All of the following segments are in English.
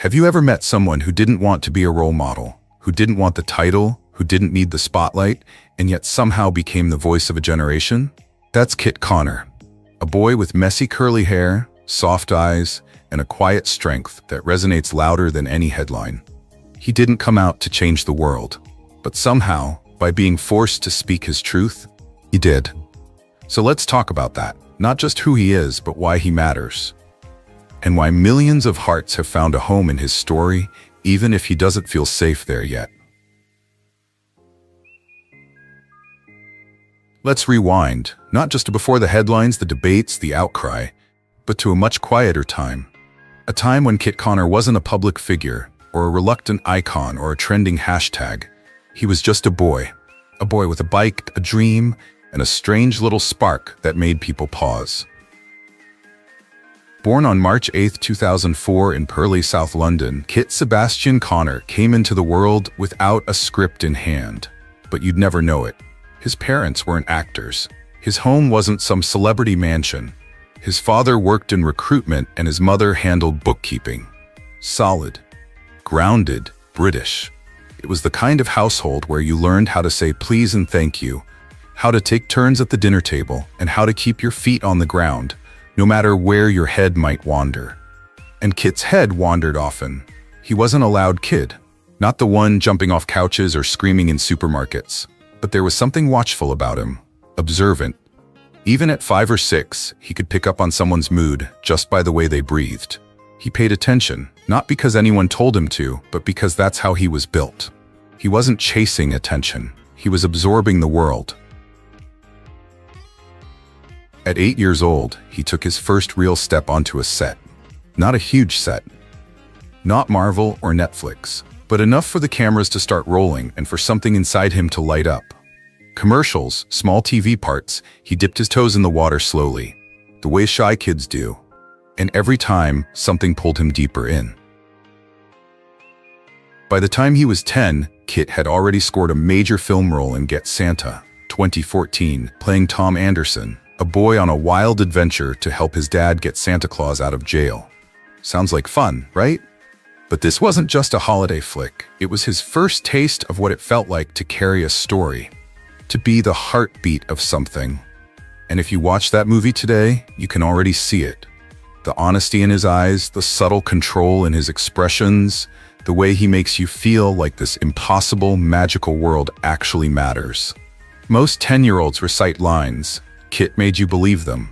Have you ever met someone who didn't want to be a role model, who didn't want the title, who didn't need the spotlight, and yet somehow became the voice of a generation? That's Kit Connor, a boy with messy curly hair, soft eyes, and a quiet strength that resonates louder than any headline. He didn't come out to change the world, but somehow, by being forced to speak his truth, he did. So let's talk about that. Not just who he is, but why he matters. And why millions of hearts have found a home in his story, even if he doesn't feel safe there yet. Let's rewind, not just to before the headlines, the debates, the outcry, but to a much quieter time. A time when Kit Connor wasn't a public figure, or a reluctant icon, or a trending hashtag. He was just a boy with a bike, a dream, and a strange little spark that made people pause. Born on March 8, 2004 in Purley, South London, Kit Sebastian Connor came into the world without a script in hand. But you'd never know it. His parents weren't actors. His home wasn't some celebrity mansion. His father worked in recruitment and his mother handled bookkeeping. Solid, grounded, British. It was the kind of household where you learned how to say please and thank you, how to take turns at the dinner table, and how to keep your feet on the ground, no matter where your head might wander. And Kit's head wandered often. He wasn't a loud kid, not the one jumping off couches or screaming in supermarkets. But there was something watchful about him, observant. Even at 5 or 6, he could pick up on someone's mood just by the way they breathed. He paid attention, not because anyone told him to, but because that's how he was built. He wasn't chasing attention. He was absorbing the world. At 8 years old, he took his first real step onto a set. Not a huge set. Not Marvel or Netflix, but enough for the cameras to start rolling and for something inside him to light up. Commercials, small TV parts, he dipped his toes in the water slowly, the way shy kids do. And every time, something pulled him deeper in. By the time he was 10, Kit had already scored a major film role in Get Santa, 2014, playing Tom Anderson, a boy on a wild adventure to help his dad get Santa Claus out of jail. Sounds like fun, right? But this wasn't just a holiday flick. It was his first taste of what it felt like to carry a story, to be the heartbeat of something. And if you watch that movie today, you can already see it. The honesty in his eyes, the subtle control in his expressions, the way he makes you feel like this impossible, magical world actually matters. Most 10-year-olds recite lines. Kit made you believe them.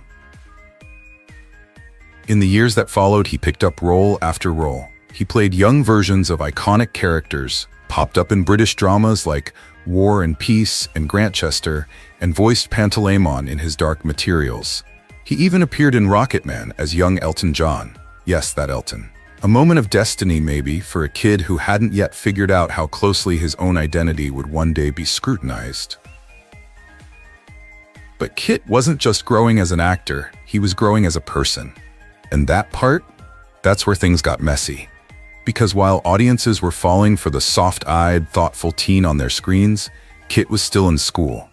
In the years that followed, he picked up role after role. He played young versions of iconic characters, popped up in British dramas like War and Peace and Grantchester, and voiced Pantaleimon in his Dark Materials. He even appeared in Rocketman as young Elton John. Yes, that Elton. A moment of destiny, maybe, for a kid who hadn't yet figured out how closely his own identity would one day be scrutinized. But Kit wasn't just growing as an actor, he was growing as a person. And that part? That's where things got messy. Because while audiences were falling for the soft-eyed, thoughtful teen on their screens, Kit was still in school.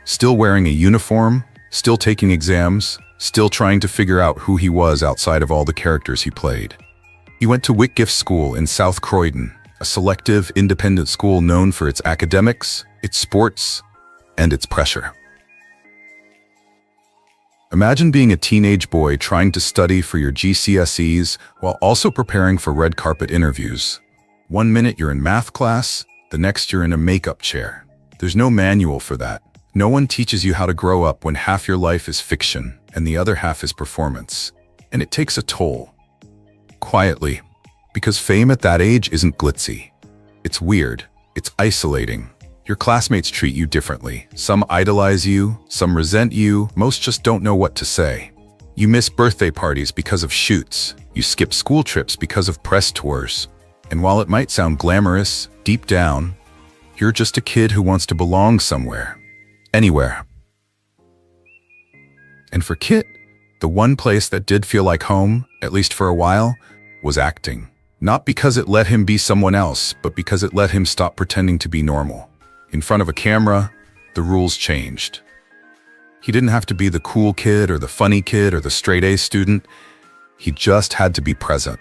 Still wearing a uniform, still taking exams, still trying to figure out who he was outside of all the characters he played. He went to Whitgift School in South Croydon, a selective, independent school known for its academics, its sports, and its pressure. Imagine being a teenage boy trying to study for your GCSEs while also preparing for red carpet interviews. One minute you're in math class, the next you're in a makeup chair. There's no manual for that. No one teaches you how to grow up when half your life is fiction and the other half is performance. And it takes a toll. Quietly. Because fame at that age isn't glitzy. It's weird. It's isolating. Your classmates treat you differently. Some idolize you, some resent you, most just don't know what to say. You miss birthday parties because of shoots. You skip school trips because of press tours. And while it might sound glamorous, deep down, you're just a kid who wants to belong somewhere. Anywhere. And for Kit, the one place that did feel like home, at least for a while, was acting. Not because it let him be someone else, but because it let him stop pretending to be normal. In front of a camera, the rules changed. He didn't have to be the cool kid or the funny kid or the straight-A student. He just had to be present.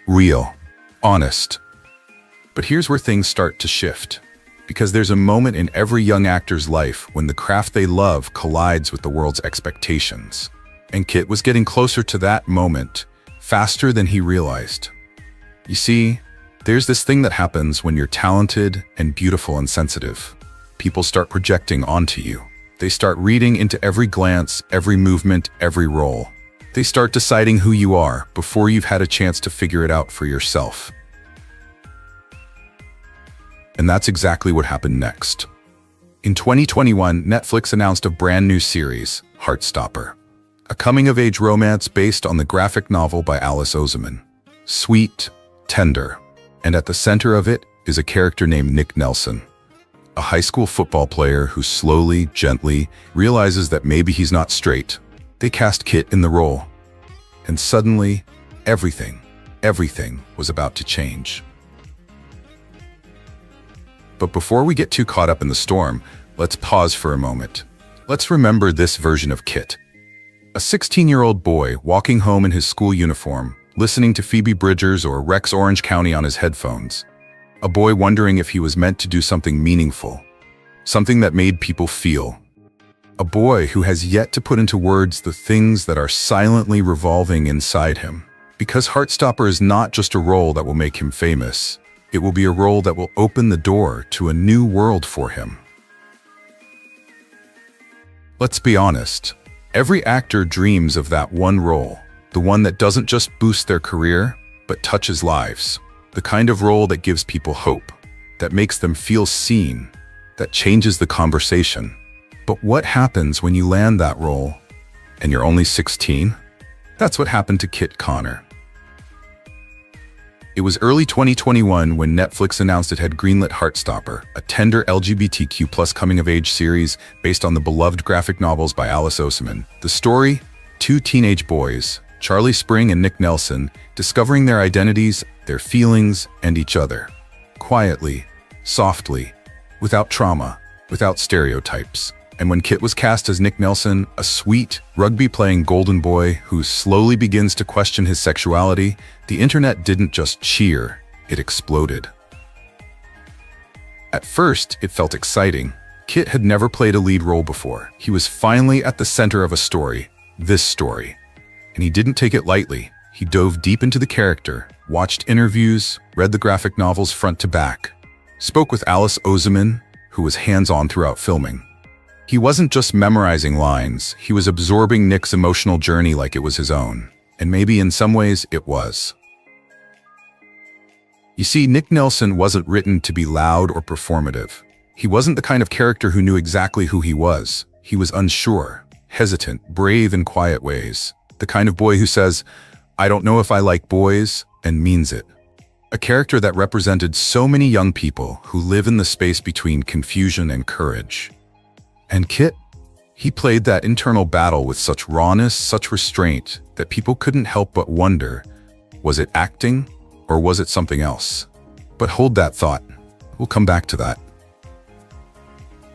Real. honest. But here's where things start to shift. Because there's a moment in every young actor's life when the craft they love collides with the world's expectations. And Kit was getting closer to that moment, faster than he realized. You see, there's this thing that happens when you're talented and beautiful and sensitive. People start projecting onto you. They start reading into every glance, every movement, every role. They start deciding who you are before you've had a chance to figure it out for yourself. And that's exactly what happened next. In 2021, Netflix announced a brand new series, Heartstopper, a coming-of-age romance based on the graphic novel by Alice Oseman. Sweet, tender, and at the center of it is a character named Nick Nelson, a high school football player who slowly, gently realizes that maybe he's not straight. They cast Kit in the role, and suddenly, everything was about to change. But before we get too caught up in the storm, let's pause for a moment. Let's remember this version of Kit. A 16-year-old boy walking home in his school uniform, listening to Phoebe Bridgers or Rex Orange County on his headphones. A boy wondering if he was meant to do something meaningful, something that made people feel. A boy who has yet to put into words the things that are silently revolving inside him. Because Heartstopper is not just a role that will make him famous. It will be a role that will open the door to a new world for him. Let's be honest. Every actor dreams of that one role, the one that doesn't just boost their career, but touches lives. The kind of role that gives people hope, that makes them feel seen, that changes the conversation. But what happens when you land that role and you're only 16? That's what happened to Kit Connor. It was early 2021 when Netflix announced it had greenlit Heartstopper, a tender LGBTQ+ coming-of-age series based on the beloved graphic novels by Alice Oseman. The story, two teenage boys, Charlie Spring and Nick Nelson, discovering their identities, their feelings, and each other. Quietly, softly, without trauma, without stereotypes. And when Kit was cast as Nick Nelson, a sweet, rugby-playing golden boy who slowly begins to question his sexuality, the internet didn't just cheer, it exploded. At first, it felt exciting. Kit had never played a lead role before. He was finally at the center of a story, this story. And he didn't take it lightly. He dove deep into the character, watched interviews, read the graphic novels front to back, spoke with Alice Oseman, who was hands-on throughout filming. He wasn't just memorizing lines, he was absorbing Nick's emotional journey like it was his own. And maybe in some ways it was. You see, Nick Nelson wasn't written to be loud or performative. He wasn't the kind of character who knew exactly who he was. He was unsure, hesitant, brave in quiet ways. The kind of boy who says, "I don't know if I like boys," and means it. A character that represented so many young people who live in the space between confusion and courage. And Kit, he played that internal battle with such rawness, such restraint, that people couldn't help but wonder, was it acting or was it something else? But hold that thought, we'll come back to that.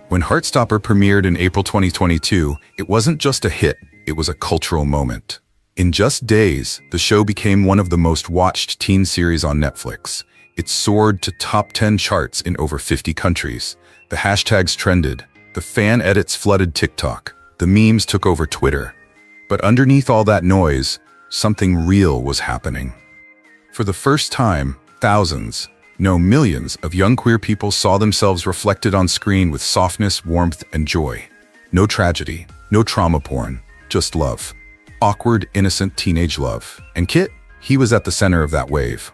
When Heartstopper premiered in April 2022, it wasn't just a hit, it was a cultural moment. In just days, the show became one of the most watched teen series on Netflix. It soared to top 10 charts in over 50 countries. The hashtags trended. The fan edits flooded TikTok. The memes took over Twitter. But underneath all that noise, something real was happening. For the first time, thousands, no millions of young queer people saw themselves reflected on screen with softness, warmth, and joy. No tragedy, no trauma porn, just love. Awkward, innocent teenage love. And Kit, he was at the center of that wave.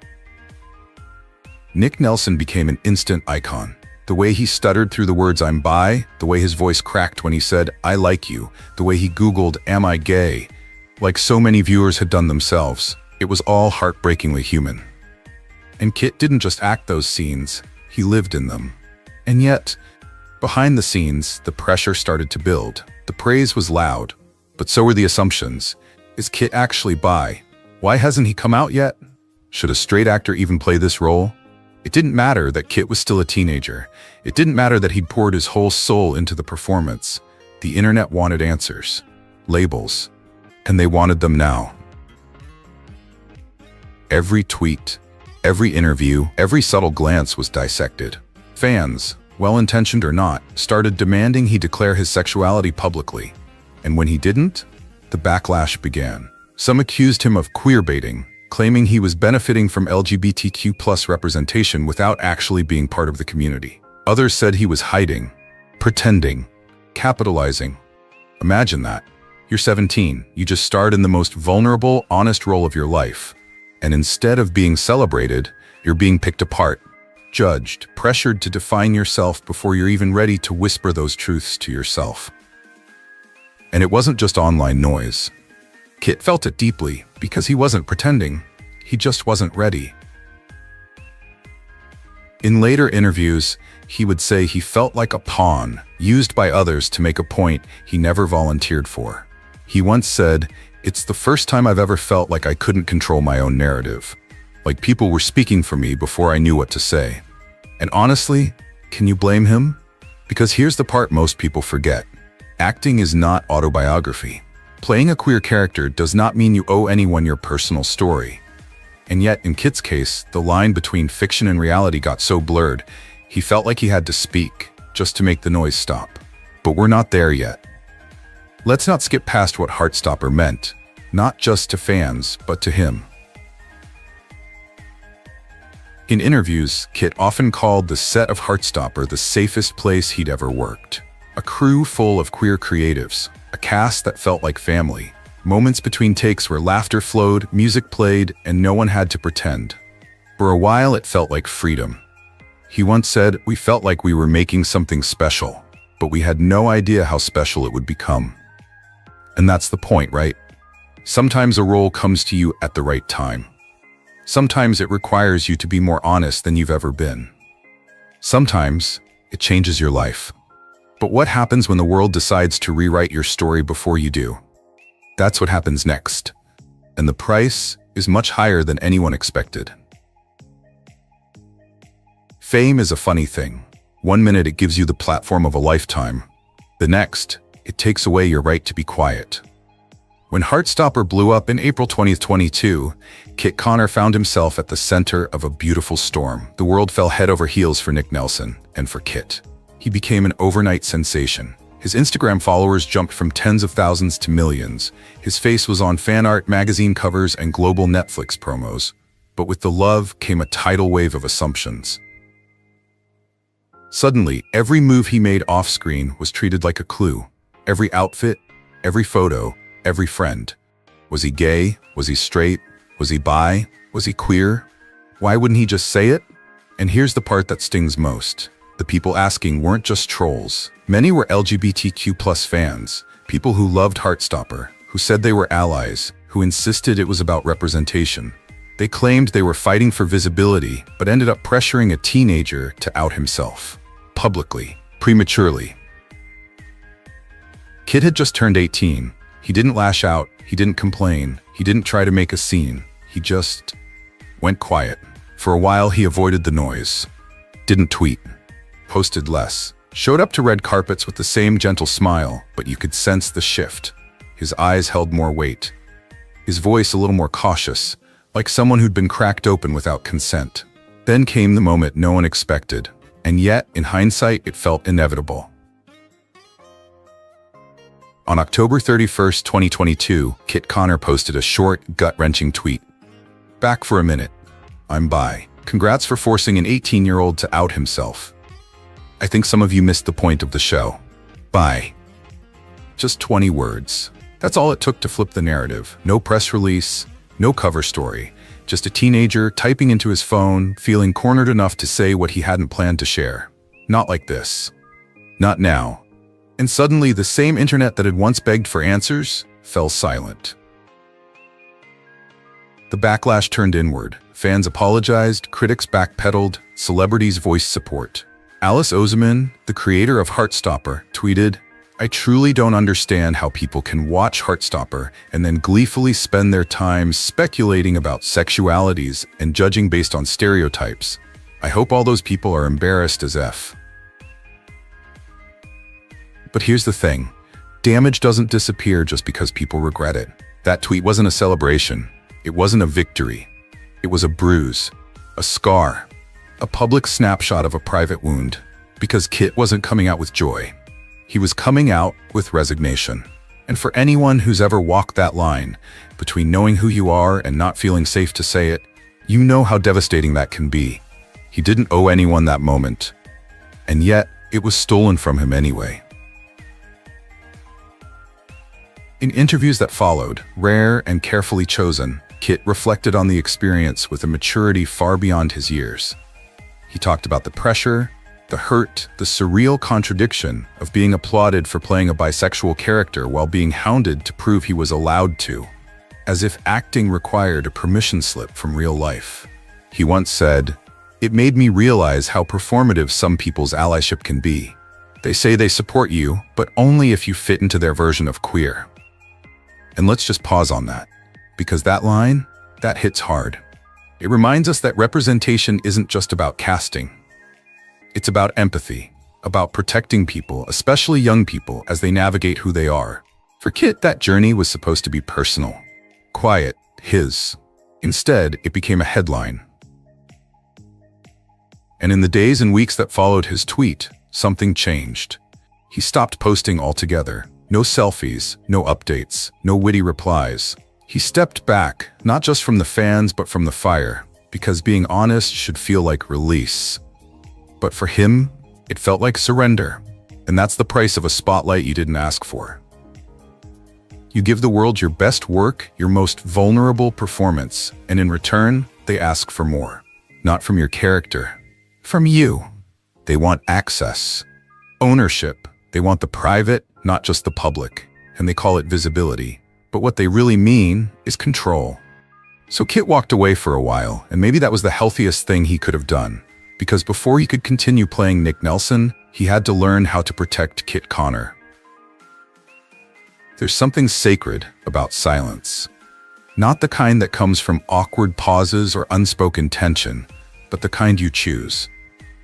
Nick Nelson became an instant icon. The way he stuttered through the words "I'm bi," the way his voice cracked when he said "I like you," the way he Googled "Am I gay?" Like so many viewers had done themselves, it was all heartbreakingly human. And Kit didn't just act those scenes, he lived in them. And yet, behind the scenes, the pressure started to build. The praise was loud, but so were the assumptions. Is Kit actually bi? Why hasn't he come out yet? Should a straight actor even play this role? It didn't matter that Kit was still a teenager. It didn't matter that he'd poured his whole soul into the performance. The internet wanted answers, labels, and they wanted them now. Every tweet, Every interview, every subtle glance was dissected. Fans, well-intentioned or not, started demanding he declare his sexuality publicly. And when he didn't, the backlash began. Some accused him of queerbaiting, claiming he was benefiting from LGBTQ+ representation without actually being part of the community. Others said he was hiding, pretending, capitalizing. Imagine that. You're 17, you just starred in the most vulnerable, honest role of your life. And instead of being celebrated, you're being picked apart, judged, pressured to define yourself before you're even ready to whisper those truths to yourself. And it wasn't just online noise. Kit felt it deeply because he wasn't pretending. He just wasn't ready. In later interviews, he would say he felt like a pawn, used by others to make a point he never volunteered for. He once said, "It's the first time I've ever felt like I couldn't control my own narrative. Like people were speaking for me before I knew what to say." And honestly, can you blame him? Because here's the part most people forget. Acting is not autobiography. Playing a queer character does not mean you owe anyone your personal story. And yet, in Kit's case, the line between fiction and reality got so blurred, he felt like he had to speak, just to make the noise stop. But we're not there yet. Let's not skip past what Heartstopper meant, not just to fans, but to him. In interviews, Kit often called the set of Heartstopper the safest place he'd ever worked. A crew full of queer creatives, a cast that felt like family, moments between takes where laughter flowed, music played, and no one had to pretend. For a while, it felt like freedom. He once said, "We felt like we were making something special, but we had no idea how special it would become." And that's the point, right? Sometimes a role comes to you at the right time. Sometimes it requires you to be more honest than you've ever been. Sometimes it changes your life. But what happens when the world decides to rewrite your story before you do? That's what happens next. And the price is much higher than anyone expected. Fame is a funny thing. One minute it gives you the platform of a lifetime. The next, it takes away your right to be quiet. When Heartstopper blew up in April 2022, Kit Connor found himself at the center of a beautiful storm. The world fell head over heels for Nick Nelson, and for Kit. He became an overnight sensation. His Instagram followers jumped from tens of thousands to millions. His face was on fan art, magazine covers, and global Netflix promos. But with the love came a tidal wave of assumptions. Suddenly, every move he made off-screen was treated like a clue. Every outfit, every photo, every friend. Was he gay? Was he straight? Was he bi? Was he queer? Why wouldn't he just say it? And here's the part that stings most. The people asking weren't just trolls. Many were LGBTQ+ fans, people who loved Heartstopper, who said they were allies, who insisted it was about representation. They claimed they were fighting for visibility, but ended up pressuring a teenager to out himself. Publicly, prematurely. Kit had just turned 18. He didn't lash out, he didn't complain, he didn't try to make a scene. He just went quiet. For a while he avoided the noise. Didn't tweet. Posted less. Showed up to red carpets with the same gentle smile, but you could sense the shift. His eyes held more weight. His voice a little more cautious, like someone who'd been cracked open without consent. Then came the moment no one expected, and yet, in hindsight, it felt inevitable. On October 31st, 2022, Kit Connor posted a short, gut-wrenching tweet. "Back for a minute. I'm bi. Congrats for forcing an 18-year-old to out himself. I think some of you missed the point of the show. Bye." Just 20 words. That's all it took to flip the narrative. No press release, no cover story. Just a teenager typing into his phone, feeling cornered enough to say what he hadn't planned to share. Not like this. Not now. And suddenly, the same internet that had once begged for answers fell silent. The backlash turned inward. Fans apologized, critics backpedaled, celebrities voiced support. Alice Oseman, the creator of Heartstopper, tweeted, "I truly don't understand how people can watch Heartstopper and then gleefully spend their time speculating about sexualities and judging based on stereotypes. I hope all those people are embarrassed as F." But here's the thing. Damage doesn't disappear just because people regret it. That tweet wasn't a celebration. It wasn't a victory. It was a bruise. a scar, a public snapshot of a private wound, because Kit wasn't coming out with joy. He was coming out with resignation. And for anyone who's ever walked that line between knowing who you are and not feeling safe to say it, you know how devastating that can be. He didn't owe anyone that moment, and yet it was stolen from him anyway. In interviews that followed, rare and carefully chosen, Kit reflected on the experience with a maturity far beyond his years. He talked about the pressure, the hurt, the surreal contradiction of being applauded for playing a bisexual character while being hounded to prove he was allowed to, as if acting required a permission slip from real life. He once said, "It made me realize how performative some people's allyship can be. They say they support you, but only if you fit into their version of queer." And let's just pause on that, because that line, that hits hard. It reminds us that representation isn't just about casting. It's about empathy, about protecting people, especially young people, as they navigate who they are. For Kit, that journey was supposed to be personal, quiet, his. Instead, it became a headline. And in the days and weeks that followed his tweet, something changed. He stopped posting altogether. No selfies, no updates, no witty replies. He stepped back, not just from the fans, but from the fire, because being honest should feel like release. But for him, it felt like surrender, and that's the price of a spotlight you didn't ask for. You give the world your best work, your most vulnerable performance, and in return, they ask for more. Not from your character, from you. They want access, ownership. They want the private, not just the public, and they call it visibility. But what they really mean is control. So Kit walked away for a while, and maybe that was the healthiest thing he could have done. Because before he could continue playing Nick Nelson, he had to learn how to protect Kit Connor. There's something sacred about silence. Not the kind that comes from awkward pauses or unspoken tension, but the kind you choose.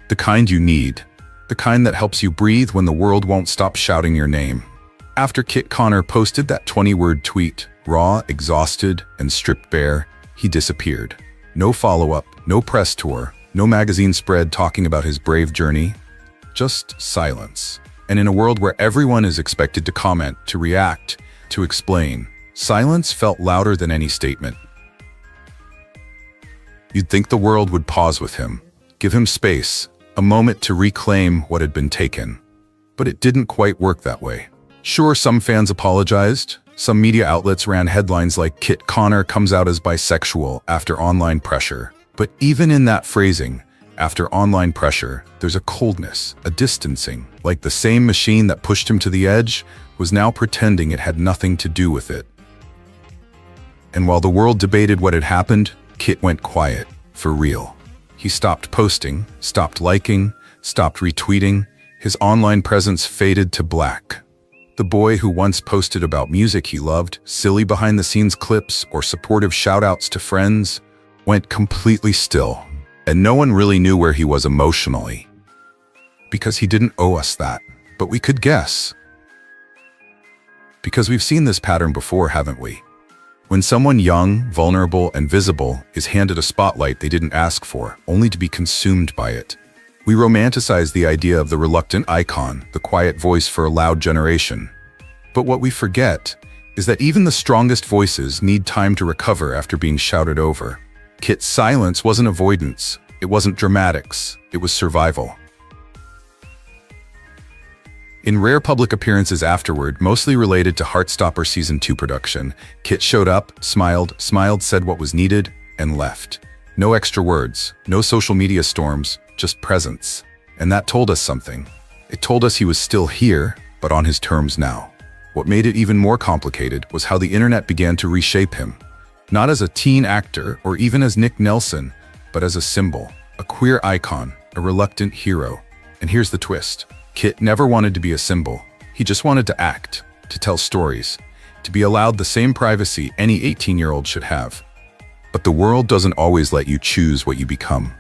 The kind you need. The kind that helps you breathe when the world won't stop shouting your name. After Kit Connor posted that 20-word tweet, raw, exhausted, and stripped bare, he disappeared. No follow-up, no press tour, no magazine spread talking about his brave journey, just silence. And in a world where everyone is expected to comment, to react, to explain, silence felt louder than any statement. You'd think the world would pause with him, give him space, a moment to reclaim what had been taken. But it didn't quite work that way. Sure, some fans apologized. Some media outlets ran headlines like "Kit Connor comes out as bisexual after online pressure." But even in that phrasing, after online pressure, there's a coldness, a distancing, like the same machine that pushed him to the edge was now pretending it had nothing to do with it. And while the world debated what had happened, Kit went quiet, for real. He stopped posting, stopped liking, stopped retweeting. His online presence faded to black. The boy who once posted about music he loved, silly behind-the-scenes clips, or supportive shout-outs to friends, went completely still, and no one really knew where he was emotionally. Because he didn't owe us that, but we could guess. Because we've seen this pattern before, haven't we? When someone young, vulnerable, and visible is handed a spotlight they didn't ask for, only to be consumed by it. We romanticize the idea of the reluctant icon, the quiet voice for a loud generation. But what we forget is that even the strongest voices need time to recover after being shouted over. Kit's silence wasn't avoidance, it wasn't dramatics, it was survival. In rare public appearances afterward, mostly related to Heartstopper Season 2 production, Kit showed up, smiled, said what was needed, and left. No extra words, no social media storms, just presence. And that told us something. It told us he was still here, but on his terms now. What made it even more complicated was how the internet began to reshape him. Not as a teen actor or even as Nick Nelson, but as a symbol, a queer icon, a reluctant hero. And here's the twist. Kit never wanted to be a symbol. He just wanted to act, to tell stories, to be allowed the same privacy any 18-year-old should have. But the world doesn't always let you choose what you become.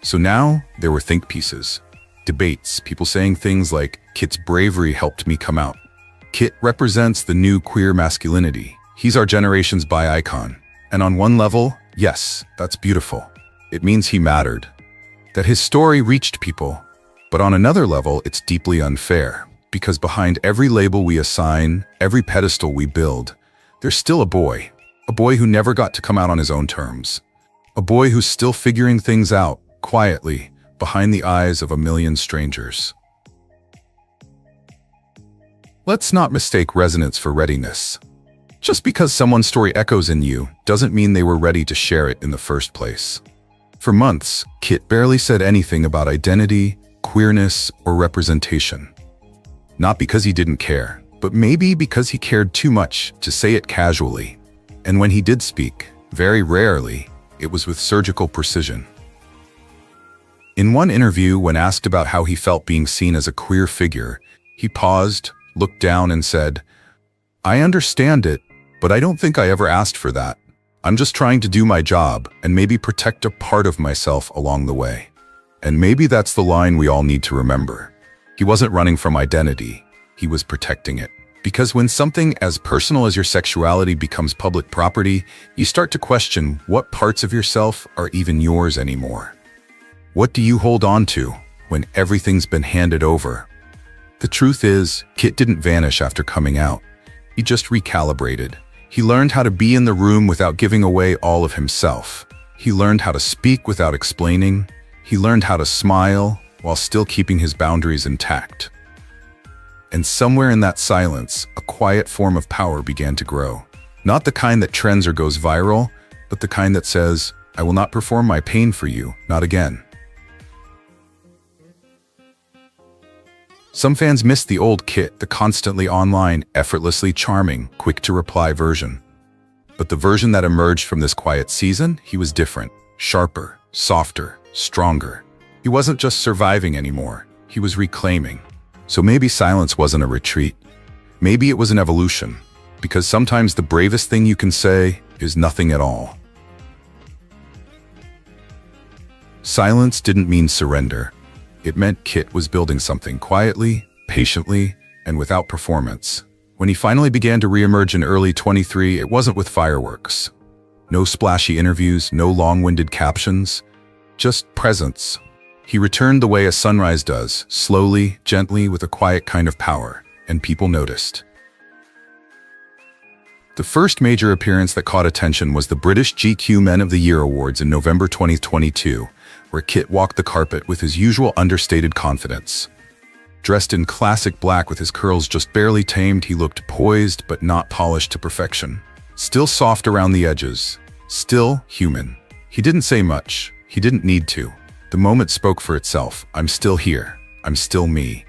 So now, there were think pieces, debates, people saying things like, Kit's bravery helped me come out. Kit represents the new queer masculinity. He's our generation's bi-icon. And on one level, Yes, that's beautiful. It means he mattered, that his story reached people. But on another level, it's deeply unfair, because behind every label we assign, every pedestal we build, there's still a boy who never got to come out on his own terms, a boy who's still figuring things out, quietly, behind the eyes of a million strangers. Let's not mistake resonance for readiness. Just because someone's story echoes in you doesn't mean they were ready to share it in the first place. For months, Kit barely said anything about identity, queerness, or representation. Not because he didn't care, but maybe because he cared too much to say it casually. And when he did speak, very rarely, it was with surgical precision. In one interview, when asked about how he felt being seen as a queer figure, he paused, looked down and said, "I understand it, but I don't think I ever asked for that. I'm just trying to do my job and maybe protect a part of myself along the way." And maybe that's the line we all need to remember. He wasn't running from identity, he was protecting it. Because when something as personal as your sexuality becomes public property, you start to question what parts of yourself are even yours anymore. What do you hold on to when everything's been handed over? The truth is, Kit didn't vanish after coming out. He just recalibrated. He learned how to be in the room without giving away all of himself. He learned how to speak without explaining. He learned how to smile while still keeping his boundaries intact. And somewhere in that silence, a quiet form of power began to grow. Not the kind that trends or goes viral, but the kind that says, "I will not perform my pain for you, not again." Some fans missed the old Kit, the constantly online, effortlessly charming, quick-to-reply version. But the version that emerged from this quiet season, he was different, sharper, softer, stronger. He wasn't just surviving anymore, he was reclaiming. So maybe silence wasn't a retreat. Maybe it was an evolution, because sometimes the bravest thing you can say is nothing at all. Silence didn't mean surrender. It meant Kit was building something quietly, patiently, and without performance. When he finally began to reemerge in early 23, it wasn't with fireworks. No splashy interviews, no long-winded captions, just presence. He returned the way a sunrise does, slowly, gently, with a quiet kind of power, and people noticed. The first major appearance that caught attention was the British GQ Men of the Year Awards in November 2022, where Kit walked the carpet with his usual understated confidence. Dressed in classic black with his curls just barely tamed, he looked poised but not polished to perfection. Still soft around the edges, still human. He didn't say much, he didn't need to. The moment spoke for itself. I'm still here. I'm still me.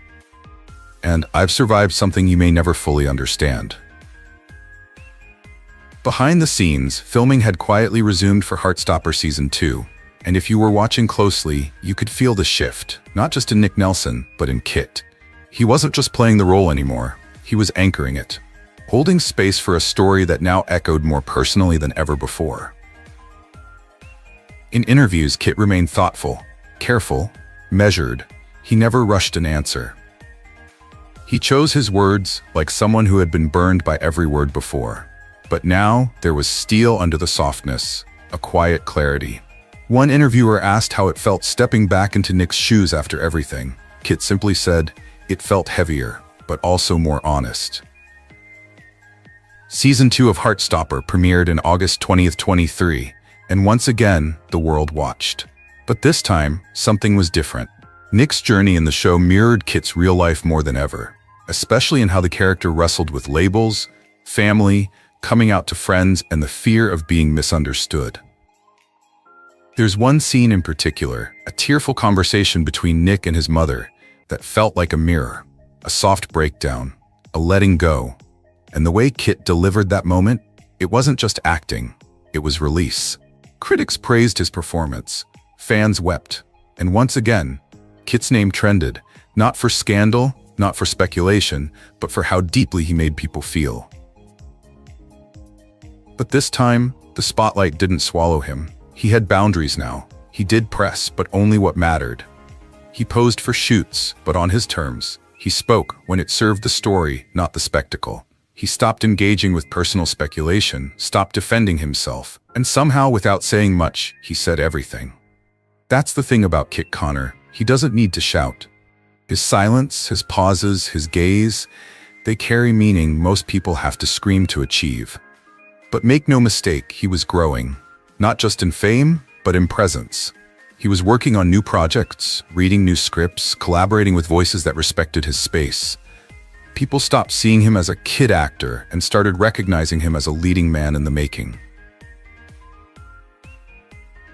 And I've survived something you may never fully understand. Behind the scenes, filming had quietly resumed for Heartstopper Season 2. And if you were watching closely, you could feel the shift, not just in Nick Nelson, but in Kit. He wasn't just playing the role anymore. He was anchoring it, holding space for a story that now echoed more personally than ever before. In interviews, Kit remained thoughtful, careful, measured. He never rushed an answer. He chose his words like someone who had been burned by every word before. But now, there was steel under the softness, a quiet clarity. One interviewer asked how it felt stepping back into Nick's shoes after everything. Kit simply said, "It felt heavier, but also more honest." Season 2 of Heartstopper premiered on August 20th, 2023, and once again, the world watched. But this time, something was different. Nick's journey in the show mirrored Kit's real life more than ever, especially in how the character wrestled with labels, family, coming out to friends, and the fear of being misunderstood. There's one scene in particular, a tearful conversation between Nick and his mother, that felt like a mirror, a soft breakdown, a letting go. And the way Kit delivered that moment, it wasn't just acting, it was release. Critics praised his performance. Fans wept, and once again, Kit's name trended, not for scandal, not for speculation, but for how deeply he made people feel. But this time, the spotlight didn't swallow him. He had boundaries now. He did press, but only what mattered. He posed for shoots, but on his terms. He spoke when it served the story, not the spectacle. He stopped engaging with personal speculation, stopped defending himself, and somehow, without saying much, he said everything. That's the thing about Kit Connor. He doesn't need to shout. His silence, his pauses, his gaze, they carry meaning most people have to scream to achieve. But make no mistake, he was growing, not just in fame, but in presence. He was working on new projects, reading new scripts, collaborating with voices that respected his space. People stopped seeing him as a kid actor and started recognizing him as a leading man in the making.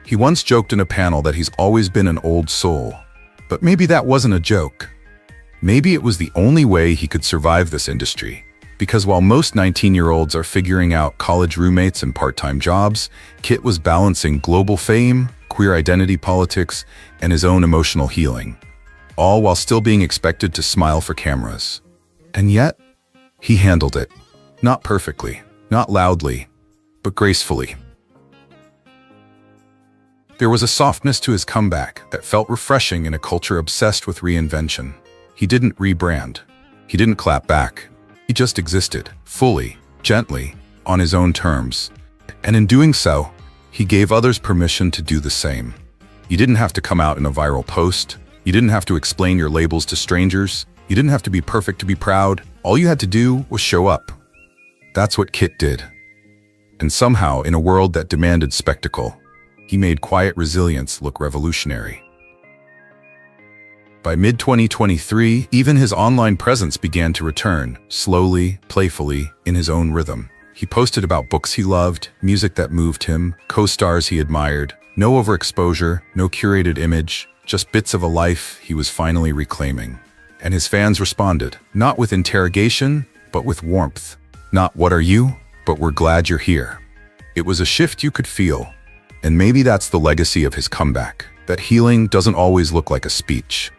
He once joked in a panel that he's always been an old soul. But maybe that wasn't a joke. Maybe it was the only way he could survive this industry. Because while most 19-year-olds are figuring out college roommates and part-time jobs, Kit was balancing global fame, queer identity politics, and his own emotional healing. All while still being expected to smile for cameras. And yet, he handled it. Not perfectly, not loudly, but gracefully. There was a softness to his comeback that felt refreshing in a culture obsessed with reinvention. He didn't rebrand. He didn't clap back. He just existed, fully, gently, on his own terms. And in doing so, he gave others permission to do the same. You didn't have to come out in a viral post. You didn't have to explain your labels to strangers. You didn't have to be perfect to be proud. All you had to do was show up. That's what Kit did. And somehow, in a world that demanded spectacle, he made quiet resilience look revolutionary. By mid-2023, even his online presence began to return, slowly, playfully, in his own rhythm. He posted about books he loved, music that moved him, co-stars he admired. No overexposure, no curated image, just bits of a life he was finally reclaiming. And his fans responded, not with interrogation, but with warmth. Not "what are you?" but "we're glad you're here." It was a shift you could feel. And maybe that's the legacy of his comeback, that healing doesn't always look like a speech.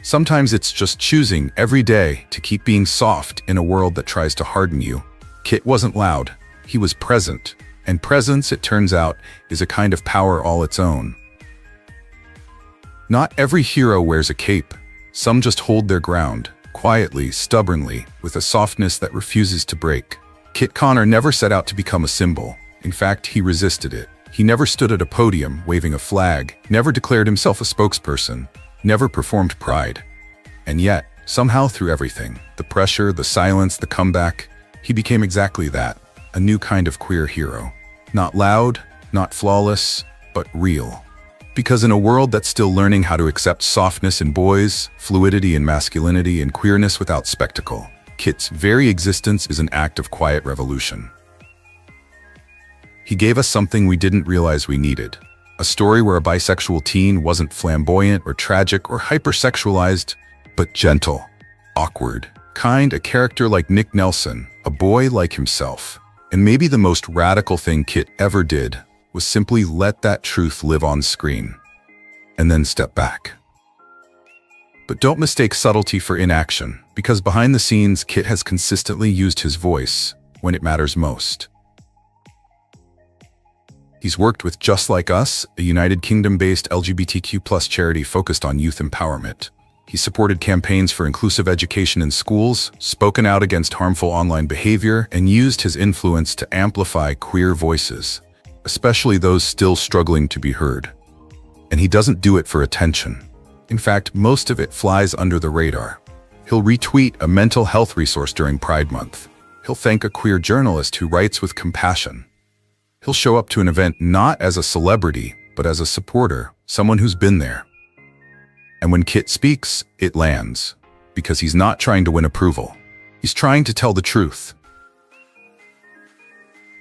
Sometimes it's just choosing every day to keep being soft in a world that tries to harden you. Kit wasn't loud, he was present. And presence, it turns out, is a kind of power all its own. Not every hero wears a cape. Some just hold their ground, quietly, stubbornly, with a softness that refuses to break. Kit Connor never set out to become a symbol. In fact, he resisted it. He never stood at a podium waving a flag, never declared himself a spokesperson, never performed pride. And yet, somehow through everything, the pressure, the silence, the comeback, he became exactly that, a new kind of queer hero. Not loud, not flawless, but real. Because in a world that's still learning how to accept softness in boys, fluidity in masculinity, and queerness without spectacle, Kit's very existence is an act of quiet revolution. He gave us something we didn't realize we needed. A story where a bisexual teen wasn't flamboyant or tragic or hypersexualized, but gentle, awkward, kind, a character like Nick Nelson, a boy like himself. And maybe the most radical thing Kit ever did was simply let that truth live on screen, and then step back. But don't mistake subtlety for inaction, because behind the scenes, Kit has consistently used his voice when it matters most. He's worked with Just Like Us, a United Kingdom-based LGBTQ+ charity focused on youth empowerment. He supported campaigns for inclusive education in schools, spoken out against harmful online behavior, and used his influence to amplify queer voices, especially those still struggling to be heard. And he doesn't do it for attention. In fact, most of it flies under the radar. He'll retweet a mental health resource during Pride Month. He'll thank a queer journalist who writes with compassion. He'll show up to an event not as a celebrity, but as a supporter, someone who's been there. And when Kit speaks, it lands, because he's not trying to win approval. He's trying to tell the truth.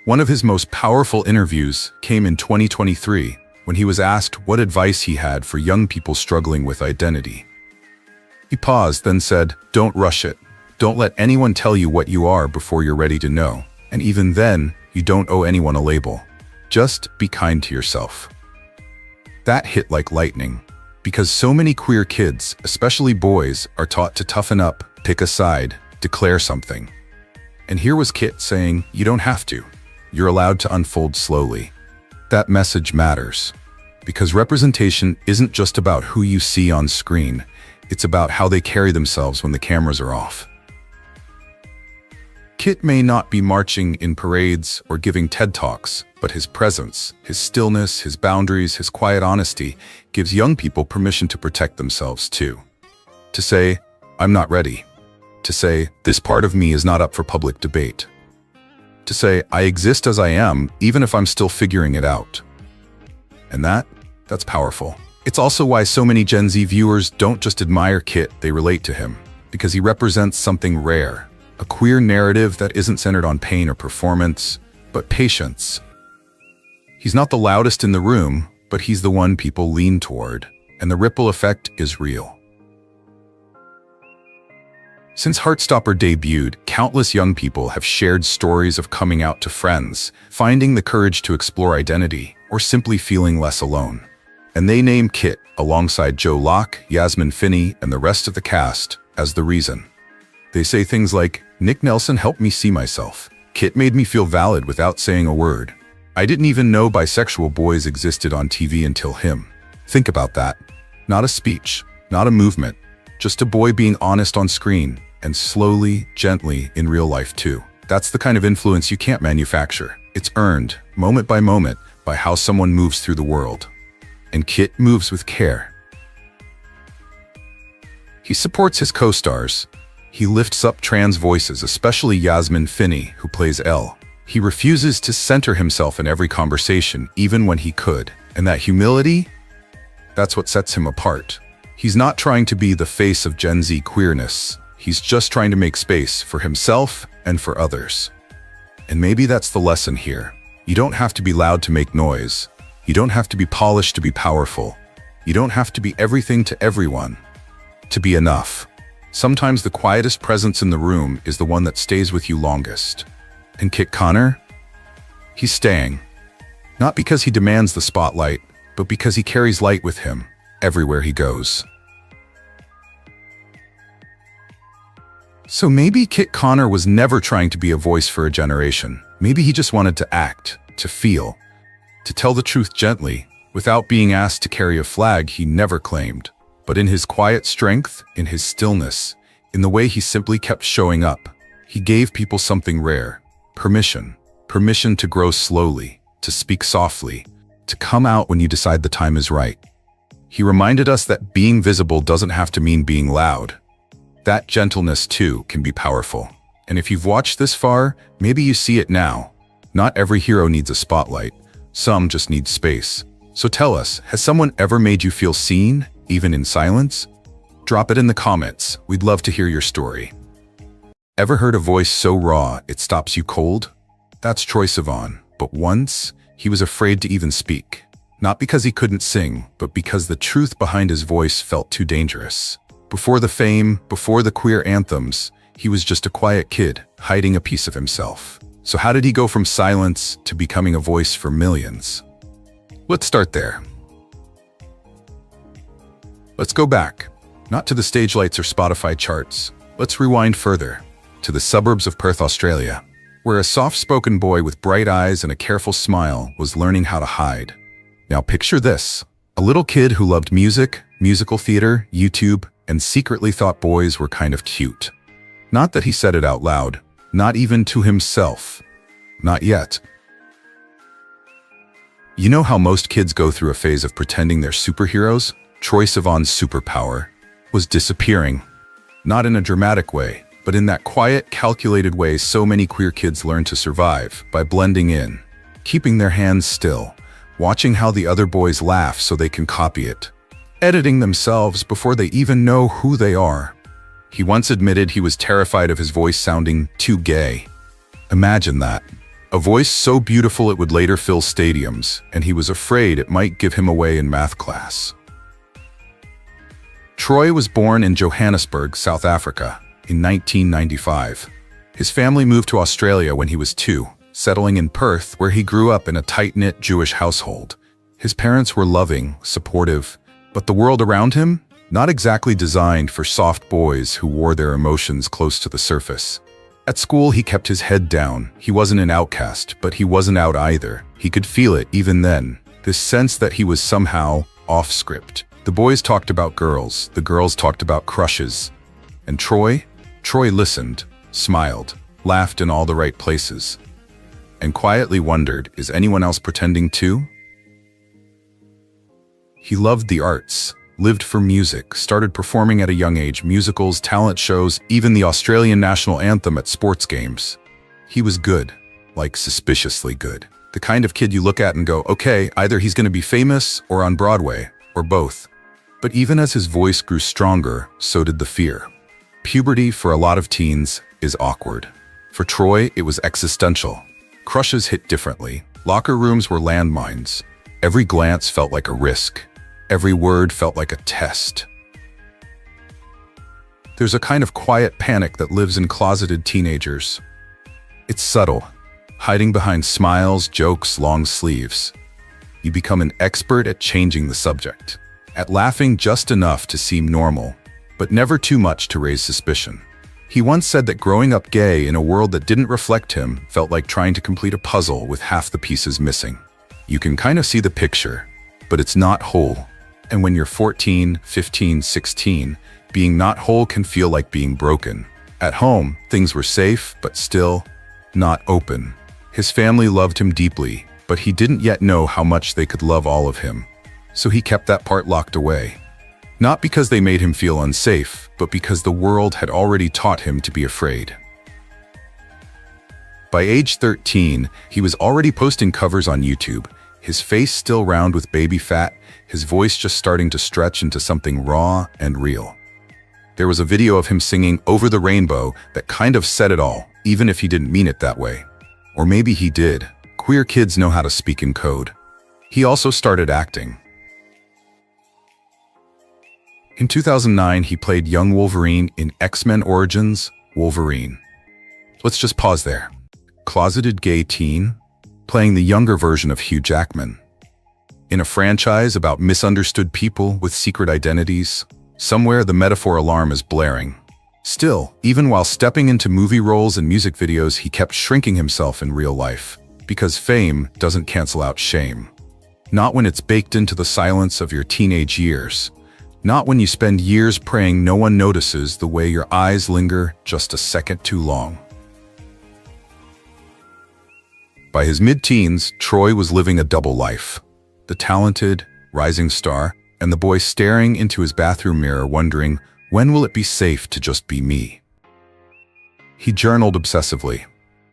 One of his most powerful interviews came in 2023, when he was asked what advice he had for young people struggling with identity. He paused, then said, "Don't rush it. Don't let anyone tell you what you are before you're ready to know. And even then, you don't owe anyone a label. Just be kind to yourself." That hit like lightning, because so many queer kids, especially boys, are taught to toughen up, pick a side, declare something. And here was Kit saying, you don't have to. You're allowed to unfold slowly. That message matters, because representation isn't just about who you see on screen, it's about how they carry themselves when the cameras are off. Kit may not be marching in parades or giving TED Talks, but his presence, his stillness, his boundaries, his quiet honesty gives young people permission to protect themselves too. To say, I'm not ready. To say, this part of me is not up for public debate. To say, I exist as I am, even if I'm still figuring it out. And that's powerful. It's also why so many Gen Z viewers don't just admire Kit, they relate to him, because he represents something rare, a queer narrative that isn't centered on pain or performance, but patience. He's not the loudest in the room, but he's the one people lean toward, and the ripple effect is real. Since Heartstopper debuted, countless young people have shared stories of coming out to friends, finding the courage to explore identity, or simply feeling less alone. And they name Kit, alongside Joe Locke, Yasmin Finney, and the rest of the cast, as the reason. They say things like, Nick Nelson helped me see myself. Kit made me feel valid without saying a word. I didn't even know bisexual boys existed on TV until him. Think about that. Not a speech, not a movement, just a boy being honest on screen, and slowly, gently in real life too. That's the kind of influence you can't manufacture. It's earned, moment by moment, by how someone moves through the world. And Kit moves with care. He supports his co-stars. He lifts up trans voices, especially Yasmin Finney, who plays Elle. He refuses to center himself in every conversation, even when he could. And that humility, that's what sets him apart. He's not trying to be the face of Gen Z queerness. He's just trying to make space for himself and for others. And maybe that's the lesson here. You don't have to be loud to make noise. You don't have to be polished to be powerful. You don't have to be everything to everyone to be enough. Sometimes the quietest presence in the room is the one that stays with you longest. And Kit Connor? He's staying. Not because he demands the spotlight, but because he carries light with him everywhere he goes. So maybe Kit Connor was never trying to be a voice for a generation. Maybe he just wanted to act, to feel, to tell the truth gently, without being asked to carry a flag he never claimed. But in his quiet strength, in his stillness, in the way he simply kept showing up, he gave people something rare. Permission. Permission to grow slowly, to speak softly, to come out when you decide the time is right. He reminded us that being visible doesn't have to mean being loud. That gentleness, too, can be powerful. And if you've watched this far, maybe you see it now. Not every hero needs a spotlight. Some just need space. So tell us, has someone ever made you feel seen, even in silence? Drop it in the comments. We'd love to hear your story. Ever heard a voice so raw it stops you cold? That's Troye Sivan. But once, he was afraid to even speak. Not because he couldn't sing, but because the truth behind his voice felt too dangerous. Before the fame, before the queer anthems, he was just a quiet kid, hiding a piece of himself. So how did he go from silence to becoming a voice for millions? Let's start there. Let's go back, not to the stage lights or Spotify charts. Let's rewind further, to the suburbs of Perth, Australia, where a soft-spoken boy with bright eyes and a careful smile was learning how to hide. Now picture this, a little kid who loved music, musical theater, YouTube, and secretly thought boys were kind of cute. Not that he said it out loud, not even to himself. Not yet. You know how most kids go through a phase of pretending they're superheroes? Troye Sivan's superpower was disappearing. Not in a dramatic way, but in that quiet, calculated way so many queer kids learn to survive, by blending in, keeping their hands still, watching how the other boys laugh so they can copy it, editing themselves before they even know who they are. He once admitted he was terrified of his voice sounding too gay. Imagine that. A voice so beautiful it would later fill stadiums, and he was afraid it might give him away in math class. Troye was born in Johannesburg, South Africa, in 1995. His family moved to Australia when he was 2, settling in Perth, where he grew up in a tight-knit Jewish household. His parents were loving, supportive, but the world around him, not exactly designed for soft boys who wore their emotions close to the surface. At school, he kept his head down. He wasn't an outcast, but he wasn't out either. He could feel it even then, this sense that he was somehow off script. The boys talked about girls, the girls talked about crushes. And Troye listened, smiled, laughed in all the right places, and quietly wondered, is anyone else pretending too? He loved the arts, lived for music, started performing at a young age, musicals, talent shows, even the Australian national anthem at sports games. He was good, like suspiciously good. The kind of kid you look at and go, okay, either he's going to be famous or on Broadway, or both. But even as his voice grew stronger, so did the fear. Puberty, for a lot of teens, is awkward. For Troye, it was existential. Crushes hit differently. Locker rooms were landmines. Every glance felt like a risk. Every word felt like a test. There's a kind of quiet panic that lives in closeted teenagers. It's subtle, hiding behind smiles, jokes, long sleeves. You become an expert at changing the subject, at laughing just enough to seem normal, but never too much to raise suspicion. He once said that growing up gay in a world that didn't reflect him felt like trying to complete a puzzle with half the pieces missing. You can kind of see the picture, but it's not whole. And when you're 14, 15, 16, being not whole can feel like being broken. At home, things were safe, but still not open. His family loved him deeply, but he didn't yet know how much they could love all of him. So he kept that part locked away. Not because they made him feel unsafe, but because the world had already taught him to be afraid. By age 13, he was already posting covers on YouTube, his face still round with baby fat, his voice just starting to stretch into something raw and real. There was a video of him singing "Over the Rainbow" that kind of said it all, even if he didn't mean it that way. Or maybe he did. Queer kids know how to speak in code. He also started acting. In 2009, he played young Wolverine in X-Men Origins Wolverine. Let's just pause there. Closeted gay teen, playing the younger version of Hugh Jackman. In a franchise about misunderstood people with secret identities, somewhere the metaphor alarm is blaring. Still, even while stepping into movie roles and music videos, he kept shrinking himself in real life, because fame doesn't cancel out shame. Not when it's baked into the silence of your teenage years. Not when you spend years praying no one notices the way your eyes linger just a second too long. By his mid-teens, Troye was living a double life. The talented, rising star, and the boy staring into his bathroom mirror wondering, when will it be safe to just be me? He journaled obsessively.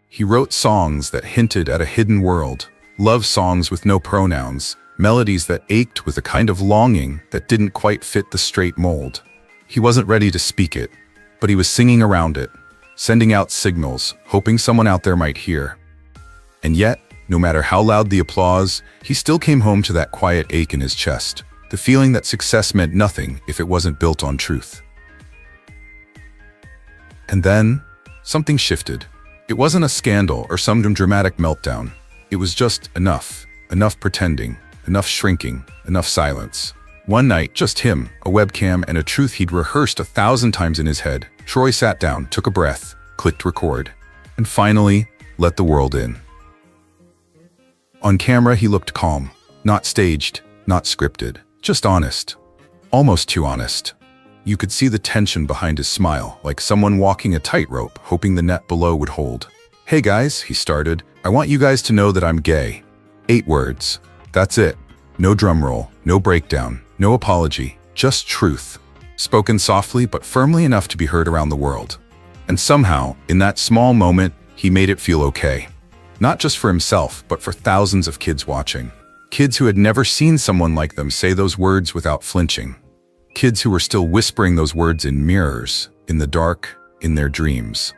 He wrote songs that hinted at a hidden world, love songs with no pronouns, melodies that ached with a kind of longing that didn't quite fit the straight mold. He wasn't ready to speak it, but he was singing around it, sending out signals, hoping someone out there might hear. And yet, no matter how loud the applause, he still came home to that quiet ache in his chest, the feeling that success meant nothing if it wasn't built on truth. And then, something shifted. It wasn't a scandal or some dramatic meltdown. It was just enough pretending, enough shrinking, enough silence. One night, just him, a webcam, and a truth he'd rehearsed 1,000 times in his head. Troye sat down, took a breath, clicked record, and finally let the world in. On camera, he looked calm, not staged, not scripted, just honest, almost too honest. You could see the tension behind his smile, like someone walking a tightrope, hoping the net below would hold. "Hey guys," he started, "I want you guys to know that I'm gay." 8 words. That's it. No drum roll, no breakdown, no apology, just truth. Spoken softly but firmly enough to be heard around the world. And somehow, in that small moment, he made it feel okay. Not just for himself, but for thousands of kids watching. Kids who had never seen someone like them say those words without flinching. Kids who were still whispering those words in mirrors, in the dark, in their dreams.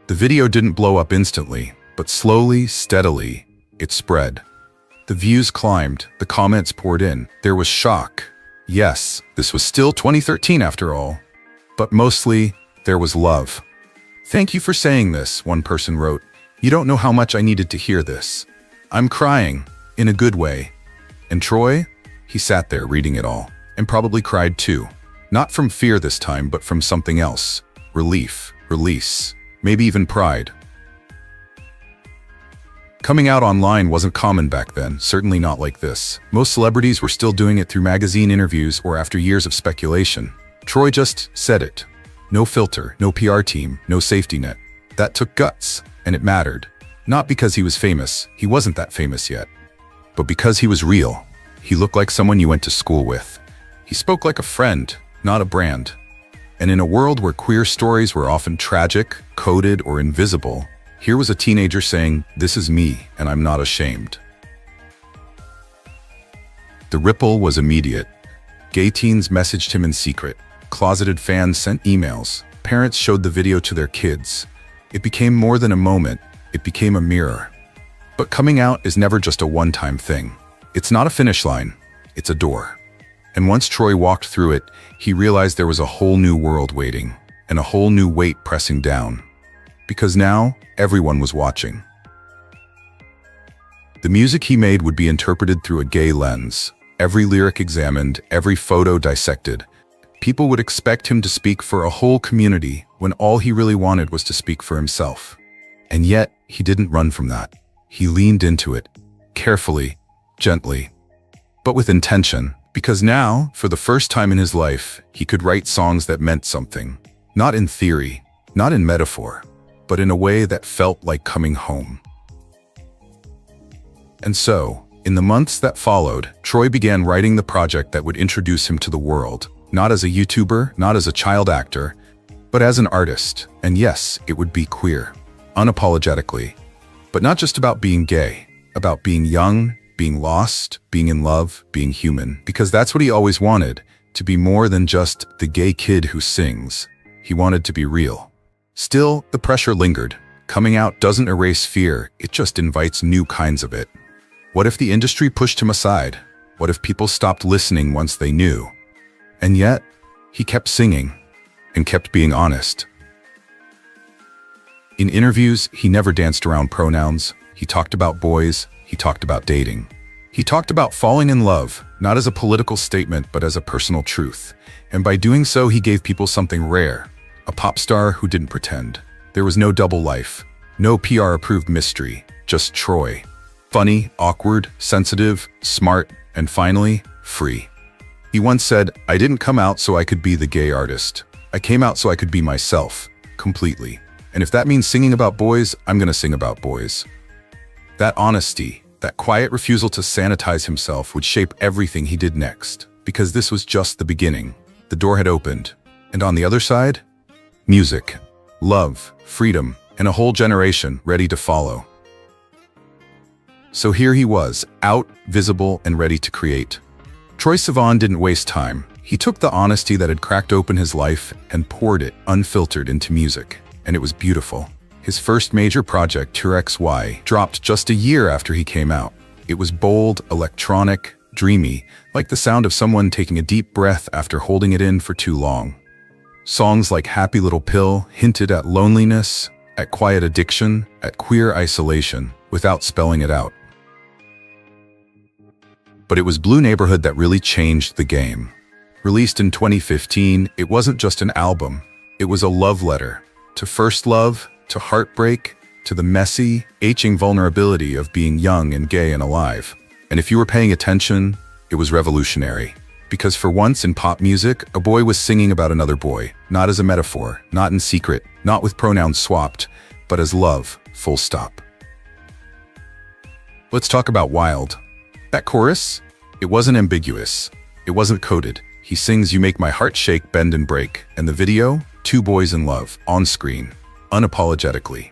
The video didn't blow up instantly, but slowly, steadily, it spread. The views climbed, the comments poured in. There was shock. Yes, this was still 2013 after all. But mostly, there was love. "Thank you for saying this," one person wrote. "You don't know how much I needed to hear this. I'm crying, in a good way." And Troye? He sat there reading it all, and probably cried too. Not from fear this time, but from something else. Relief, release, maybe even pride. Coming out online wasn't common back then, certainly not like this. Most celebrities were still doing it through magazine interviews or after years of speculation. Troye just said it. No filter, no PR team, no safety net. That took guts, and it mattered. Not because he was famous, he wasn't that famous yet. But because he was real. He looked like someone you went to school with. He spoke like a friend, not a brand. And in a world where queer stories were often tragic, coded, or invisible, here was a teenager saying, "This is me, and I'm not ashamed." The ripple was immediate. Gay teens messaged him in secret. Closeted fans sent emails. Parents showed the video to their kids. It became more than a moment. It became a mirror. But coming out is never just a one-time thing. It's not a finish line. It's a door. And once Troye walked through it, he realized there was a whole new world waiting, and a whole new weight pressing down. Because now, everyone was watching. The music he made would be interpreted through a gay lens. Every lyric examined, every photo dissected. People would expect him to speak for a whole community when all he really wanted was to speak for himself. And yet, he didn't run from that. He leaned into it, carefully, gently, but with intention. Because now, for the first time in his life, he could write songs that meant something. Not in theory, not in metaphor, but in a way that felt like coming home. And so, in the months that followed, Troye began writing the project that would introduce him to the world, not as a YouTuber, not as a child actor, but as an artist. And yes, it would be queer, unapologetically, but not just about being gay, about being young, being lost, being in love, being human, because that's what he always wanted, to be more than just the gay kid who sings. He wanted to be real. Still, the pressure lingered. Coming out doesn't erase fear, it just invites new kinds of it. What if the industry pushed him aside? What if people stopped listening once they knew? And yet, he kept singing, and kept being honest. In interviews, he never danced around pronouns. He talked about boys. He talked about dating. He talked about falling in love, not as a political statement, but as a personal truth. And by doing so, he gave people something rare. A pop star who didn't pretend. There was no double life. No PR-approved mystery. Just Troye. Funny, awkward, sensitive, smart, and finally, free. He once said, "I didn't come out so I could be the gay artist. I came out so I could be myself, completely. And if that means singing about boys, I'm gonna sing about boys." That honesty, that quiet refusal to sanitize himself would shape everything he did next. Because this was just the beginning. The door had opened. And on the other side, music, love, freedom, and a whole generation ready to follow. So here he was, out, visible, and ready to create. Troye Sivan didn't waste time. He took the honesty that had cracked open his life and poured it, unfiltered, into music. And it was beautiful. His first major project, XY, dropped just a year after he came out. It was bold, electronic, dreamy, like the sound of someone taking a deep breath after holding it in for too long. Songs like Happy Little Pill hinted at loneliness, at quiet addiction, at queer isolation, without spelling it out. But it was Blue Neighborhood that really changed the game. Released in 2015, it wasn't just an album. It was a love letter. To first love, to heartbreak, to the messy, aching vulnerability of being young and gay and alive. And if you were paying attention, it was revolutionary. Because for once in pop music, a boy was singing about another boy, not as a metaphor, not in secret, not with pronouns swapped, but as love, full stop. Let's talk about Wild. That chorus? It wasn't ambiguous. It wasn't coded. He sings "You Make My Heart Shake, Bend and Break," and the video? Two boys in love, on screen, unapologetically.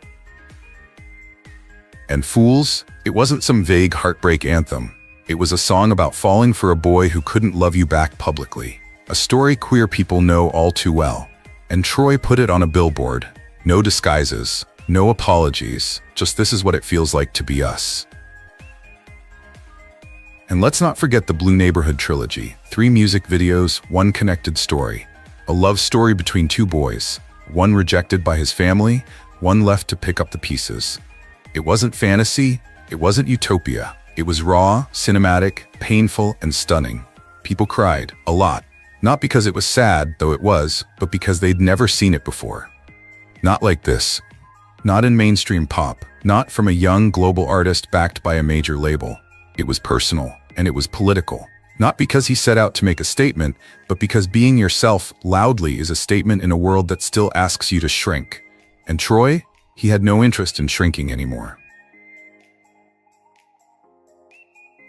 And Fools? It wasn't some vague heartbreak anthem. It was a song about falling for a boy who couldn't love you back publicly. A story queer people know all too well. And Troye put it on a billboard. No disguises, no apologies, just this is what it feels like to be us. And let's not forget the Blue Neighborhood trilogy. 3 music videos, 1 connected story. A love story between 2 boys. 1 rejected by his family, 1 left to pick up the pieces. It wasn't fantasy, it wasn't utopia. It was raw, cinematic, painful, and stunning. People cried, a lot. Not because it was sad, though it was, but because they'd never seen it before. Not like this. Not in mainstream pop. Not from a young global artist backed by a major label. It was personal, and it was political. Not because he set out to make a statement, but because being yourself loudly is a statement in a world that still asks you to shrink. And Troye, he had no interest in shrinking anymore.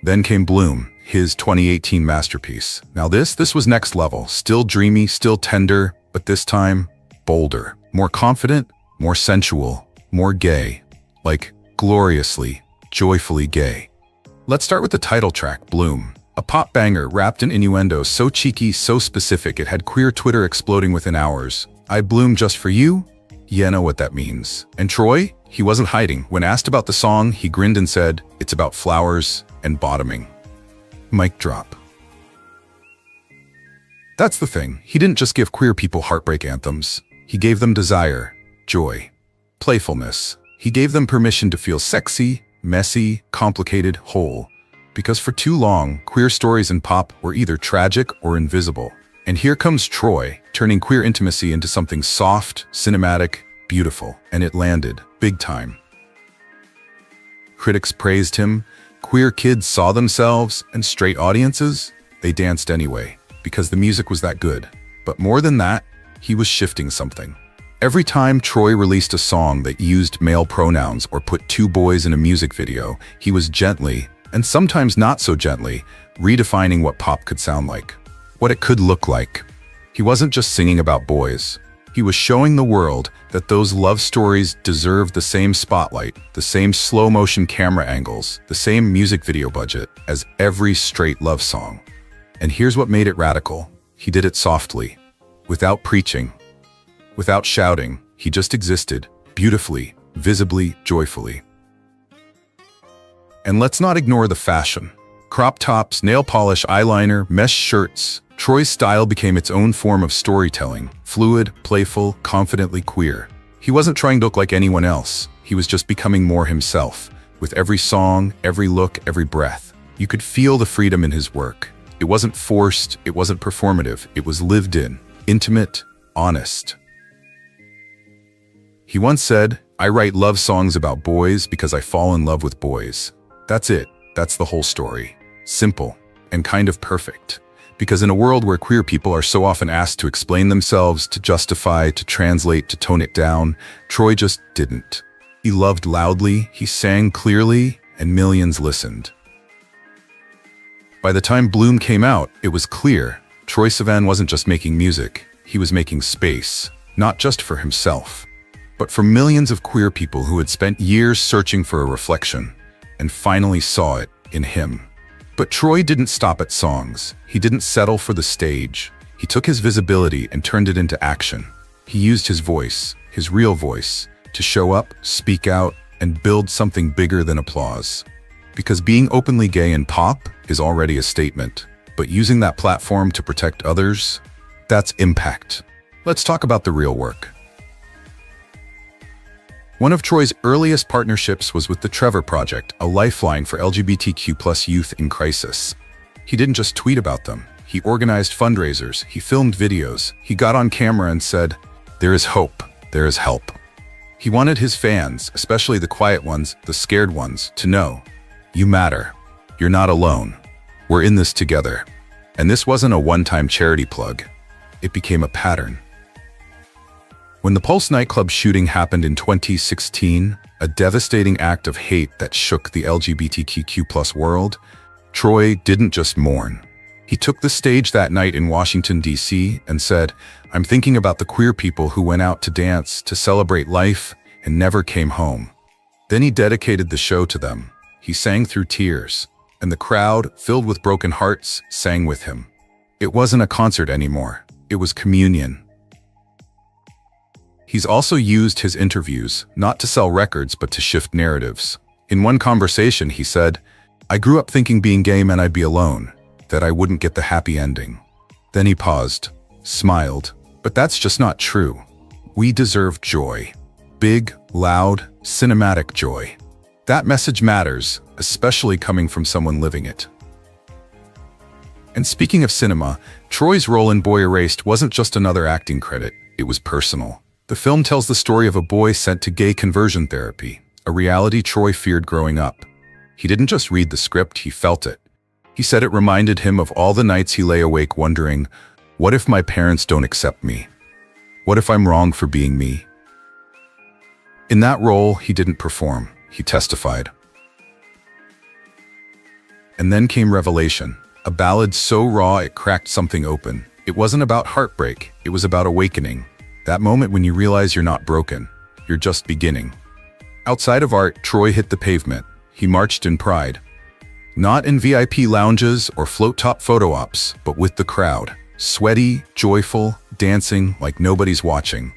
Then came Bloom, his 2018 masterpiece. Now this was next level, still dreamy, still tender, but this time, bolder, more confident, more sensual, more gay, like gloriously, joyfully gay. Let's start with the title track, Bloom. A pop banger wrapped in innuendo so cheeky, so specific, it had queer Twitter exploding within hours. I bloom just for you? Yeah, know what that means. And Troye? He wasn't hiding. When asked about the song, he grinned and said, it's about flowers and bottoming. Mic drop. That's the thing. He didn't just give queer people heartbreak anthems. He gave them desire, joy, playfulness. He gave them permission to feel sexy, messy, complicated, whole. Because for too long, queer stories in pop were either tragic or invisible. And here comes Troye, turning queer intimacy into something soft, cinematic, beautiful. And it landed, big time. Critics praised him, queer kids saw themselves, and straight audiences, they danced anyway, because the music was that good. But more than that, he was shifting something. Every time Troye released a song that used male pronouns or put two boys in a music video, he was gently, and sometimes not so gently, redefining what pop could sound like, what it could look like. He wasn't just singing about boys. He was showing the world that those love stories deserve the same spotlight, the same slow-motion camera angles, the same music video budget as every straight love song. And here's what made it radical. He did it softly, without preaching, without shouting. He just existed, beautifully, visibly, joyfully. And let's not ignore the fashion. Crop tops, nail polish, eyeliner, mesh shirts. Troye's style became its own form of storytelling, fluid, playful, confidently queer. He wasn't trying to look like anyone else. He was just becoming more himself. With every song, every look, every breath, you could feel the freedom in his work. It wasn't forced, it wasn't performative, it was lived in, intimate, honest. He once said, "I write love songs about boys because I fall in love with boys." That's it. That's the whole story. Simple and kind of perfect. Because in a world where queer people are so often asked to explain themselves, to justify, to translate, to tone it down, Troye just didn't. He loved loudly, he sang clearly, and millions listened. By the time Bloom came out, it was clear Troye Sivan wasn't just making music, he was making space, not just for himself, but for millions of queer people who had spent years searching for a reflection, and finally saw it in him. But Troye didn't stop at songs. He didn't settle for the stage. He took his visibility and turned it into action. He used his voice, his real voice, to show up, speak out, and build something bigger than applause. Because being openly gay in pop is already a statement, but using that platform to protect others, that's impact. Let's talk about the real work. One of Troye's earliest partnerships was with the Trevor Project, a lifeline for LGBTQ+ youth in crisis. He didn't just tweet about them. He organized fundraisers, he filmed videos, he got on camera and said, "There is hope, there is help." He wanted his fans, especially the quiet ones, the scared ones, to know, you matter. You're not alone. We're in this together. And this wasn't a one-time charity plug. It became a pattern. When the Pulse nightclub shooting happened in 2016, a devastating act of hate that shook the LGBTQ+ world, Troye didn't just mourn. He took the stage that night in Washington, D.C. and said, "I'm thinking about the queer people who went out to dance, to celebrate life, and never came home." Then he dedicated the show to them. He sang through tears, and the crowd, filled with broken hearts, sang with him. It wasn't a concert anymore. It was communion. He's also used his interviews, not to sell records, but to shift narratives. In one conversation, he said, "I grew up thinking being gay meant I'd be alone, that I wouldn't get the happy ending." Then he paused, smiled, but that's just not true. We deserve joy. Big, loud, cinematic joy. That message matters, especially coming from someone living it. And speaking of cinema, Troye's role in Boy Erased wasn't just another acting credit, it was personal. The film tells the story of a boy sent to gay conversion therapy, a reality Troye feared growing up. He didn't just read the script, he felt it. He said it reminded him of all the nights he lay awake wondering, what if my parents don't accept me? What if I'm wrong for being me? In that role, he didn't perform, he testified. And then came Revelation, a ballad so raw it cracked something open. It wasn't about heartbreak, it was about awakening. That moment when you realize you're not broken, you're just beginning. Outside of art, Troye hit the pavement. He marched in pride. Not in VIP lounges or float-top photo ops, but with the crowd. Sweaty, joyful, dancing like nobody's watching.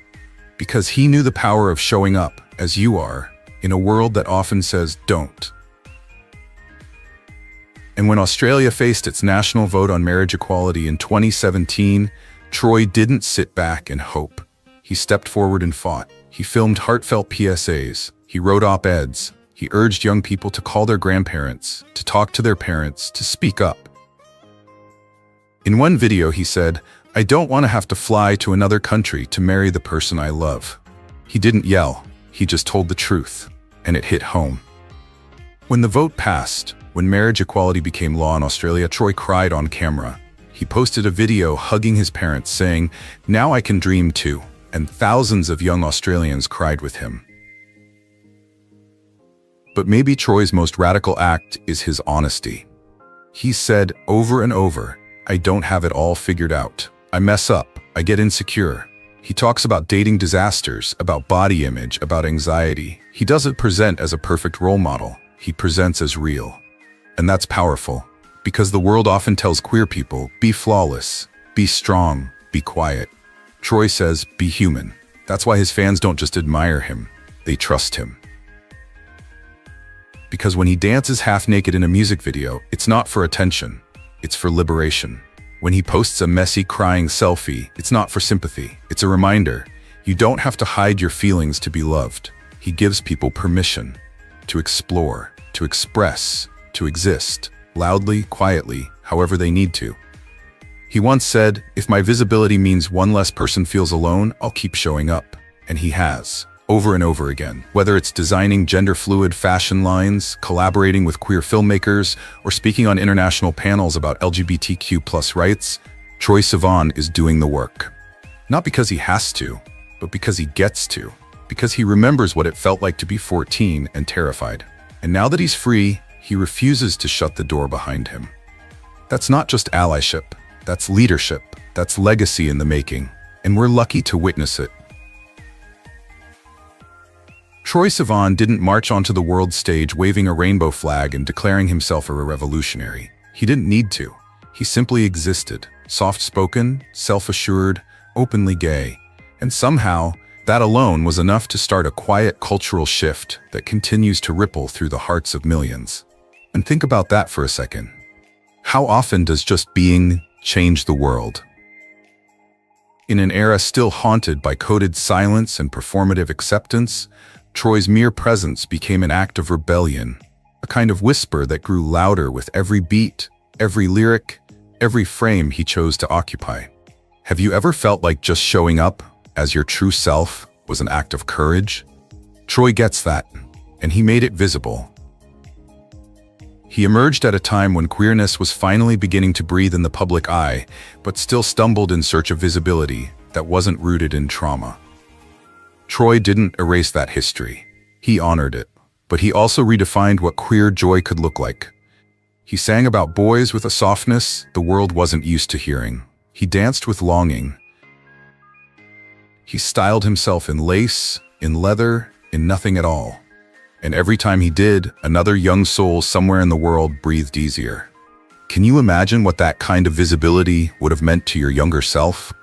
Because he knew the power of showing up, as you are, in a world that often says don't. And when Australia faced its national vote on marriage equality in 2017, Troye didn't sit back and hope. He stepped forward and fought. He filmed heartfelt PSAs. He wrote op-eds. He urged young people to call their grandparents, to talk to their parents, to speak up. In one video, he said, "I don't want to have to fly to another country to marry the person I love." He didn't yell. He just told the truth, and it hit home. When the vote passed, when marriage equality became law in Australia, Troye cried on camera. He posted a video hugging his parents saying, "Now I can dream too," and thousands of young Australians cried with him. But maybe Troye's most radical act is his honesty. He said over and over, "I don't have it all figured out. I mess up. I get insecure." He talks about dating disasters, about body image, about anxiety. He doesn't present as a perfect role model. He presents as real. And that's powerful, because the world often tells queer people, be flawless, be strong, be quiet. Troye says, be human. That's why his fans don't just admire him, they trust him. Because when he dances half-naked in a music video, it's not for attention, it's for liberation. When he posts a messy, crying selfie, it's not for sympathy, it's a reminder. You don't have to hide your feelings to be loved. He gives people permission to explore, to express, to exist, loudly, quietly, however they need to. He once said, "If my visibility means one less person feels alone, I'll keep showing up." And he has, over and over again. Whether it's designing gender-fluid fashion lines, collaborating with queer filmmakers, or speaking on international panels about LGBTQ+ rights, Troye Sivan is doing the work. Not because he has to, but because he gets to. Because he remembers what it felt like to be 14 and terrified. And now that he's free, he refuses to shut the door behind him. That's not just allyship, that's leadership, that's legacy in the making, and we're lucky to witness it. Troye Sivan didn't march onto the world stage waving a rainbow flag and declaring himself a revolutionary. He didn't need to. He simply existed, soft-spoken, self-assured, openly gay. And somehow, that alone was enough to start a quiet cultural shift that continues to ripple through the hearts of millions. And think about that for a second. How often does just being change the world? In an era still haunted by coded silence and performative acceptance, Troye's mere presence became an act of rebellion, a kind of whisper that grew louder with every beat, every lyric, every frame he chose to occupy. Have you ever felt like just showing up as your true self was an act of courage? Troye gets that, and he made it visible. He emerged at a time when queerness was finally beginning to breathe in the public eye, but still stumbled in search of visibility that wasn't rooted in trauma. Troye didn't erase that history. He honored it, but he also redefined what queer joy could look like. He sang about boys with a softness the world wasn't used to hearing. He danced with longing. He styled himself in lace, in leather, in nothing at all. And every time he did, another young soul somewhere in the world breathed easier. Can you imagine what that kind of visibility would have meant to your younger self?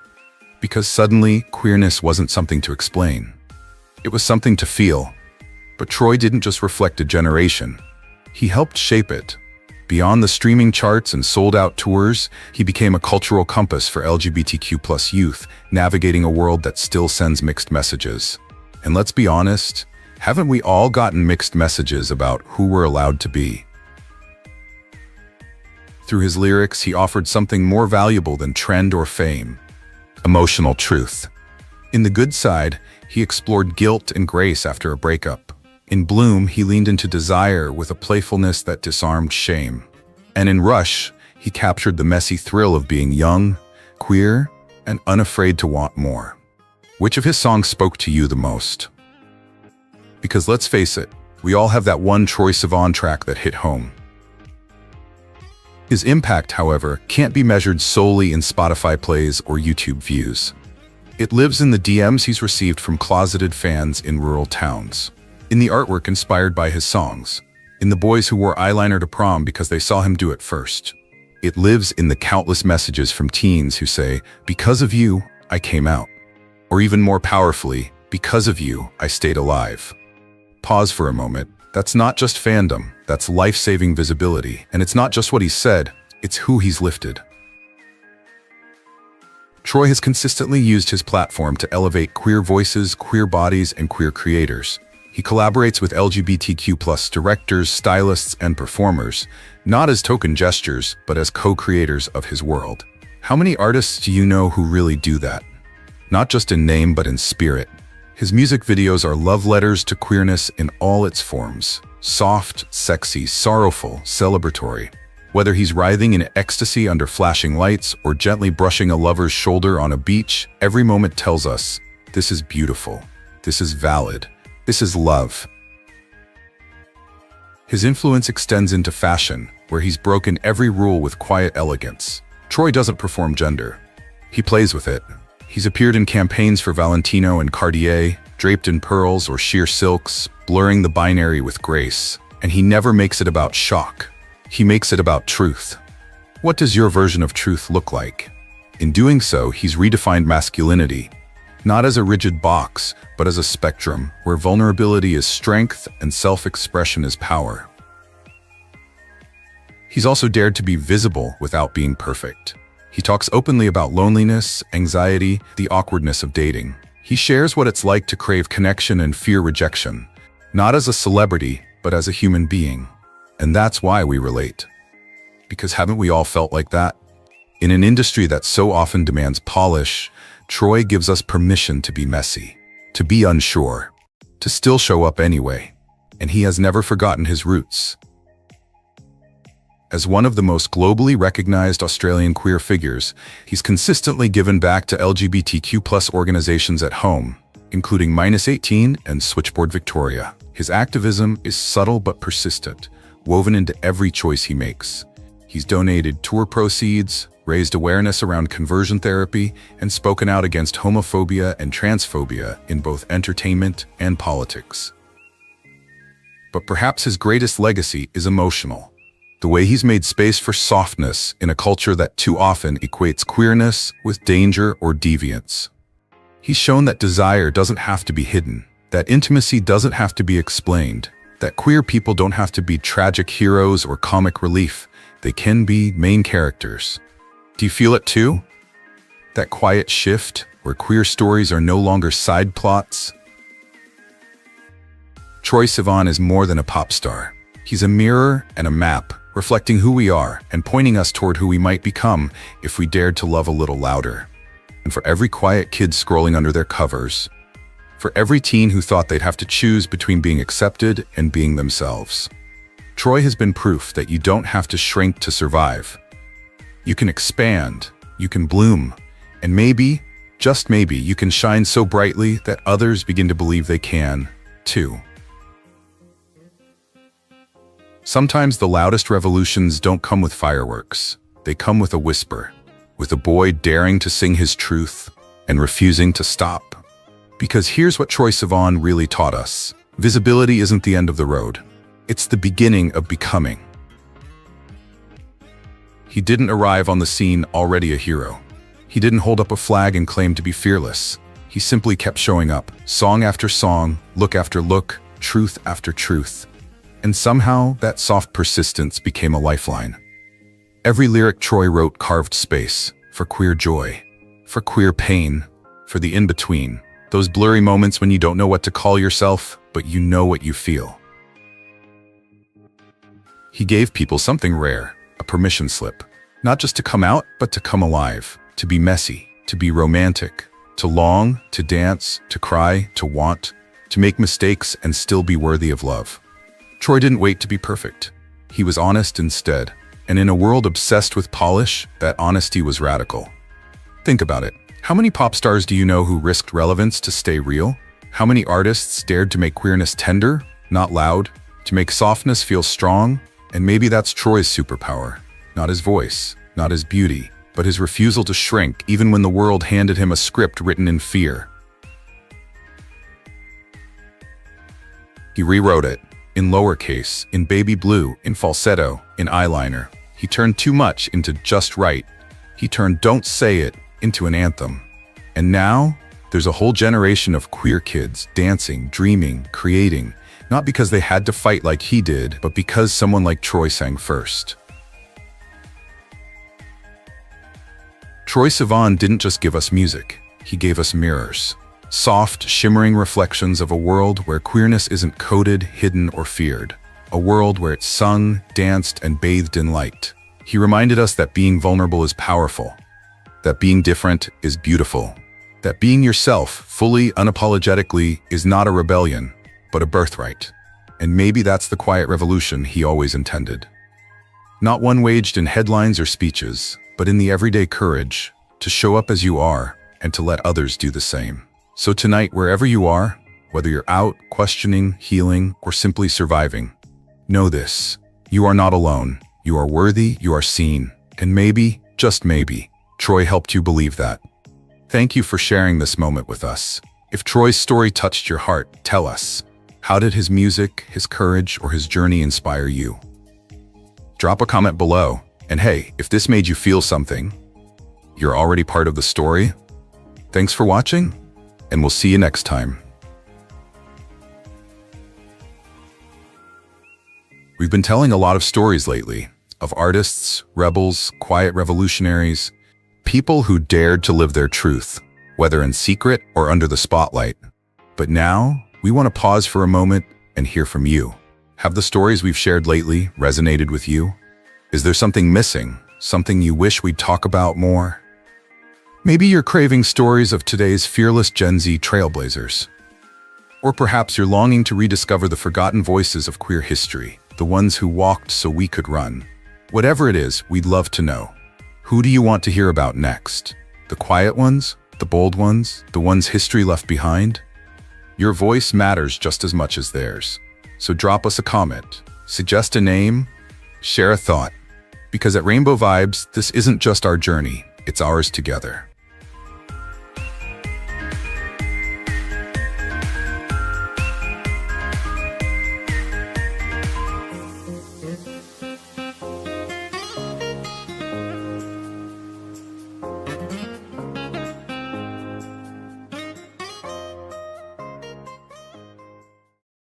Because suddenly, queerness wasn't something to explain. It was something to feel. But Troye didn't just reflect a generation. He helped shape it. Beyond the streaming charts and sold-out tours, he became a cultural compass for LGBTQ+ youth, navigating a world that still sends mixed messages. And let's be honest, haven't we all gotten mixed messages about who we're allowed to be? Through his lyrics, he offered something more valuable than trend or fame: emotional truth. In The Good Side, he explored guilt and grace after a breakup. In Bloom, he leaned into desire with a playfulness that disarmed shame. And in Rush, he captured the messy thrill of being young, queer, and unafraid to want more. Which of his songs spoke to you the most? Because let's face it, we all have that one Troye Sivan track that hit home. His impact, however, can't be measured solely in Spotify plays or YouTube views. It lives in the DMs he's received from closeted fans in rural towns, in the artwork inspired by his songs, in the boys who wore eyeliner to prom because they saw him do it first. It lives in the countless messages from teens who say, "Because of you, I came out." Or even more powerfully, "Because of you, I stayed alive." Pause for a moment. That's not just fandom, that's life-saving visibility. And it's not just what he said, it's who he's lifted. Troye has consistently used his platform to elevate queer voices, queer bodies, and queer creators. He collaborates with LGBTQ+ directors, stylists, and performers, not as token gestures, but as co-creators of his world. How many artists do you know who really do that? Not just in name, but in spirit. His music videos are love letters to queerness in all its forms. Soft, sexy, sorrowful, celebratory. Whether he's writhing in ecstasy under flashing lights or gently brushing a lover's shoulder on a beach, every moment tells us, this is beautiful, this is valid, this is love. His influence extends into fashion, where he's broken every rule with quiet elegance. Troye doesn't perform gender. He plays with it. He's appeared in campaigns for Valentino and Cartier, draped in pearls or sheer silks, blurring the binary with grace. And he never makes it about shock. He makes it about truth. What does your version of truth look like? In doing so, he's redefined masculinity, not as a rigid box, but as a spectrum where vulnerability is strength and self-expression is power. He's also dared to be visible without being perfect. He talks openly about loneliness, anxiety, the awkwardness of dating. He shares what it's like to crave connection and fear rejection, not as a celebrity, but as a human being. And that's why we relate. Because haven't we all felt like that? In an industry that so often demands polish, Troye gives us permission to be messy, to be unsure, to still show up anyway. And he has never forgotten his roots. As one of the most globally recognized Australian queer figures, he's consistently given back to LGBTQ+ organizations at home, including -18 and Switchboard Victoria. His activism is subtle but persistent, woven into every choice he makes. He's donated tour proceeds, raised awareness around conversion therapy, and spoken out against homophobia and transphobia in both entertainment and politics. But perhaps his greatest legacy is emotional. The way he's made space for softness in a culture that too often equates queerness with danger or deviance. He's shown that desire doesn't have to be hidden, that intimacy doesn't have to be explained, that queer people don't have to be tragic heroes or comic relief. They can be main characters. Do you feel it too? That quiet shift where queer stories are no longer side plots? Troye Sivan is more than a pop star. He's a mirror and a map, reflecting who we are and pointing us toward who we might become if we dared to love a little louder. And for every quiet kid scrolling under their covers, for every teen who thought they'd have to choose between being accepted and being themselves, Troye has been proof that you don't have to shrink to survive. You can expand, you can bloom, and maybe, just maybe, you can shine so brightly that others begin to believe they can, too. Sometimes the loudest revolutions don't come with fireworks. They come with a whisper, with a boy daring to sing his truth and refusing to stop. Because here's what Troye Sivan really taught us. Visibility isn't the end of the road. It's the beginning of becoming. He didn't arrive on the scene already a hero. He didn't hold up a flag and claim to be fearless. He simply kept showing up, song after song, look after look, truth after truth. And somehow, that soft persistence became a lifeline. Every lyric Troye wrote carved space for queer joy, for queer pain, for the in-between. Those blurry moments when you don't know what to call yourself, but you know what you feel. He gave people something rare, a permission slip. Not just to come out, but to come alive, to be messy, to be romantic, to long, to dance, to cry, to want, to make mistakes and still be worthy of love. Troye didn't wait to be perfect. He was honest instead, And in a world obsessed with polish, that honesty was radical. Think about it. How many pop stars do you know who risked relevance to stay real? How many artists dared to make queerness tender, not loud, to make softness feel strong? And maybe that's Troy's superpower. Not his voice, not his beauty, but his refusal to shrink even when the world handed him a script written in fear. He rewrote it, in lowercase, in baby blue, in falsetto, in eyeliner. He turned too much into just right. He turned Don't Say It into an anthem. And now, there's a whole generation of queer kids dancing, dreaming, creating, not because they had to fight like he did, but because someone like Troye sang first. Troye Sivan didn't just give us music, he gave us mirrors. Soft, shimmering reflections of a world where queerness isn't coded, hidden, or feared. A world where it's sung, danced, and bathed in light. He reminded us that being vulnerable is powerful, that being different is beautiful, that being yourself, fully, unapologetically, is not a rebellion, but a birthright. And maybe that's the quiet revolution he always intended. Not one waged in headlines or speeches, but in the everyday courage to show up as you are and to let others do the same. So tonight, wherever you are, whether you're out, questioning, healing, or simply surviving, know this: you are not alone. You are worthy, you are seen, and maybe, just maybe, Troye helped you believe that. Thank you for sharing this moment with us. If Troye's story touched your heart, tell us. How did his music, his courage, or his journey inspire you? Drop a comment below. And hey, if this made you feel something, you're already part of the story. Thanks for watching, and we'll see you next time. We've been telling a lot of stories lately, of artists, rebels, quiet revolutionaries, people who dared to live their truth, whether in secret or under the spotlight. But now, we want to pause for a moment and hear from you. Have the stories we've shared lately resonated with you? Is there something missing, something you wish we'd talk about more? Maybe you're craving stories of today's fearless Gen Z trailblazers. Or perhaps you're longing to rediscover the forgotten voices of queer history, the ones who walked so we could run. Whatever it is, we'd love to know. Who do you want to hear about next? The quiet ones? The bold ones? The ones history left behind? Your voice matters just as much as theirs. So drop us a comment, suggest a name, share a thought. Because at Rainbow Vibes, this isn't just our journey, it's ours together.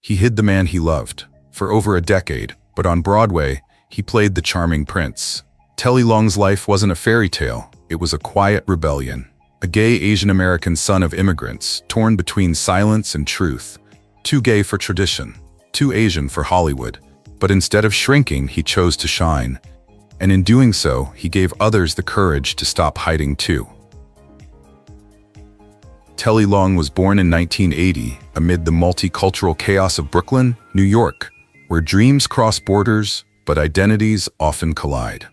He hid the man he loved for over a decade, but on Broadway, he played the charming prince. Telly Leung's life wasn't a fairy tale, it was a quiet rebellion. A gay Asian-American son of immigrants, torn between silence and truth. Too gay for tradition, too Asian for Hollywood. But instead of shrinking, he chose to shine. And in doing so, he gave others the courage to stop hiding too. Telly Leung was born in 1980 amid the multicultural chaos of Brooklyn, New York, where dreams cross borders, but identities often collide.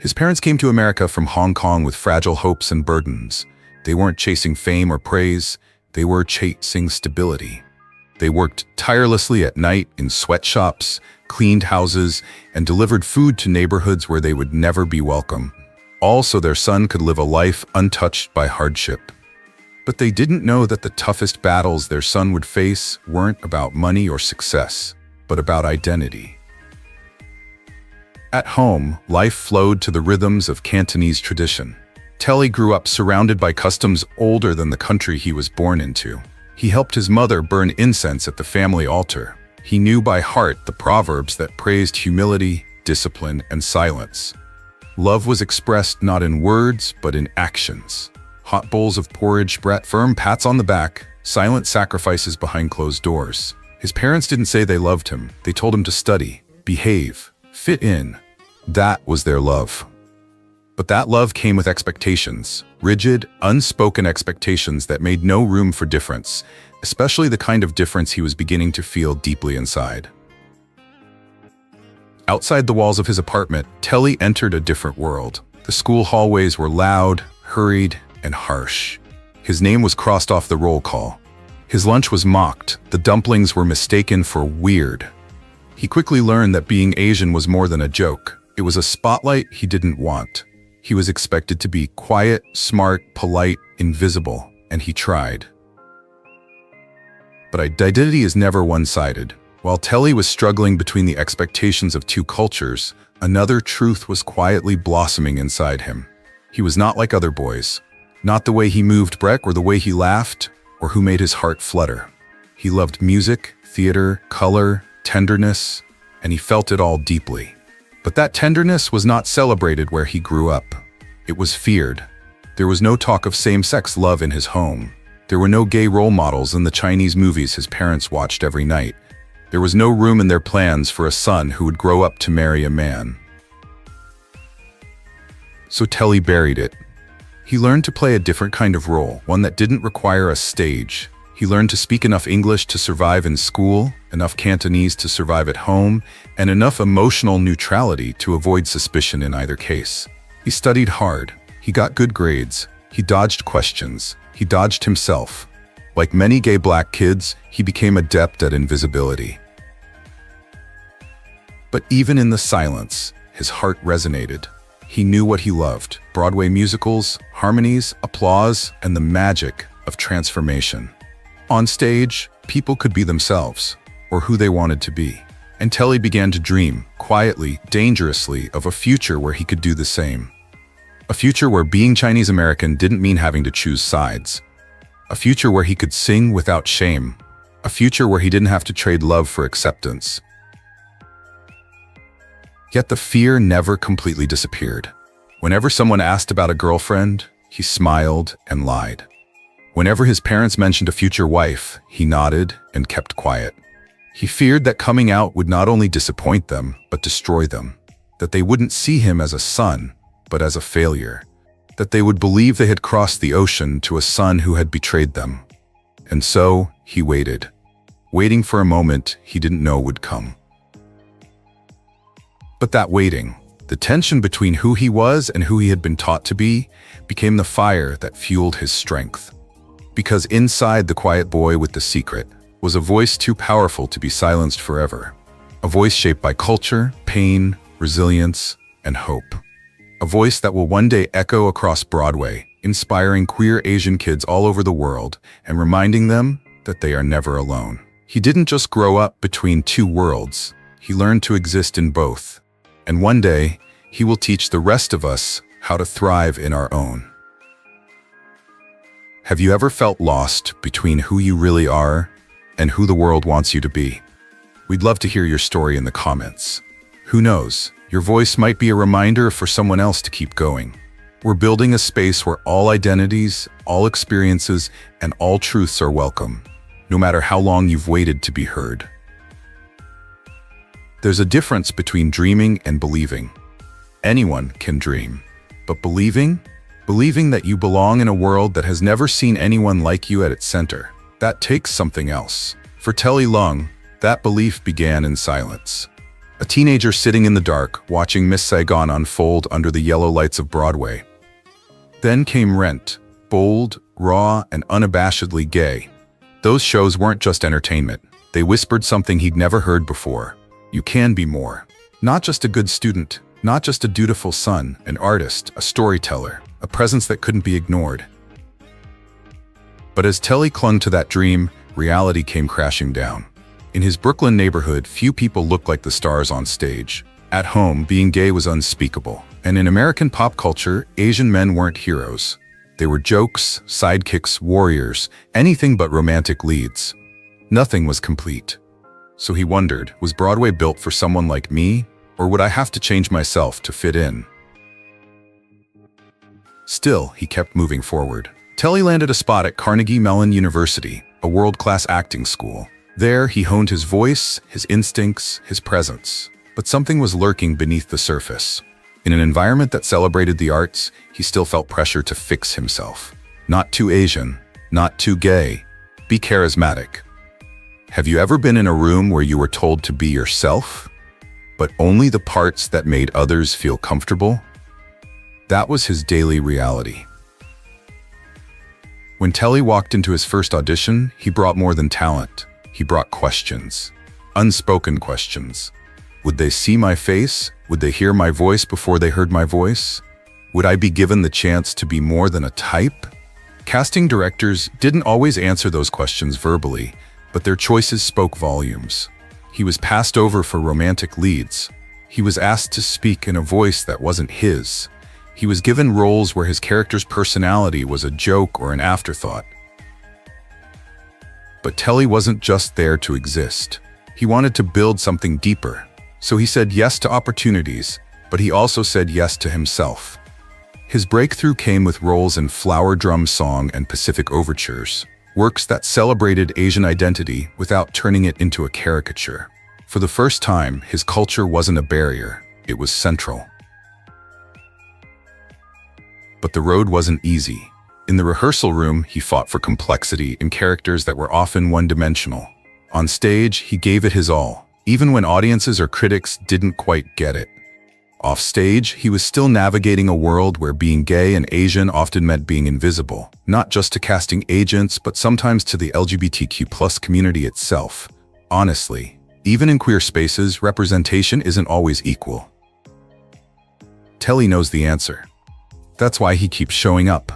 His parents came to America from Hong Kong with fragile hopes and burdens. They weren't chasing fame or praise, they were chasing stability. They worked tirelessly at night in sweatshops, cleaned houses, and delivered food to neighborhoods where they would never be welcome, all so their son could live a life untouched by hardship. But they didn't know that the toughest battles their son would face weren't about money or success, but about identity. At home, life flowed to the rhythms of Cantonese tradition. Telly grew up surrounded by customs older than the country he was born into. He helped his mother burn incense at the family altar. He knew by heart the proverbs that praised humility, discipline, and silence. Love was expressed not in words, but in actions. Hot bowls of porridge, firm pats on the back, silent sacrifices behind closed doors. His parents didn't say they loved him. They told him to study, behave, fit in. That was their love. But that love came with expectations, rigid, unspoken expectations that made no room for difference, especially the kind of difference he was beginning to feel deeply inside. Outside the walls of his apartment, Telly entered a different world. The school hallways were loud, hurried, and harsh. His name was crossed off the roll call. His lunch was mocked. The dumplings were mistaken for weird. He quickly learned that being Asian was more than a joke. It was a spotlight he didn't want. He was expected to be quiet, smart, polite, invisible, and he tried. But identity is never one-sided. While Telly was struggling between the expectations of two cultures, another truth was quietly blossoming inside him. He was not like other boys. Not the way he moved Breck or the way he laughed or who made his heart flutter. He loved music, theater, color, tenderness, and he felt it all deeply. But that tenderness was not celebrated where he grew up. It was feared. There was no talk of same-sex love in his home. There were no gay role models in the Chinese movies his parents watched every night. There was no room in their plans for a son who would grow up to marry a man. So Telly buried it. He learned to play a different kind of role, one that didn't require a stage. He learned to speak enough English to survive in school, enough Cantonese to survive at home, and enough emotional neutrality to avoid suspicion in either case. He studied hard. He got good grades. He dodged questions. He dodged himself. Like many gay black kids, he became adept at invisibility. But even in the silence, his heart resonated. He knew what he loved: Broadway musicals, harmonies, applause, and the magic of transformation. On stage, people could be themselves, or who they wanted to be. And Telly began to dream, quietly, dangerously, of a future where he could do the same. A future where being Chinese American didn't mean having to choose sides. A future where he could sing without shame. A future where he didn't have to trade love for acceptance. Yet the fear never completely disappeared. Whenever someone asked about a girlfriend, he smiled and lied. Whenever his parents mentioned a future wife, he nodded and kept quiet. He feared that coming out would not only disappoint them, but destroy them. That they wouldn't see him as a son, but as a failure. That they would believe they had crossed the ocean to a son who had betrayed them. And so, he waited. Waiting for a moment he didn't know would come. But that waiting, the tension between who he was and who he had been taught to be, became the fire that fueled his strength. Because inside the quiet boy with the secret was a voice too powerful to be silenced forever. A voice shaped by culture, pain, resilience, and hope. A voice that will one day echo across Broadway, inspiring queer Asian kids all over the world and reminding them that they are never alone. He didn't just grow up between two worlds, he learned to exist in both. And one day, he will teach the rest of us how to thrive in our own. Have you ever felt lost between who you really are and who the world wants you to be? We'd love to hear your story in the comments. Who knows, your voice might be a reminder for someone else to keep going. We're building a space where all identities, all experiences, and all truths are welcome, no matter how long you've waited to be heard. There's a difference between dreaming and believing. Anyone can dream, but believing that you belong in a world that has never seen anyone like you at its center, that takes something else. For Telly Leung, that belief began in silence. A teenager sitting in the dark, watching Miss Saigon unfold under the yellow lights of Broadway. Then came Rent, bold, raw, and unabashedly gay. Those shows weren't just entertainment. They whispered something he'd never heard before. You can be more. Not just a good student, not just a dutiful son, an artist, a storyteller, a presence that couldn't be ignored. But as Telly clung to that dream, reality came crashing down. In his Brooklyn neighborhood, few people looked like the stars on stage. At home, being gay was unspeakable. And in American pop culture, Asian men weren't heroes. They were jokes, sidekicks, warriors, anything but romantic leads. Nothing was complete. So he wondered, was Broadway built for someone like me, or would I have to change myself to fit in? Still, he kept moving forward. Telly landed a spot at Carnegie Mellon University, a world-class acting school. There, he honed his voice, his instincts, his presence. But something was lurking beneath the surface. In an environment that celebrated the arts, he still felt pressure to fix himself. Not too Asian, not too gay. Be charismatic. Have you ever been in a room where you were told to be yourself? but only the parts that made others feel comfortable. That was his daily reality. When Telly walked into his first audition, he brought more than talent. He brought questions. Unspoken questions. Would they see my face? Would they hear my voice before they heard my voice? Would I be given the chance to be more than a type? Casting directors didn't always answer those questions verbally, but their choices spoke volumes. He was passed over for romantic leads. He was asked to speak in a voice that wasn't his. He was given roles where his character's personality was a joke or an afterthought. But Telly wasn't just there to exist. He wanted to build something deeper. So he said yes to opportunities, but he also said yes to himself. His breakthrough came with roles in Flower Drum Song and Pacific Overtures, works that celebrated Asian identity without turning it into a caricature. For the first time, his culture wasn't a barrier, it was central. But the road wasn't easy. In the rehearsal room, he fought for complexity in characters that were often one-dimensional. On stage, he gave it his all, even when audiences or critics didn't quite get it. Off stage, he was still navigating a world where being gay and Asian often meant being invisible, not just to casting agents, but sometimes to the LGBTQ+ community itself. Honestly, even in queer spaces, representation isn't always equal. Telly knows the answer. That's why he keeps showing up.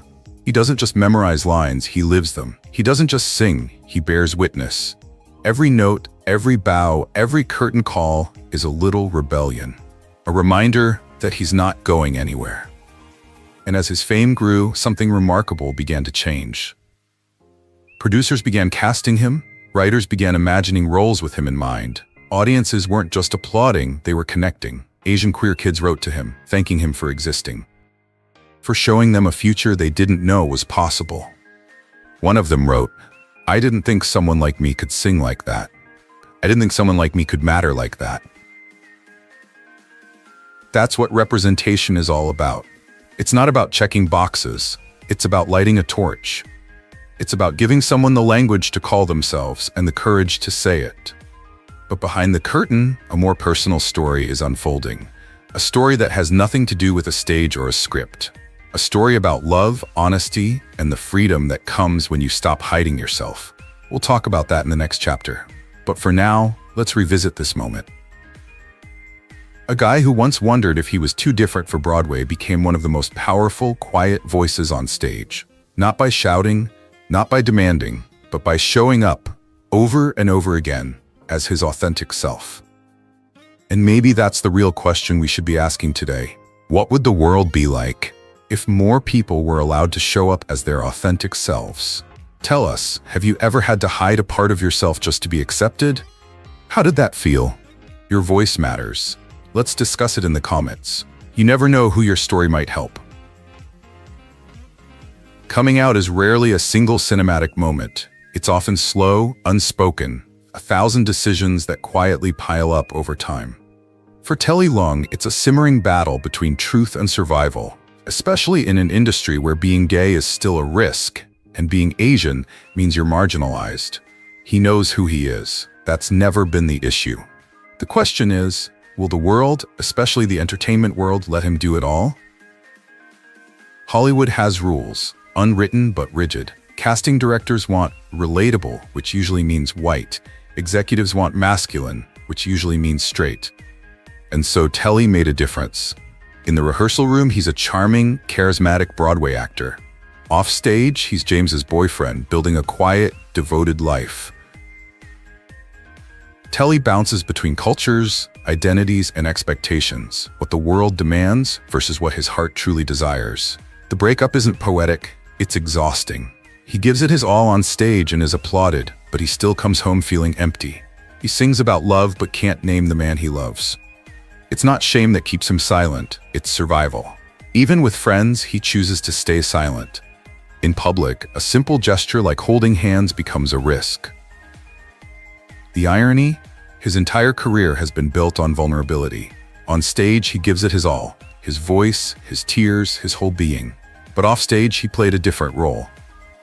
He doesn't just memorize lines, he lives them. He doesn't just sing, he bears witness. Every note, every bow, every curtain call is a little rebellion. A reminder that he's not going anywhere. And as his fame grew, something remarkable began to change. Producers began casting him, writers began imagining roles with him in mind. Audiences weren't just applauding, they were connecting. Asian queer kids wrote to him, thanking him for existing, for showing them a future they didn't know was possible. One of them wrote, "I didn't think someone like me could sing like that. I didn't think someone like me could matter like that." That's what representation is all about. It's not about checking boxes. It's about lighting a torch. It's about giving someone the language to call themselves and the courage to say it. But behind the curtain, a more personal story is unfolding. A story that has nothing to do with a stage or a script. A story about love, honesty, and the freedom that comes when you stop hiding yourself. We'll talk about that in the next chapter. But for now, let's revisit this moment. A guy who once wondered if he was too different for Broadway became one of the most powerful, quiet voices on stage. Not by shouting, not by demanding, but by showing up over and over again as his authentic self. And maybe that's the real question we should be asking today. What would the world be like if more people were allowed to show up as their authentic selves? Tell us, have you ever had to hide a part of yourself just to be accepted? How did that feel? Your voice matters. Let's discuss it in the comments. You never know who your story might help. Coming out is rarely a single cinematic moment. It's often slow, unspoken, 1,000 decisions that quietly pile up over time. For Telly Leung, it's a simmering battle between truth and survival, especially in an industry where being gay is still a risk, and being Asian means you're marginalized. He knows who he is. That's never been the issue. The question is, will the world, especially the entertainment world, let him do it all? Hollywood has rules, unwritten but rigid. Casting directors want relatable, which usually means white. Executives want masculine, which usually means straight. And so Telly made a difference. In the rehearsal room, he's a charming, charismatic Broadway actor. Off stage, he's James's boyfriend, building a quiet, devoted life. Telly bounces between cultures, identities, and expectations, what the world demands versus what his heart truly desires. The breakup isn't poetic, it's exhausting. He gives it his all on stage and is applauded, but he still comes home feeling empty. He sings about love but can't name the man he loves. It's not shame that keeps him silent, it's survival. Even with friends, he chooses to stay silent. In public, a simple gesture like holding hands becomes a risk. The irony? His entire career has been built on vulnerability. On stage, he gives it his all. His voice, his tears, his whole being. But off stage, he played a different role.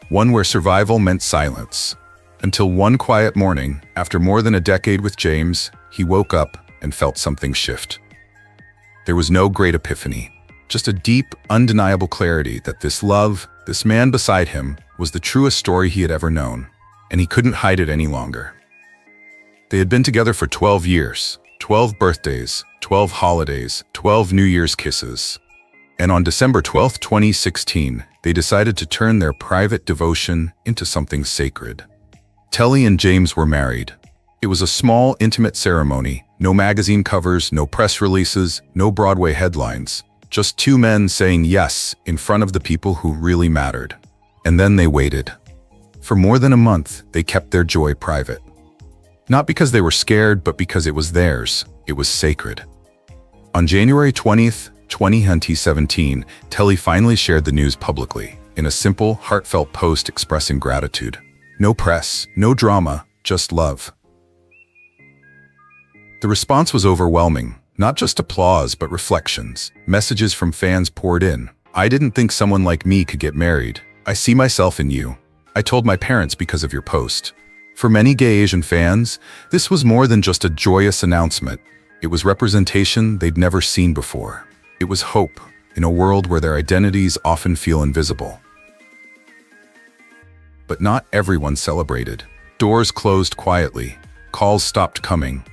One where survival meant silence. Until one quiet morning, after more than a decade with James, he woke up and felt something shift. There was no great epiphany, just a deep, undeniable clarity that this love, this man beside him, was the truest story he had ever known, and he couldn't hide it any longer. They had been together for 12 years, 12 birthdays, 12 holidays, 12 New Year's kisses. And on December 12, 2016, they decided to turn their private devotion into something sacred. Telly and James were married. It was a small, intimate ceremony, no magazine covers, no press releases, no Broadway headlines, just two men saying yes in front of the people who really mattered. And then they waited. For more than a month, they kept their joy private. Not because they were scared, but because it was theirs. It was sacred. On January 20th, 2017, Telly finally shared the news publicly, in a simple, heartfelt post expressing gratitude. No press, no drama, just love. The response was overwhelming. Not just applause, but reflections. Messages from fans poured in. "I didn't think someone like me could get married. I see myself in you. I told my parents because of your post." For many gay Asian fans, this was more than just a joyous announcement. It was representation they'd never seen before. It was hope in a world where their identities often feel invisible. But not everyone celebrated. Doors closed quietly. Calls stopped coming.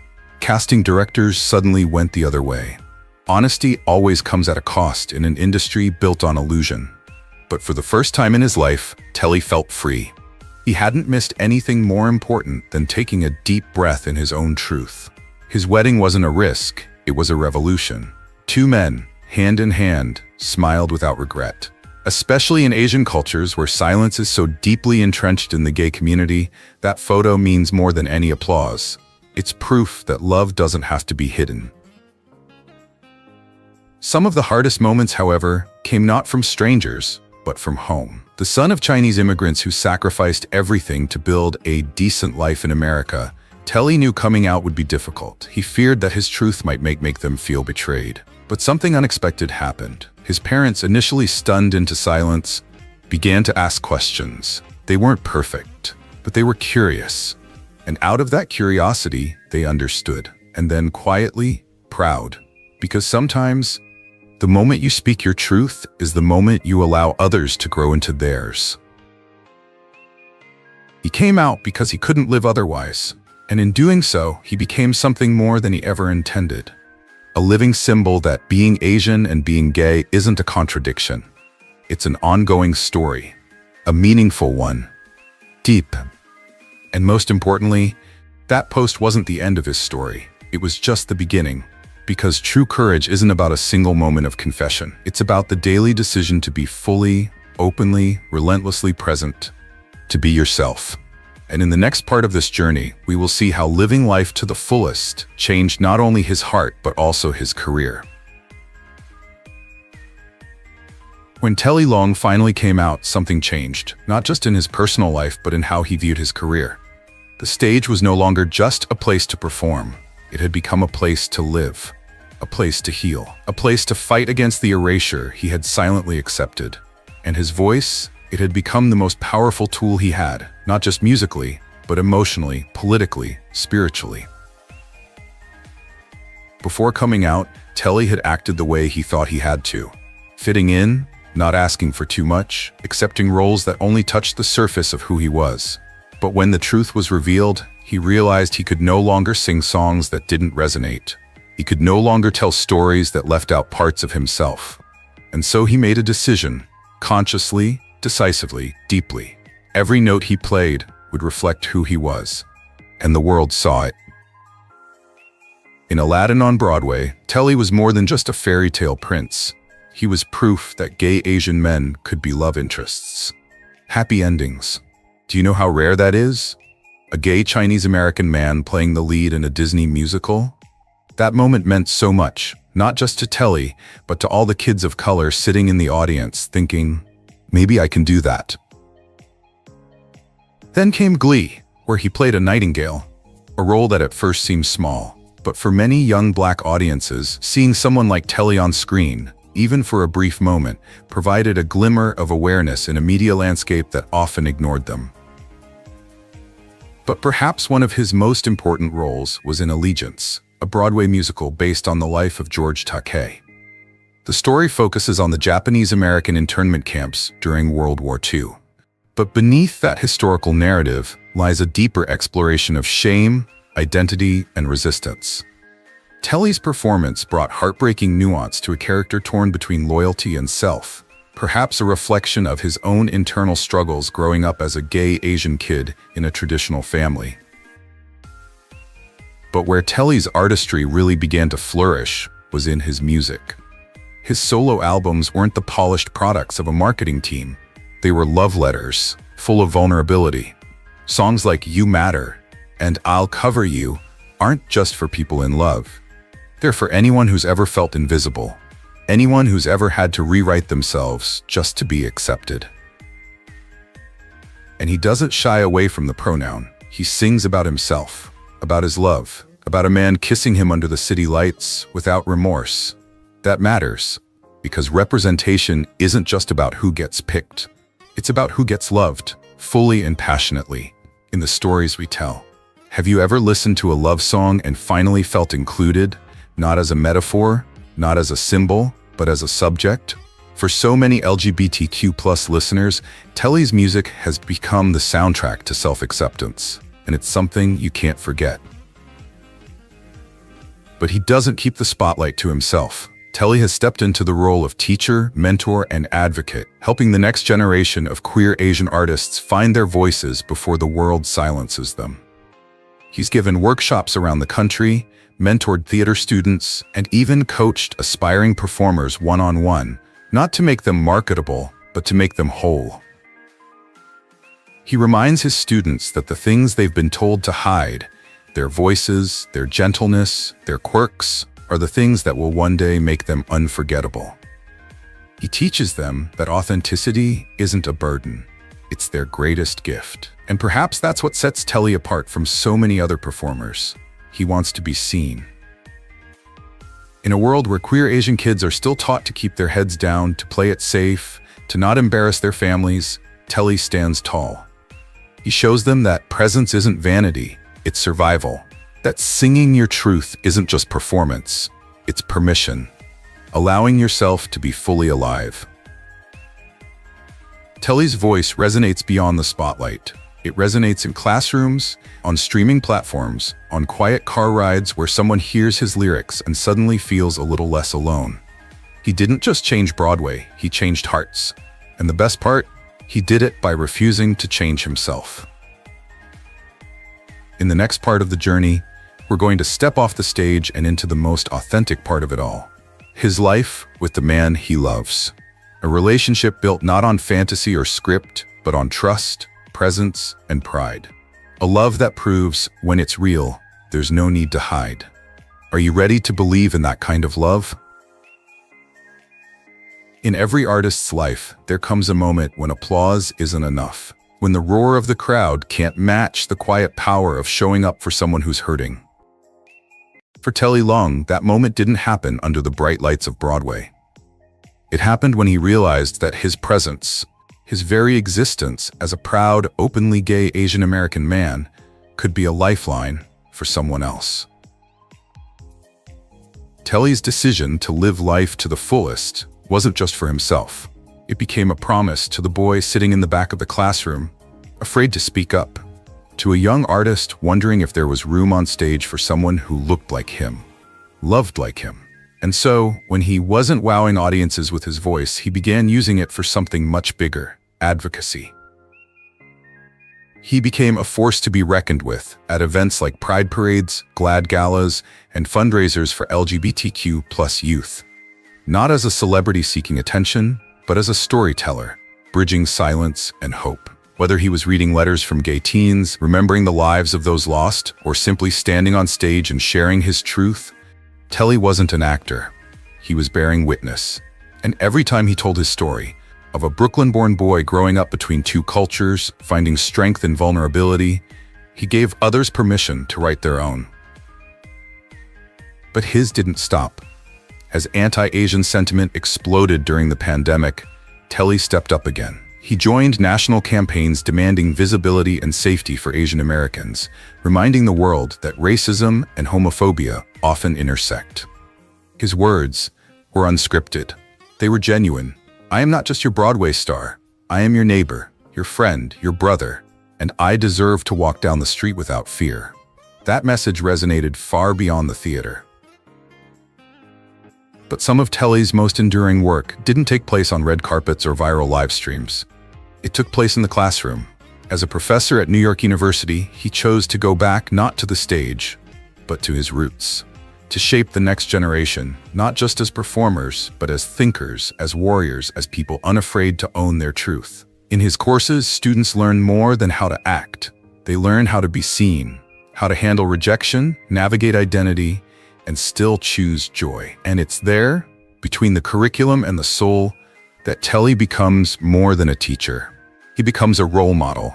Casting directors suddenly went the other way. Honesty always comes at a cost in an industry built on illusion. But for the first time in his life, Telly felt free. He hadn't missed anything more important than taking a deep breath in his own truth. His wedding wasn't a risk, it was a revolution. Two men, hand in hand, smiled without regret. Especially in Asian cultures where silence is so deeply entrenched in the gay community, that photo means more than any applause. It's proof that love doesn't have to be hidden. Some of the hardest moments, however, came not from strangers, but from home. The son of Chinese immigrants who sacrificed everything to build a decent life in America, Telly knew coming out would be difficult. He feared that his truth might make them feel betrayed. But something unexpected happened. His parents, initially stunned into silence, began to ask questions. They weren't perfect, but they were curious. And out of that curiosity, they understood. And then quietly, proud. Because sometimes, the moment you speak your truth is the moment you allow others to grow into theirs. He came out because he couldn't live otherwise. And in doing so, he became something more than he ever intended. A living symbol that being Asian and being gay isn't a contradiction. It's an ongoing story. A meaningful one. Deep. And most importantly, that post wasn't the end of his story. It was just the beginning. Because true courage isn't about a single moment of confession. It's about the daily decision to be fully, openly, relentlessly present. To be yourself. And in the next part of this journey, we will see how living life to the fullest changed not only his heart, but also his career. When Telly Leung finally came out, something changed, not just in his personal life, but in how he viewed his career. The stage was no longer just a place to perform. It had become a place to live, a place to heal, a place to fight against the erasure he had silently accepted. And his voice, it had become the most powerful tool he had, not just musically, but emotionally, politically, spiritually. Before coming out, Telly had acted the way he thought he had to. Fitting in, not asking for too much, accepting roles that only touched the surface of who he was. But when the truth was revealed, he realized he could no longer sing songs that didn't resonate. He could no longer tell stories that left out parts of himself. And so he made a decision, consciously, decisively, deeply. Every note he played would reflect who he was. And the world saw it. In Aladdin on Broadway, Telly was more than just a fairy tale prince. He was proof that gay Asian men could be love interests. Happy endings. Do you know how rare that is? A gay Chinese-American man playing the lead in a Disney musical? That moment meant so much, not just to Telly, but to all the kids of color sitting in the audience thinking, maybe I can do that. Then came Glee, where he played a nightingale, a role that at first seemed small. But for many young black audiences, seeing someone like Telly on screen, even for a brief moment, provided a glimmer of awareness in a media landscape that often ignored them. But perhaps one of his most important roles was in Allegiance, a Broadway musical based on the life of George Takei. The story focuses on the Japanese-American internment camps during World War II. But beneath that historical narrative lies a deeper exploration of shame, identity, and resistance. Telly's performance brought heartbreaking nuance to a character torn between loyalty and self, perhaps a reflection of his own internal struggles growing up as a gay Asian kid in a traditional family. But where Telly's artistry really began to flourish was in his music. His solo albums weren't the polished products of a marketing team. They were love letters, full of vulnerability. Songs like You Matter and I'll Cover You aren't just for people in love. They're for anyone who's ever felt invisible, anyone who's ever had to rewrite themselves just to be accepted. And he doesn't shy away from the pronoun. He sings about himself, about his love, about a man kissing him under the city lights without remorse. That matters, because representation isn't just about who gets picked. It's about who gets loved, fully and passionately, in the stories we tell. Have you ever listened to a love song and finally felt included, not as a metaphor, not as a symbol, but as a subject? For so many LGBTQ+ listeners, Telly's music has become the soundtrack to self-acceptance, and it's something you can't forget. But he doesn't keep the spotlight to himself. Telly has stepped into the role of teacher, mentor, and advocate, helping the next generation of queer Asian artists find their voices before the world silences them. He's given workshops around the country, mentored theater students, and even coached aspiring performers one-on-one, not to make them marketable, but to make them whole. He reminds his students that the things they've been told to hide, their voices, their gentleness, their quirks, are the things that will one day make them unforgettable. He teaches them that authenticity isn't a burden, it's their greatest gift. And perhaps that's what sets Telly apart from so many other performers. He wants to be seen. In a world where queer Asian kids are still taught to keep their heads down, to play it safe, to not embarrass their families, Telly stands tall. He shows them that presence isn't vanity, it's survival. That singing your truth isn't just performance, it's permission. Allowing yourself to be fully alive. Telly's voice resonates beyond the spotlight. It resonates in classrooms, on streaming platforms, on quiet car rides where someone hears his lyrics and suddenly feels a little less alone. He didn't just change Broadway, he changed hearts. And the best part, he did it by refusing to change himself. In the next part of the journey, we're going to step off the stage and into the most authentic part of it all. His life with the man he loves. A relationship built not on fantasy or script, but on trust, presence, and pride. A love that proves, when it's real, there's no need to hide. Are you ready to believe in that kind of love? In every artist's life, there comes a moment when applause isn't enough, when the roar of the crowd can't match the quiet power of showing up for someone who's hurting. For Telly Leung, that moment didn't happen under the bright lights of Broadway. It happened when he realized that his presence, his very existence as a proud, openly gay Asian American man, could be a lifeline for someone else. Telly's decision to live life to the fullest wasn't just for himself. It became a promise to the boy sitting in the back of the classroom, afraid to speak up, to a young artist wondering if there was room on stage for someone who looked like him, loved like him. And so, when he wasn't wowing audiences with his voice, he began using it for something much bigger: advocacy. He became a force to be reckoned with at events like pride parades, GLAAD galas, and fundraisers for LGBTQ+ youth. Not as a celebrity seeking attention, but as a storyteller, bridging silence and hope. Whether he was reading letters from gay teens, remembering the lives of those lost, or simply standing on stage and sharing his truth, Telly wasn't an actor. He was bearing witness. And every time he told his story, of a Brooklyn-born boy growing up between two cultures, finding strength in vulnerability, he gave others permission to write their own. But his didn't stop. As anti-Asian sentiment exploded during the pandemic, Telly stepped up again. He joined national campaigns demanding visibility and safety for Asian Americans, reminding the world that racism and homophobia often intersect. His words were unscripted. They were genuine. I am not just your Broadway star. I am your neighbor, your friend, your brother, and I deserve to walk down the street without fear. That message resonated far beyond the theater. But some of Telly's most enduring work didn't take place on red carpets or viral live streams. It took place in the classroom. As a professor at New York University, he chose to go back not to the stage, but to his roots, to shape the next generation, not just as performers, but as thinkers, as warriors, as people unafraid to own their truth. In his courses, students learn more than how to act. They learn how to be seen, how to handle rejection, navigate identity, and still choose joy. And it's there, between the curriculum and the soul, that Telly becomes more than a teacher. He becomes a role model.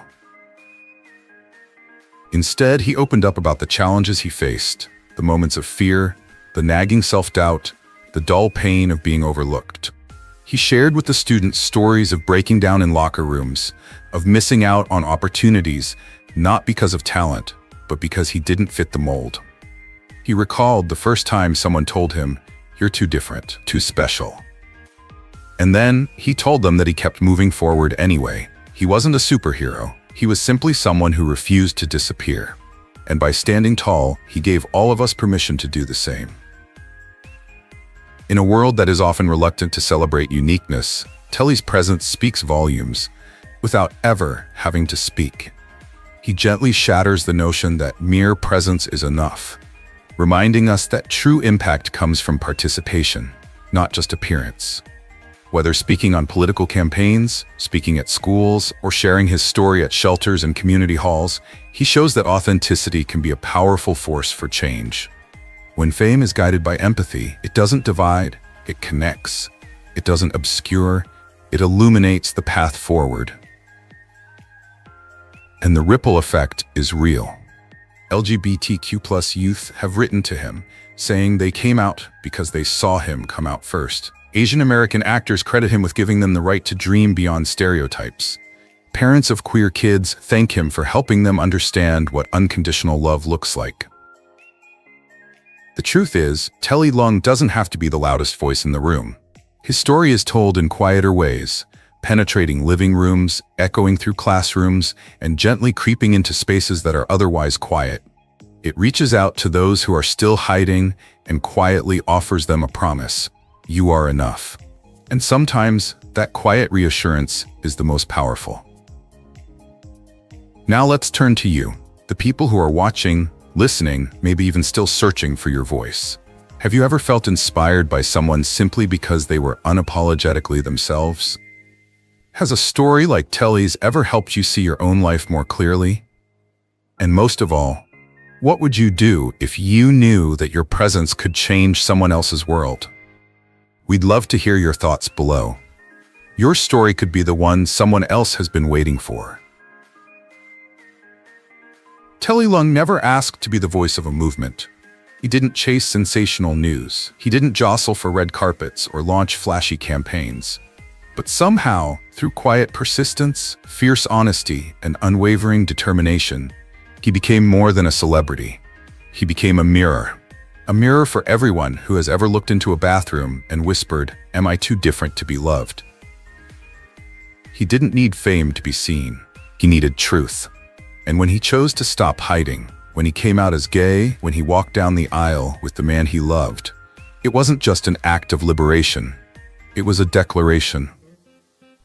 Instead, he opened up about the challenges he faced, the moments of fear, the nagging self-doubt, the dull pain of being overlooked. He shared with the students stories of breaking down in locker rooms, of missing out on opportunities, not because of talent, but because he didn't fit the mold. He recalled the first time someone told him, "You're too different, too special." And then he told them that he kept moving forward anyway. He wasn't a superhero. He was simply someone who refused to disappear. And by standing tall, he gave all of us permission to do the same. In a world that is often reluctant to celebrate uniqueness, Telly's presence speaks volumes without ever having to speak. He gently shatters the notion that mere presence is enough, reminding us that true impact comes from participation, not just appearance. Whether speaking on political campaigns, speaking at schools, or sharing his story at shelters and community halls, he shows that authenticity can be a powerful force for change. When fame is guided by empathy, it doesn't divide, it connects. It doesn't obscure, it illuminates the path forward. And the ripple effect is real. LGBTQ+ youth have written to him, saying they came out because they saw him come out first. Asian American actors credit him with giving them the right to dream beyond stereotypes. Parents of queer kids thank him for helping them understand what unconditional love looks like. The truth is, Telly Leung doesn't have to be the loudest voice in the room. His story is told in quieter ways, penetrating living rooms, echoing through classrooms, and gently creeping into spaces that are otherwise quiet. It reaches out to those who are still hiding and quietly offers them a promise. You are enough. And sometimes, that quiet reassurance is the most powerful. Now let's turn to you, the people who are watching, listening, maybe even still searching for your voice. Have you ever felt inspired by someone simply because they were unapologetically themselves? Has a story like Telly's ever helped you see your own life more clearly? And most of all, what would you do if you knew that your presence could change someone else's world? We'd love to hear your thoughts below. Your story could be the one someone else has been waiting for. Telly Leung never asked to be the voice of a movement. He didn't chase sensational news. He didn't jostle for red carpets or launch flashy campaigns. But somehow, through quiet persistence, fierce honesty, and unwavering determination, he became more than a celebrity. He became a mirror for everyone who has ever looked into a bathroom and whispered, "Am I too different to be loved?" He didn't need fame to be seen. He needed truth. And when he chose to stop hiding, when he came out as gay, when he walked down the aisle with the man he loved, it wasn't just an act of liberation. It was a declaration.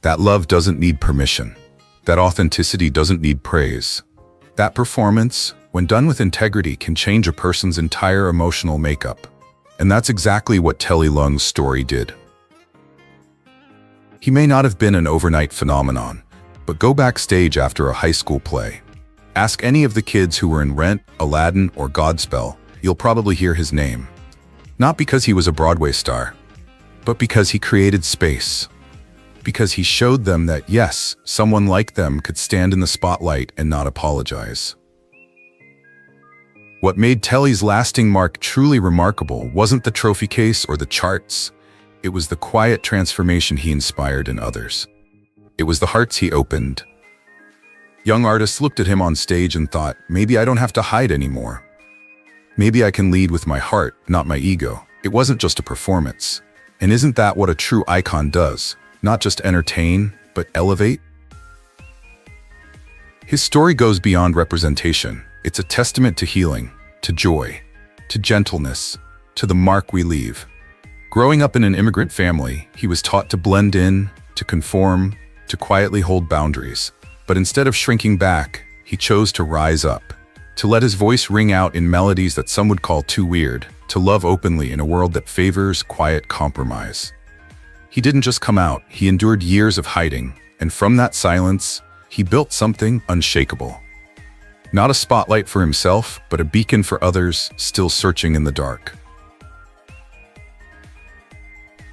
That love doesn't need permission. That authenticity doesn't need praise. That performance, when done with integrity, can change a person's entire emotional makeup. And that's exactly what Telly Leung's story did. He may not have been an overnight phenomenon, but go backstage after a high school play. Ask any of the kids who were in Rent, Aladdin, or Godspell, you'll probably hear his name. Not because he was a Broadway star, but because he created space. Because he showed them that yes, someone like them could stand in the spotlight and not apologize. What made Telly's lasting mark truly remarkable wasn't the trophy case or the charts. It was the quiet transformation he inspired in others. It was the hearts he opened. Young artists looked at him on stage and thought, maybe I don't have to hide anymore. Maybe I can lead with my heart, not my ego. It wasn't just a performance. And isn't that what a true icon does? Not just entertain, but elevate? His story goes beyond representation. It's a testament to healing, to joy, to gentleness, to the mark we leave. Growing up in an immigrant family, he was taught to blend in, to conform, to quietly hold boundaries. But instead of shrinking back, he chose to rise up, to let his voice ring out in melodies that some would call too weird, to love openly in a world that favors quiet compromise. He didn't just come out, he endured years of hiding, and from that silence, he built something unshakable. Not a spotlight for himself, but a beacon for others still searching in the dark.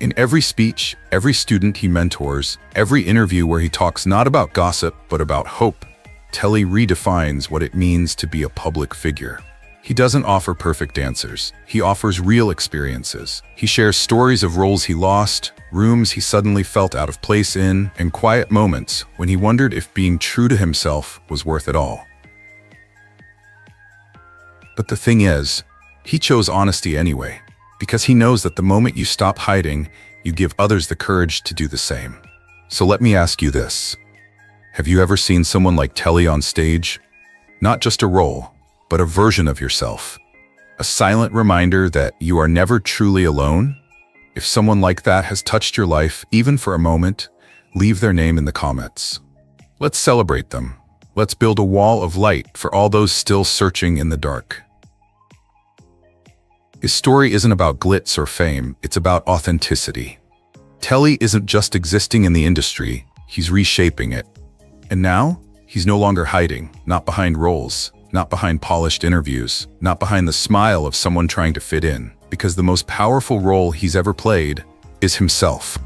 In every speech, every student he mentors, every interview where he talks not about gossip, but about hope, Telly redefines what it means to be a public figure. He doesn't offer perfect answers. He offers real experiences. He shares stories of roles he lost, rooms he suddenly felt out of place in, and quiet moments when he wondered if being true to himself was worth it all. But the thing is, he chose honesty anyway, because he knows that the moment you stop hiding, you give others the courage to do the same. So let me ask you this. Have you ever seen someone like Telly on stage? Not just a role, but a version of yourself. A silent reminder that you are never truly alone? If someone like that has touched your life, even for a moment, leave their name in the comments. Let's celebrate them. Let's build a wall of light for all those still searching in the dark. His story isn't about glitz or fame, it's about authenticity. Telly isn't just existing in the industry, he's reshaping it. And now, he's no longer hiding, not behind roles, not behind polished interviews, not behind the smile of someone trying to fit in, because the most powerful role he's ever played is himself.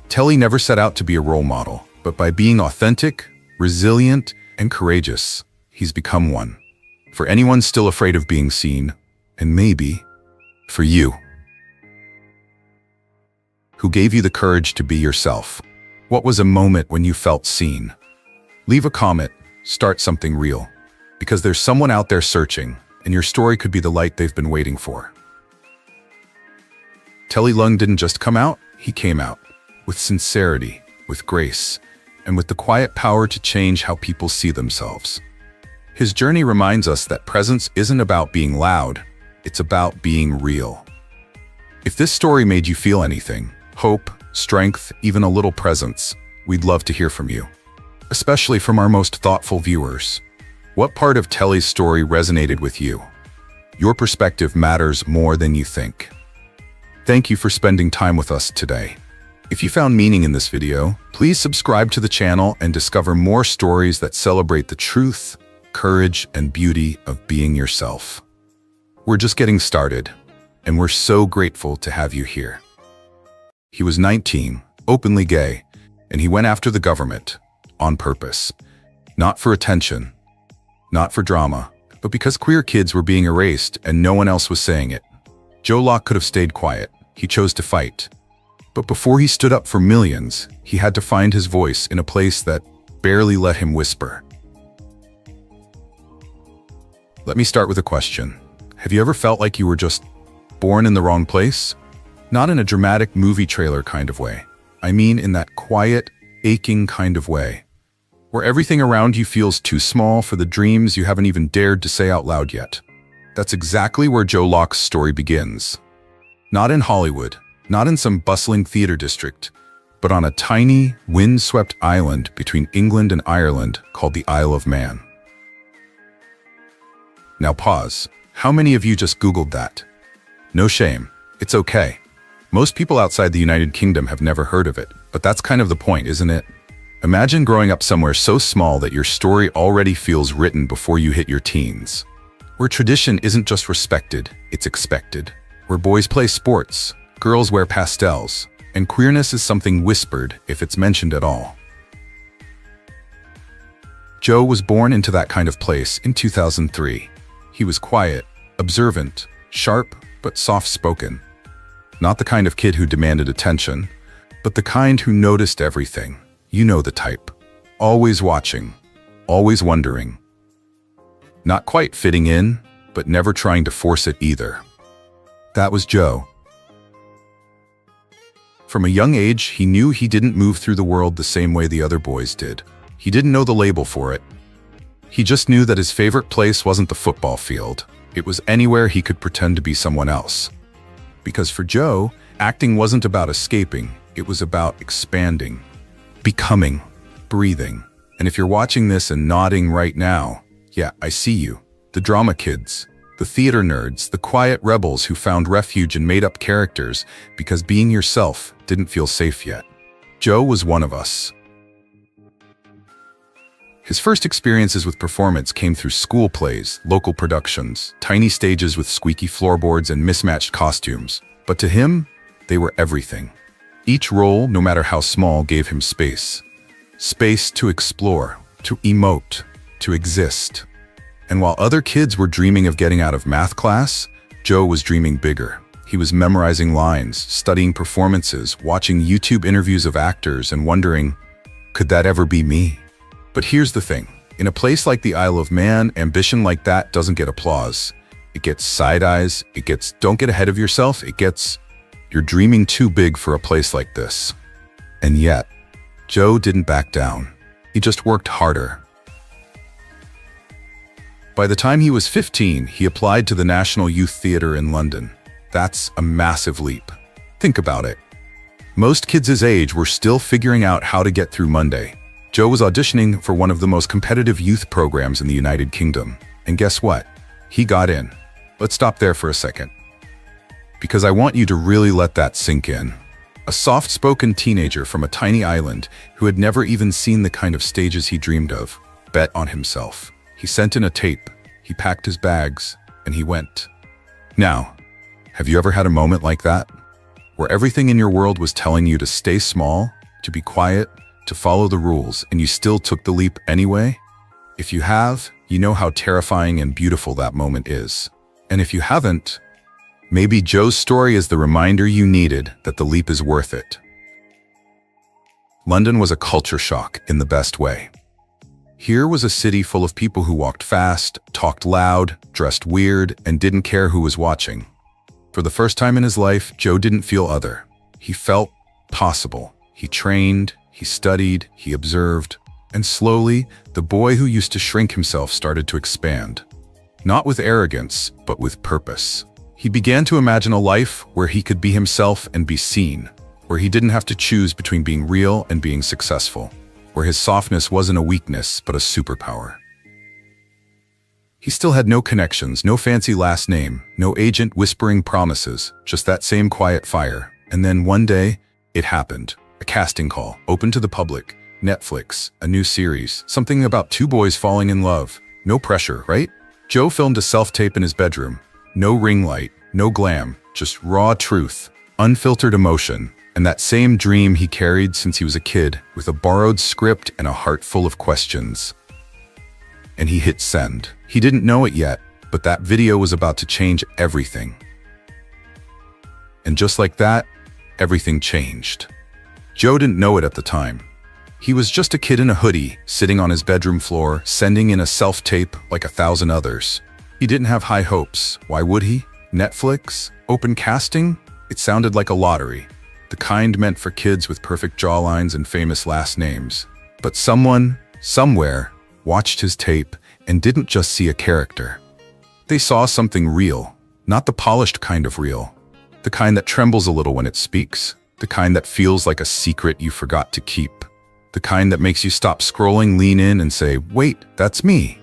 Telly never set out to be a role model, but by being authentic, resilient, and courageous, he's become one. For anyone still afraid of being seen, and maybe for you, who gave you the courage to be yourself. What was a moment when you felt seen? Leave a comment, start something real, because there's someone out there searching, and your story could be the light they've been waiting for. Telly Leung didn't just come out, he came out, with sincerity, with grace, and with the quiet power to change how people see themselves. His journey reminds us that presence isn't about being loud, it's about being real. If this story made you feel anything, hope, strength, even a little presence, we'd love to hear from you. Especially from our most thoughtful viewers. What part of Telly's story resonated with you? Your perspective matters more than you think. Thank you for spending time with us today. If you found meaning in this video, please subscribe to the channel and discover more stories that celebrate the truth, courage, and beauty of being yourself. We're just getting started, and we're so grateful to have you here. He was 19, openly gay, and he went after the government. On purpose. Not for attention, not for drama, but because queer kids were being erased and no one else was saying it. Locke could have stayed quiet. He chose to fight. But before he stood up for millions, he had to find his voice in a place that barely let him whisper. Let me start with a question. Have you ever felt like you were just born in the wrong place? Not in a dramatic movie trailer kind of way. I mean in that quiet, aching kind of way, where everything around you feels too small for the dreams you haven't even dared to say out loud yet. That's exactly where Locke's story begins. Not in Hollywood, not in some bustling theater district, but on a tiny, wind-swept island between England and Ireland called the Isle of Man. Now pause. How many of you just Googled that? No shame. It's okay. Most people outside the United Kingdom have never heard of it, but that's kind of the point, isn't it? Imagine growing up somewhere so small that your story already feels written before you hit your teens. Where tradition isn't just respected, it's expected. Where boys play sports, girls wear pastels, and queerness is something whispered if it's mentioned at all. Joe was born into that kind of place in 2003. He was quiet, observant, sharp, but soft-spoken. Not the kind of kid who demanded attention, but the kind who noticed everything. You know the type. Always watching, always wondering. Not quite fitting in, but never trying to force it either. That was Joe. From a young age, he knew he didn't move through the world the same way the other boys did. He didn't know the label for it. He just knew that his favorite place wasn't the football field. It was anywhere he could pretend to be someone else. Because for Joe, acting wasn't about escaping, it was about expanding, becoming, breathing. And if you're watching this and nodding right now, yeah, I see you. The drama kids, the theater nerds, the quiet rebels who found refuge in made-up characters because being yourself didn't feel safe yet. Joe was one of us. His first experiences with performance came through school plays, local productions, tiny stages with squeaky floorboards and mismatched costumes. But to him, they were everything. Each role, no matter how small, gave him space. Space to explore, to emote, to exist. And while other kids were dreaming of getting out of math class, Joe was dreaming bigger. He was memorizing lines, studying performances, watching YouTube interviews of actors and wondering, could that ever be me? But here's the thing. In a place like the Isle of Man, ambition like that doesn't get applause. It gets side eyes, it gets don't get ahead of yourself, it gets you're dreaming too big for a place like this. And yet, Joe didn't back down. He just worked harder. By the time he was 15, he applied to the National Youth Theatre in London. That's a massive leap. Think about it. Most kids his age were still figuring out how to get through Monday. Joe was auditioning for one of the most competitive youth programs in the United Kingdom. And guess what? He got in. Let's stop there for a second. Because I want you to really let that sink in. A soft-spoken teenager from a tiny island who had never even seen the kind of stages he dreamed of, bet on himself. He sent in a tape, he packed his bags, and he went. Now, have you ever had a moment like that? Where everything in your world was telling you to stay small, to be quiet, to follow the rules, and you still took the leap anyway? If you have, you know how terrifying and beautiful that moment is. And if you haven't, maybe Joe's story is the reminder you needed that the leap is worth it. London was a culture shock in the best way. Here was a city full of people who walked fast, talked loud, dressed weird, and didn't care who was watching. For the first time in his life, Joe didn't feel other. He felt possible. He trained, he studied, he observed, and slowly, the boy who used to shrink himself started to expand. Not with arrogance, but with purpose. He began to imagine a life where he could be himself and be seen, where he didn't have to choose between being real and being successful, where his softness wasn't a weakness, but a superpower. He still had no connections, no fancy last name, no agent whispering promises, just that same quiet fire. And then one day, it happened. A casting call, open to the public, Netflix, a new series, something about two boys falling in love. No pressure, right? Joe filmed a self-tape in his bedroom. No ring light, no glam, just raw truth, unfiltered emotion, and that same dream he carried since he was a kid, with a borrowed script and a heart full of questions. And he hit send. He didn't know it yet, but that video was about to change everything. And just like that, everything changed. Joe didn't know it at the time. He was just a kid in a hoodie, sitting on his bedroom floor, sending in a self-tape like 1,000 others. He didn't have high hopes. Why would he? Netflix? Open casting? It sounded like a lottery. The kind meant for kids with perfect jawlines and famous last names. But someone, somewhere, watched his tape and didn't just see a character. They saw something real. Not the polished kind of real. The kind that trembles a little when it speaks. The kind that feels like a secret you forgot to keep. The kind that makes you stop scrolling, lean in, and say, wait, that's me.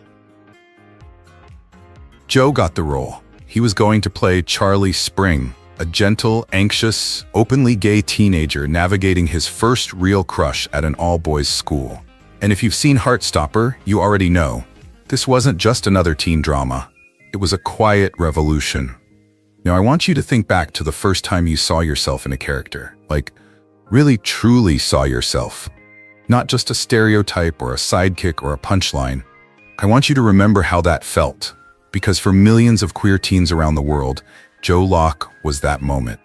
Joe got the role. He was going to play Charlie Spring, a gentle, anxious, openly gay teenager navigating his first real crush at an all-boys school. And if you've seen Heartstopper, you already know, this wasn't just another teen drama. It was a quiet revolution. Now I want you to think back to the first time you saw yourself in a character, like really truly saw yourself. Not just a stereotype or a sidekick or a punchline. I want you to remember how that felt, because for millions of queer teens around the world, Joe Locke was that moment.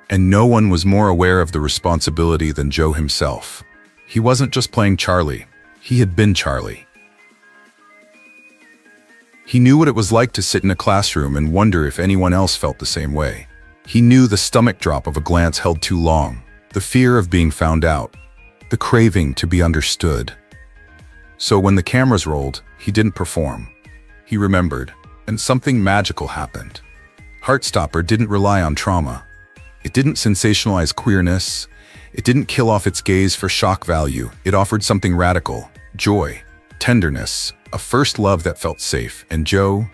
And no one was more aware of the responsibility than Joe himself. He wasn't just playing Charlie. He had been Charlie. He knew what it was like to sit in a classroom and wonder if anyone else felt the same way. He knew the stomach drop of a glance held too long, the fear of being found out, the craving to be understood. So when the cameras rolled, he didn't perform. He remembered, and something magical happened. Heartstopper didn't rely on trauma. It didn't sensationalize queerness. It didn't kill off its gaze for shock value. It offered something radical: joy, tenderness, a first love that felt safe. And Joe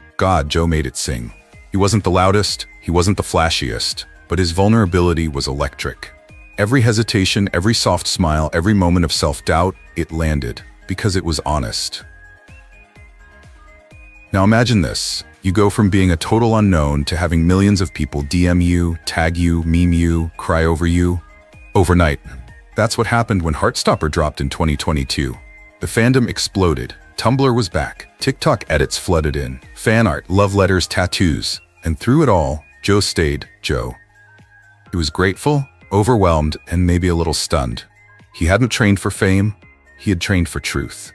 made it sing. He wasn't the loudest, he wasn't the flashiest, but his vulnerability was electric. Every hesitation, every soft smile, every moment of self-doubt, it landed, because it was honest. Now imagine this. You go from being a total unknown to having millions of people DM you, tag you, meme you, cry over you. Overnight. That's what happened when Heartstopper dropped in 2022. The fandom exploded. Tumblr was back. TikTok edits flooded in. Fan art, love letters, tattoos. And through it all, Joe stayed Joe. He was grateful, overwhelmed, and maybe a little stunned. He hadn't trained for fame. He had trained for truth.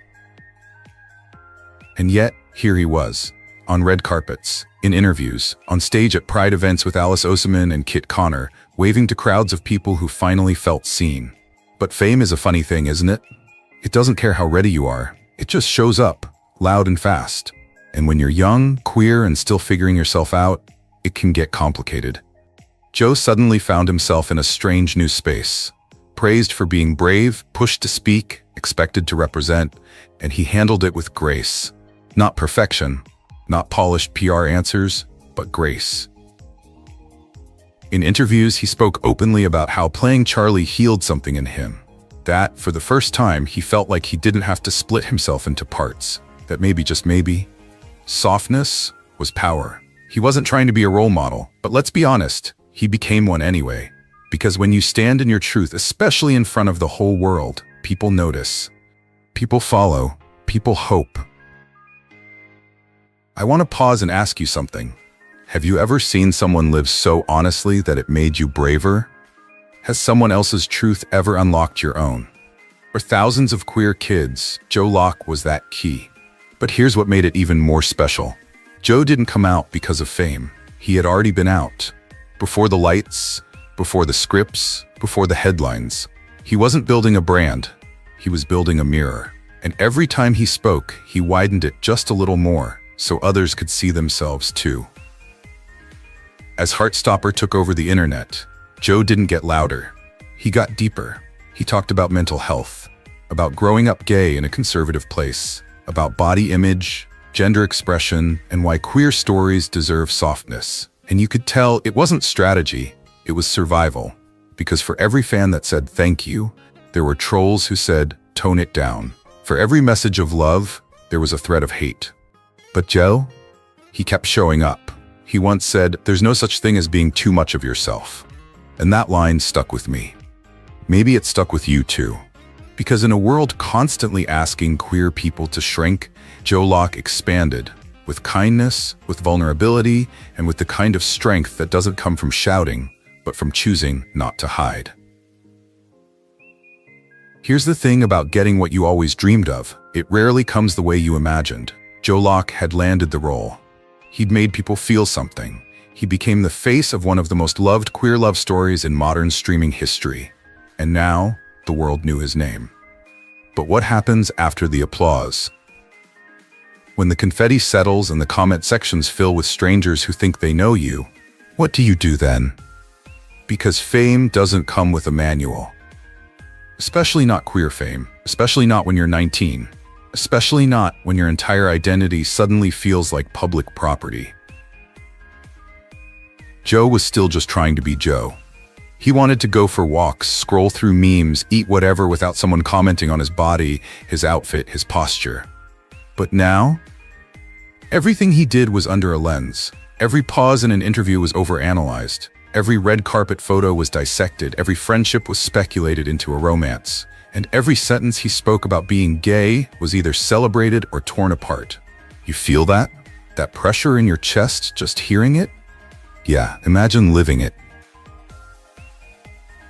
And yet, here he was. On red carpets, in interviews, on stage at Pride events with Alice Oseman and Kit Connor, waving to crowds of people who finally felt seen. But fame is a funny thing, isn't it? It doesn't care how ready you are. It just shows up, loud and fast. And when you're young, queer, and still figuring yourself out, it can get complicated. Joe suddenly found himself in a strange new space. Praised for being brave, pushed to speak, expected to represent, and he handled it with grace. Not perfection, not polished PR answers, but grace. In interviews, he spoke openly about how playing Charlie healed something in him. That, for the first time, he felt like he didn't have to split himself into parts. That maybe, just maybe, softness was power. He wasn't trying to be a role model, but let's be honest, he became one anyway. Because when you stand in your truth, especially in front of the whole world, people notice. People follow. People hope. I want to pause and ask you something. Have you ever seen someone live so honestly that it made you braver? Has someone else's truth ever unlocked your own? For thousands of queer kids, Joe Locke was that key. But here's what made it even more special. Joe didn't come out because of fame. He had already been out. Before the lights, before the scripts, before the headlines. He wasn't building a brand. He was building a mirror. And every time he spoke, he widened it just a little more, so others could see themselves too. As Heartstopper took over the internet, Joe didn't get louder. He got deeper. He talked about mental health, about growing up gay in a conservative place, about body image, gender expression, and why queer stories deserve softness. And you could tell it wasn't strategy, it was survival. Because for every fan that said thank you, there were trolls who said tone it down. For every message of love, there was a thread of hate. But Joe, he kept showing up. He once said, "There's no such thing as being too much of yourself." And that line stuck with me. Maybe it stuck with you too. Because in a world constantly asking queer people to shrink, Joe Locke expanded, with kindness, with vulnerability, and with the kind of strength that doesn't come from shouting, but from choosing not to hide. Here's the thing about getting what you always dreamed of. It rarely comes the way you imagined. Joe Locke had landed the role. He'd made people feel something. He became the face of one of the most loved queer love stories in modern streaming history. And now, the world knew his name. But what happens after the applause? When the confetti settles and the comment sections fill with strangers who think they know you, what do you do then? Because fame doesn't come with a manual. Especially not queer fame, especially not when you're 19. Especially not when your entire identity suddenly feels like public property. Joe was still just trying to be Joe. He wanted to go for walks, scroll through memes, eat whatever without someone commenting on his body, his outfit, his posture. But now, everything he did was under a lens. Every pause in an interview was overanalyzed. Every red carpet photo was dissected. Every friendship was speculated into a romance. And every sentence he spoke about being gay was either celebrated or torn apart. You feel that? That pressure in your chest just hearing it? Yeah, imagine living it.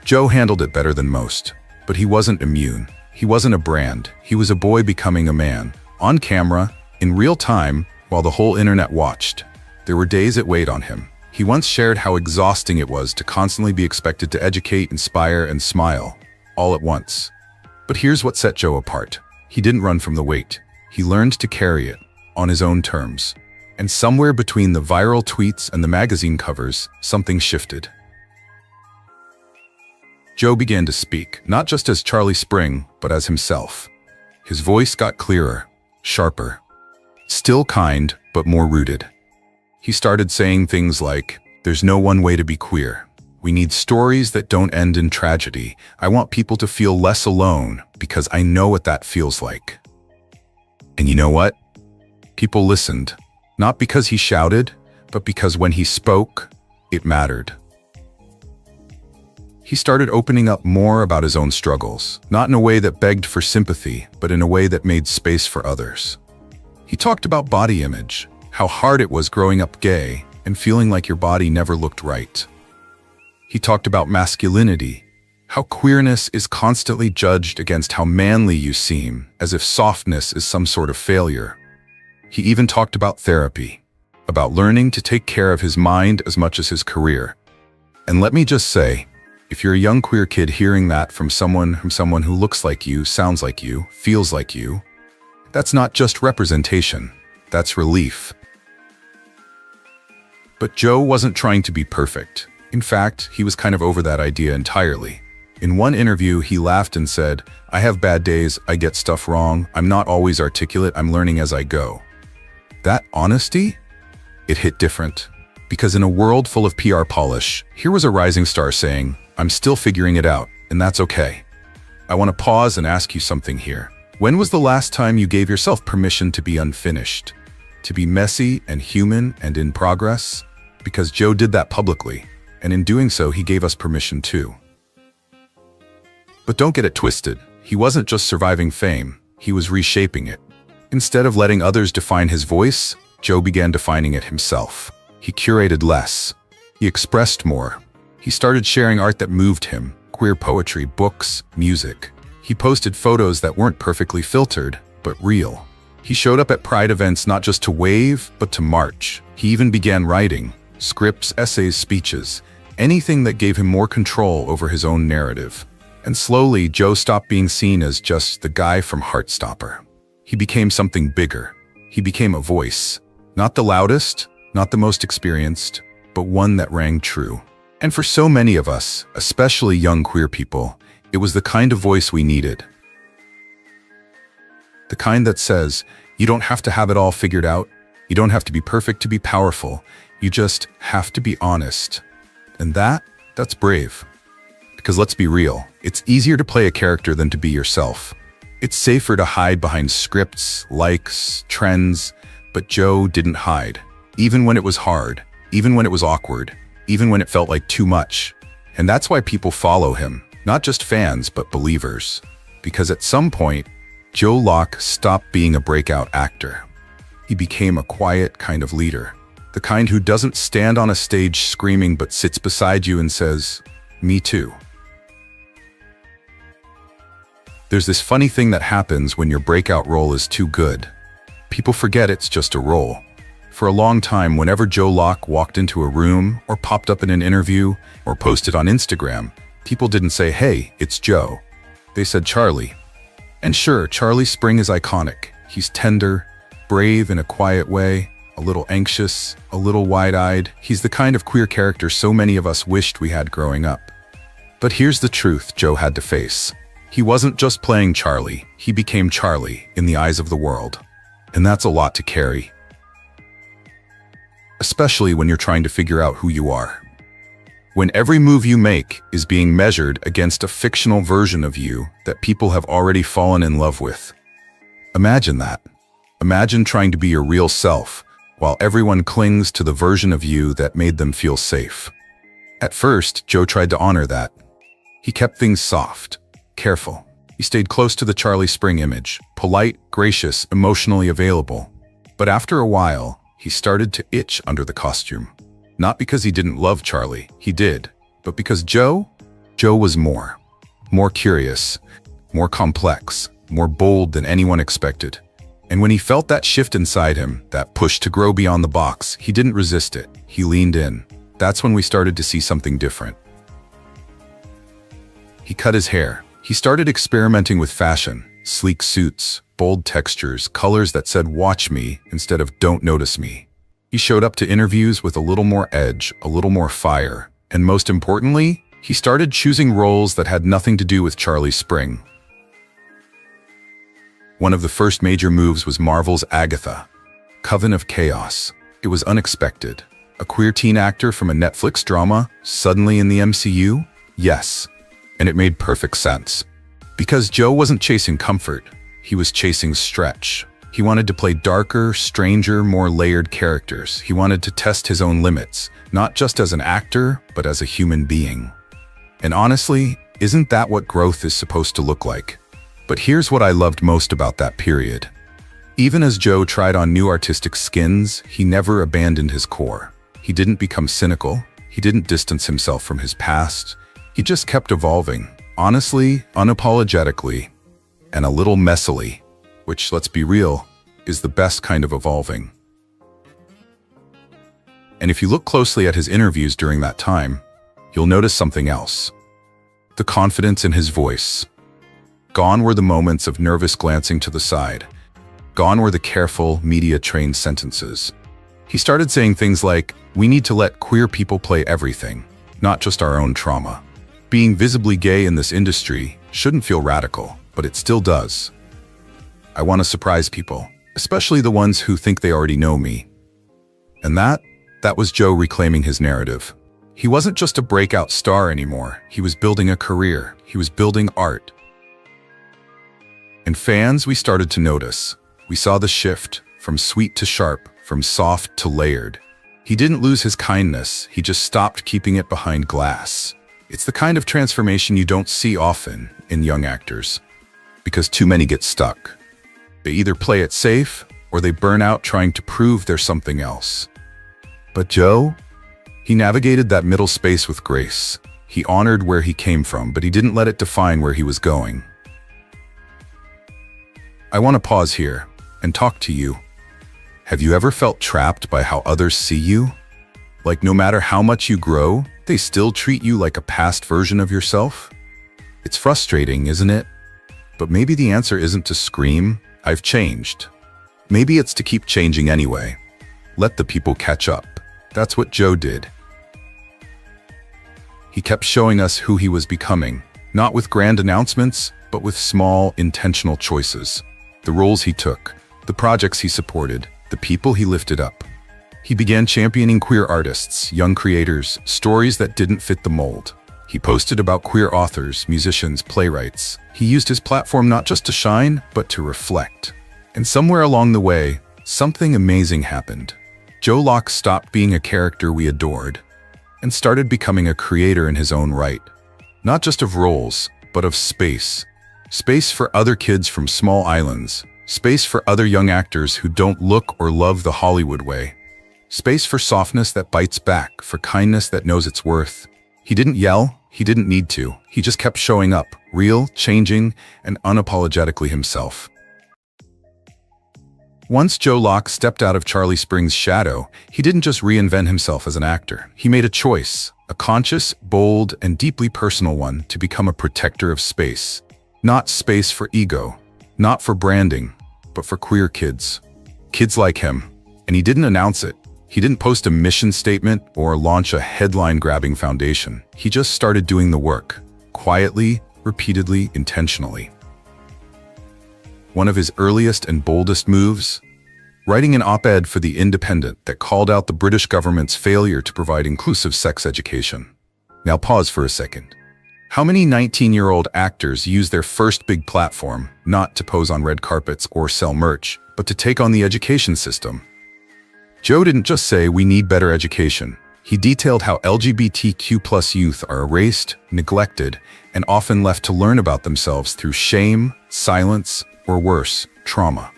Joe handled it better than most, but he wasn't immune. He wasn't a brand. He was a boy becoming a man. On camera, in real time, while the whole internet watched. There were days it weighed on him. He once shared how exhausting it was to constantly be expected to educate, inspire, and smile, all at once. But here's what set Joe apart. He didn't run from the weight. He learned to carry it, on his own terms. And somewhere between the viral tweets and the magazine covers, something shifted. Joe began to speak, not just as Charlie Spring, but as himself. His voice got clearer, sharper. Still kind, but more rooted. He started saying things like, "There's no one way to be queer. We need stories that don't end in tragedy. I want people to feel less alone because I know what that feels like." And you know what? People listened, not because he shouted, but because when he spoke, it mattered. He started opening up more about his own struggles, not in a way that begged for sympathy, but in a way that made space for others. He talked about body image, how hard it was growing up gay and feeling like your body never looked right. He talked about masculinity, how queerness is constantly judged against how manly you seem, as if softness is some sort of failure. He even talked about therapy, about learning to take care of his mind as much as his career. And let me just say, if you're a young queer kid hearing that from someone who looks like you, sounds like you, feels like you, that's not just representation, that's relief. But Joe wasn't trying to be perfect. In fact, he was kind of over that idea entirely. In one interview, he laughed and said, "I have bad days, I get stuff wrong, I'm not always articulate, I'm learning as I go." That honesty? It hit different. Because in a world full of PR polish, here was a rising star saying, "I'm still figuring it out, and that's okay." I want to pause and ask you something here. When was the last time you gave yourself permission to be unfinished? To be messy and human and in progress? Because Joe did that publicly, and in doing so, he gave us permission too. But don't get it twisted. He wasn't just surviving fame, he was reshaping it. Instead of letting others define his voice, Joe began defining it himself. He curated less. He expressed more. He started sharing art that moved him, queer poetry, books, music. He posted photos that weren't perfectly filtered, but real. He showed up at Pride events not just to wave, but to march. He even began writing, scripts, essays, speeches, anything that gave him more control over his own narrative. And slowly, Joe stopped being seen as just the guy from Heartstopper. He became something bigger. He became a voice. Not the loudest, not the most experienced, but one that rang true. And for so many of us, especially young queer people, it was the kind of voice we needed. The kind that says, you don't have to have it all figured out, you don't have to be perfect to be powerful, you just have to be honest. And that's brave. Because let's be real, it's easier to play a character than to be yourself. It's safer to hide behind scripts, likes, trends, but Joe didn't hide. Even when it was hard, even when it was awkward, even when it felt like too much. And that's why people follow him, not just fans, but believers. Because at some point, Joe Locke stopped being a breakout actor. He became a quiet kind of leader. The kind who doesn't stand on a stage screaming but sits beside you and says, "Me too." There's this funny thing that happens when your breakout role is too good. People forget it's just a role. For a long time, whenever Joe Locke walked into a room, or popped up in an interview, or posted on Instagram, people didn't say, "Hey, it's Joe." They said Charlie. And sure, Charlie Spring is iconic. He's tender, brave in a quiet way, a little anxious, a little wide-eyed. He's the kind of queer character so many of us wished we had growing up. But here's the truth Joe had to face. He wasn't just playing Charlie, he became Charlie in the eyes of the world. And that's a lot to carry. Especially when you're trying to figure out who you are. When every move you make is being measured against a fictional version of you that people have already fallen in love with. Imagine that. Imagine trying to be your real self, while everyone clings to the version of you that made them feel safe. At first, Joe tried to honor that. He kept things soft, careful. He stayed close to the Charlie Spring image, polite, gracious, emotionally available. But after a while, he started to itch under the costume. Not because he didn't love Charlie, he did, but because Joe was more. More curious, more complex, more bold than anyone expected. And when he felt that shift inside him, that push to grow beyond the box, he didn't resist it. He leaned in. That's when we started to see something different. He cut his hair. He started experimenting with fashion, sleek suits, bold textures, colors that said "watch me" instead of "don't notice me." He showed up to interviews with a little more edge, a little more fire, and most importantly, he started choosing roles that had nothing to do with Charlie Spring. One of the first major moves was Marvel's Agatha, Coven of Chaos. It was unexpected. A queer teen actor from a Netflix drama, suddenly in the MCU? Yes. And it made perfect sense. Because Joe wasn't chasing comfort, he was chasing stretch. He wanted to play darker, stranger, more layered characters. He wanted to test his own limits, not just as an actor, but as a human being. And honestly, isn't that what growth is supposed to look like? But here's what I loved most about that period. Even as Joe tried on new artistic skins, he never abandoned his core. He didn't become cynical. He didn't distance himself from his past. He just kept evolving, honestly, unapologetically, and a little messily, which, let's be real, is the best kind of evolving. And if you look closely at his interviews during that time, you'll notice something else. The confidence in his voice. Gone were the moments of nervous glancing to the side. Gone were the careful, media-trained sentences. He started saying things like, "We need to let queer people play everything, not just our own trauma." Being visibly gay in this industry shouldn't feel radical, but it still does. I want to surprise people, especially the ones who think they already know me. And that was Joe reclaiming his narrative. He wasn't just a breakout star anymore. He was building a career. He was building art. And fans, we started to notice. We saw the shift, from sweet to sharp, from soft to layered. He didn't lose his kindness, he just stopped keeping it behind glass. It's the kind of transformation you don't see often in young actors, because too many get stuck. They either play it safe, or they burn out trying to prove they're something else. But Joe? He navigated that middle space with grace. He honored where he came from, but he didn't let it define where he was going. I want to pause here and talk to you. Have you ever felt trapped by how others see you? Like no matter how much you grow, they still treat you like a past version of yourself? It's frustrating, isn't it? But maybe the answer isn't to scream, "I've changed." Maybe it's to keep changing anyway. Let the people catch up. That's what Joe did. He kept showing us who he was becoming, not with grand announcements, but with small, intentional choices. The roles he took, the projects he supported, the people he lifted up. He began championing queer artists, young creators, stories that didn't fit the mold. He posted about queer authors, musicians, playwrights. He used his platform not just to shine, but to reflect. And somewhere along the way, something amazing happened. Joe Locke stopped being a character we adored and started becoming a creator in his own right. Not just of roles, but of space. Space for other kids from small islands. Space for other young actors who don't look or love the Hollywood way. Space for softness that bites back, for kindness that knows its worth. He didn't yell, he didn't need to. He just kept showing up, real, changing, and unapologetically himself. Once Joe Locke stepped out of Charlie Spring's shadow, he didn't just reinvent himself as an actor. He made a choice, a conscious, bold, and deeply personal one, to become a protector of space. Not space for ego, not for branding, but for queer kids. Kids like him. And he didn't announce it. He didn't post a mission statement or launch a headline-grabbing foundation. He just started doing the work, quietly, repeatedly, intentionally. One of his earliest and boldest moves? Writing an op-ed for The Independent that called out the British government's failure to provide inclusive sex education. Now pause for a second. How many 19-year-old actors use their first big platform not to pose on red carpets or sell merch, but to take on the education system? Joe didn't just say we need better education. He detailed how LGBTQ+ youth are erased, neglected, and often left to learn about themselves through shame, silence, or worse, trauma.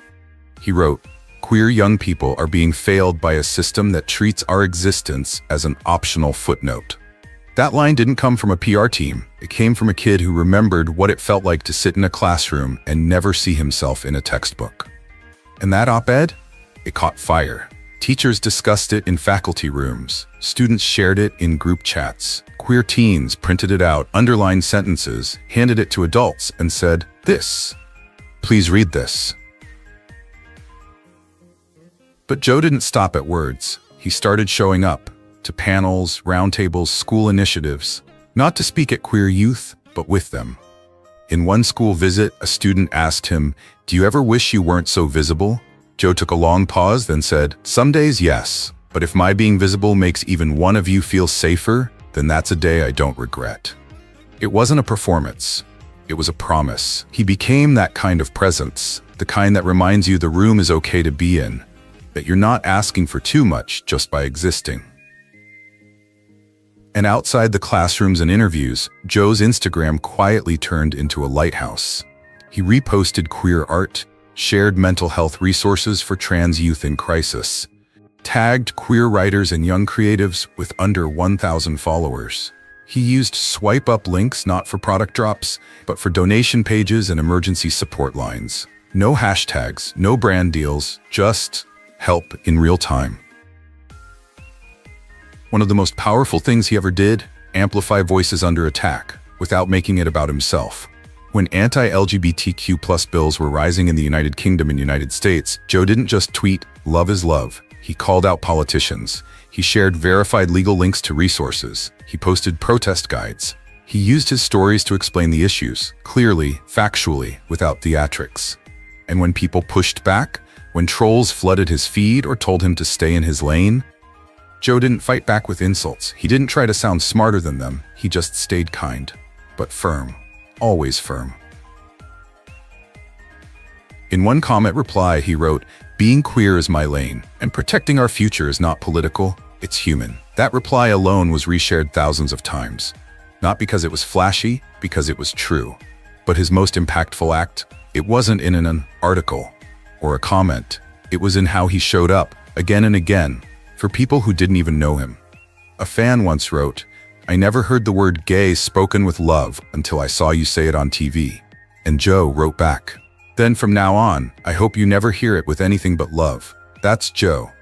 He wrote, "Queer young people are being failed by a system that treats our existence as an optional footnote." That line didn't come from a PR team. It came from a kid who remembered what it felt like to sit in a classroom and never see himself in a textbook. And that op-ed? It caught fire. Teachers discussed it in faculty rooms. Students shared it in group chats. Queer teens printed it out, underlined sentences, handed it to adults, and said, "This. Please read this." But Joe didn't stop at words. He started showing up to panels, roundtables, school initiatives, not to speak at queer youth, but with them. In one school visit, a student asked him, "Do you ever wish you weren't so visible?" Joe took a long pause, then said, "Some days, yes. But if my being visible makes even one of you feel safer, then that's a day I don't regret." It wasn't a performance. It was a promise. He became that kind of presence, the kind that reminds you the room is okay to be in, that you're not asking for too much just by existing. And outside the classrooms and interviews, Joe's Instagram quietly turned into a lighthouse. He reposted queer art, shared mental health resources for trans youth in crisis, tagged queer writers and young creatives with under 1,000 followers. He used swipe-up links not for product drops, but for donation pages and emergency support lines. No hashtags, no brand deals, just help in real time. One of the most powerful things he ever did, amplify voices under attack, without making it about himself. When anti-LGBTQ+ bills were rising in the United Kingdom and United States, Joe didn't just tweet, "Love is love." He called out politicians. He shared verified legal links to resources. He posted protest guides. He used his stories to explain the issues, clearly, factually, without theatrics. And when people pushed back, when trolls flooded his feed or told him to stay in his lane, Joe didn't fight back with insults. He didn't try to sound smarter than them. He just stayed kind, but firm. Always firm. In one comment reply, he wrote, "Being queer is my lane, and protecting our future is not political, it's human." That reply alone was reshared thousands of times. Not because it was flashy, because it was true. But his most impactful act, it wasn't in an article or a comment. It was in how he showed up, again and again, for people who didn't even know him. A fan once wrote, "I never heard the word gay spoken with love until I saw you say it on TV." And Joe wrote back, "Then from now on, I hope you never hear it with anything but love." That's Joe.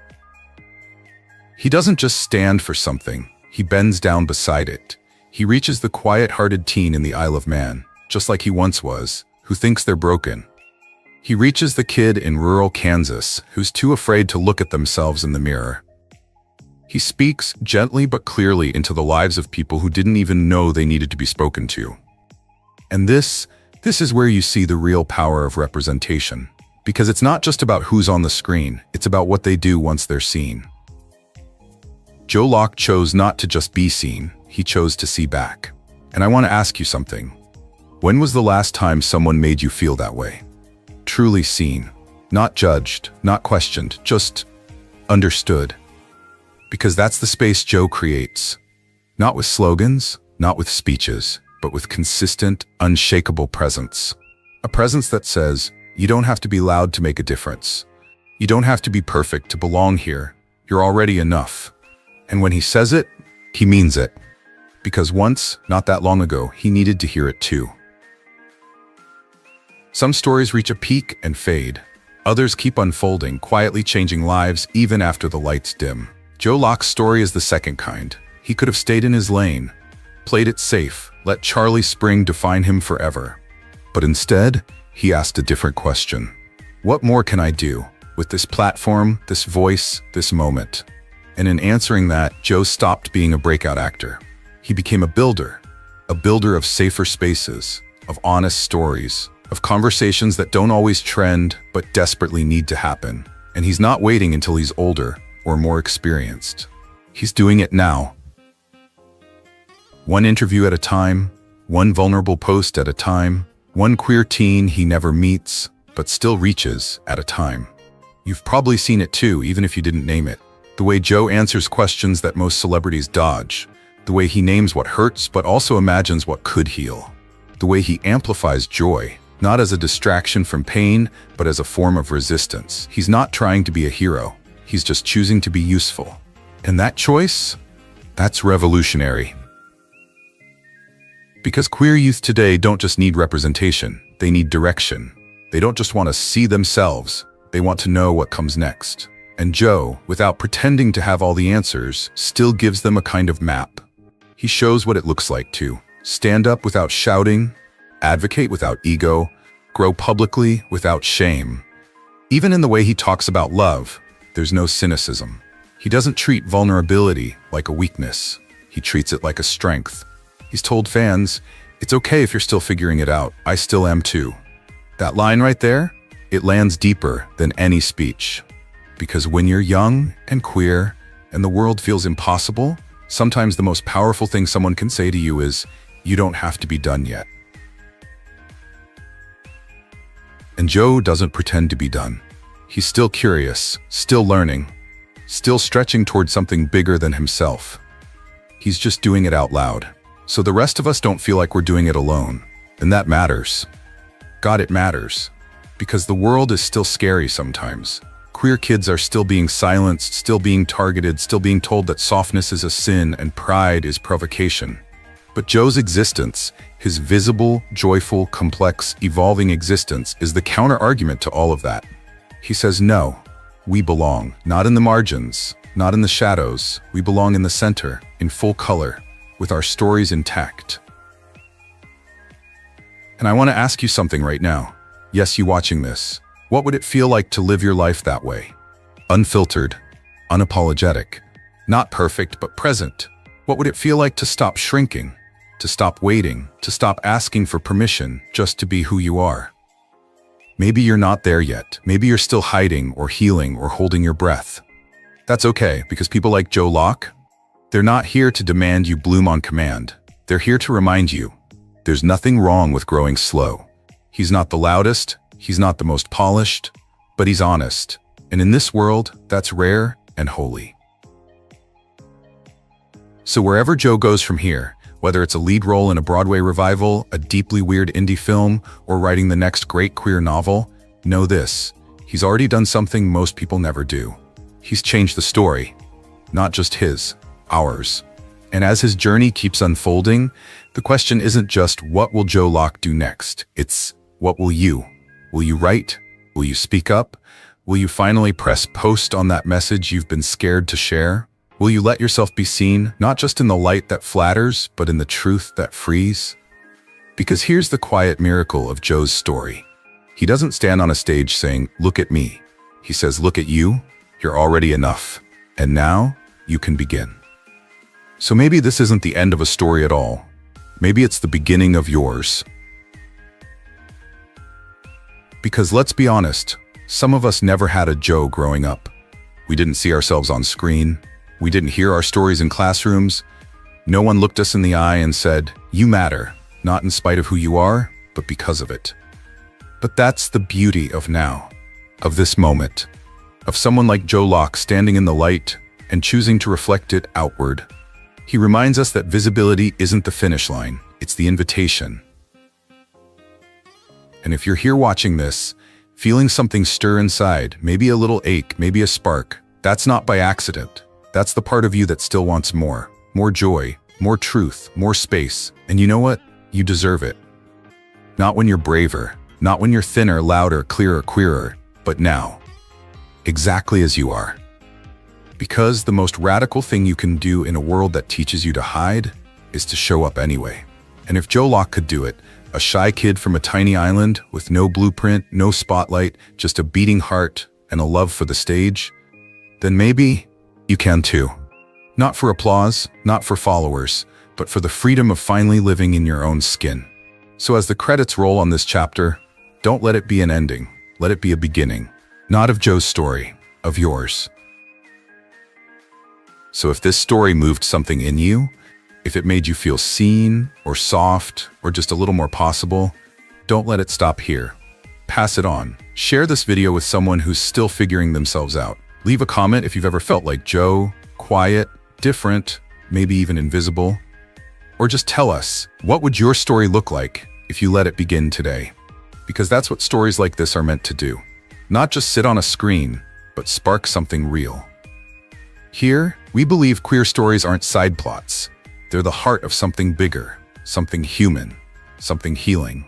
He doesn't just stand for something, he bends down beside it. He reaches the quiet-hearted teen in the Isle of Man, just like he once was, who thinks they're broken. He reaches the kid in rural Kansas who's too afraid to look at themselves in the mirror. He speaks gently but clearly into the lives of people who didn't even know they needed to be spoken to. And this is where you see the real power of representation. Because it's not just about who's on the screen, it's about what they do once they're seen. Joe Locke chose not to just be seen, he chose to see back. And I want to ask you something. When was the last time someone made you feel that way? Truly seen, not judged, not questioned, just understood. Because that's the space Joe creates. Not with slogans, not with speeches, but with consistent, unshakable presence. A presence that says, you don't have to be loud to make a difference. You don't have to be perfect to belong here. You're already enough. And when he says it, he means it. Because once, not that long ago, he needed to hear it too. Some stories reach a peak and fade. Others keep unfolding, quietly changing lives even after the lights dim. Joe Locke's story is the second kind. He could have stayed in his lane, played it safe, let Charlie Spring define him forever. But instead, he asked a different question. What more can I do with this platform, this voice, this moment? And in answering that, Joe stopped being a breakout actor. He became a builder of safer spaces, of honest stories, of conversations that don't always trend but desperately need to happen. And he's not waiting until he's older or more experienced. He's doing it now. One interview at a time, one vulnerable post at a time, one queer teen he never meets but still reaches at a time. You've probably seen it too, even if you didn't name it. The way Joe answers questions that most celebrities dodge. The way he names what hurts but also imagines what could heal. The way he amplifies joy, not as a distraction from pain, but as a form of resistance. He's not trying to be a hero. He's just choosing to be useful. And that choice, that's revolutionary. Because queer youth today don't just need representation, they need direction. They don't just want to see themselves, they want to know what comes next. And Joe, without pretending to have all the answers, still gives them a kind of map. He shows what it looks like to stand up without shouting, advocate without ego, grow publicly without shame. Even in the way he talks about love, there's no cynicism. He doesn't treat vulnerability like a weakness. He treats it like a strength. He's told fans, it's okay if you're still figuring it out. I still am too. That line right there, it lands deeper than any speech. Because when you're young and queer and the world feels impossible, sometimes the most powerful thing someone can say to you is, you don't have to be done yet. And Joe doesn't pretend to be done. He's still curious, still learning, still stretching toward something bigger than himself. He's just doing it out loud. So the rest of us don't feel like we're doing it alone. And that matters. God, it matters. Because the world is still scary sometimes. Queer kids are still being silenced, still being targeted, still being told that softness is a sin and pride is provocation. But Joe's existence, his visible, joyful, complex, evolving existence, is the counter-argument to all of that. He says, no, we belong, not in the margins, not in the shadows. We belong in the center, in full color, with our stories intact. And I want to ask you something right now. Yes, you watching this. What would it feel like to live your life that way? Unfiltered, unapologetic, not perfect, but present. What would it feel like to stop shrinking, to stop waiting, to stop asking for permission just to be who you are? Maybe you're not there yet. Maybe you're still hiding or healing or holding your breath. That's okay, because people like Joe Locke, they're not here to demand you bloom on command. They're here to remind you, there's nothing wrong with growing slow. He's not the loudest, he's not the most polished, but he's honest. And in this world, that's rare and holy. So wherever Joe goes from here, whether it's a lead role in a Broadway revival, a deeply weird indie film, or writing the next great queer novel, know this, he's already done something most people never do. He's changed the story, not just his, ours. And as his journey keeps unfolding, the question isn't just what will Joe Locke do next? It's what will you? Will you write? Will you speak up? Will you finally press post on that message you've been scared to share? Will you let yourself be seen, not just in the light that flatters, but in the truth that frees? Because here's the quiet miracle of Joe's story. He doesn't stand on a stage saying, look at me. He says, look at you. You're already enough. And now you can begin. So maybe this isn't the end of a story at all. Maybe it's the beginning of yours. Because let's be honest, some of us never had a Joe growing up. We didn't see ourselves on screen. We didn't hear our stories in classrooms. No one looked us in the eye and said, you matter, not in spite of who you are, but because of it. But that's the beauty of now, of this moment, of someone like Joe Locke standing in the light and choosing to reflect it outward. He reminds us that visibility isn't the finish line, it's the invitation. And if you're here watching this, feeling something stir inside, maybe a little ache, maybe a spark, that's not by accident. That's the part of you that still wants more joy, more truth, more space. And you know what? You deserve it. Not when you're braver, not when you're thinner, louder, clearer, queerer, but now, exactly as you are. Because the most radical thing you can do in a world that teaches you to hide is to show up anyway. And if Joe Locke could do it, a shy kid from a tiny island with no blueprint, no spotlight, just a beating heart and a love for the stage, then maybe you can too. Not for applause, not for followers, but for the freedom of finally living in your own skin. So as the credits roll on this chapter, don't let it be an ending. Let it be a beginning. Not of Joe's story, of yours. So if this story moved something in you, if it made you feel seen or soft or just a little more possible, don't let it stop here. Pass it on. Share this video with someone who's still figuring themselves out. Leave a comment if you've ever felt like Joe, quiet, different, maybe even invisible. Or just tell us, what would your story look like if you let it begin today? Because that's what stories like this are meant to do. Not just sit on a screen, but spark something real. Here, we believe queer stories aren't side plots. They're the heart of something bigger, something human, something healing.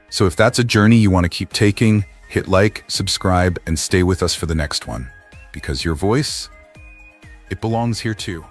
So if that's a journey you want to keep taking, hit like, subscribe, and stay with us for the next one. Because your voice, it belongs here too.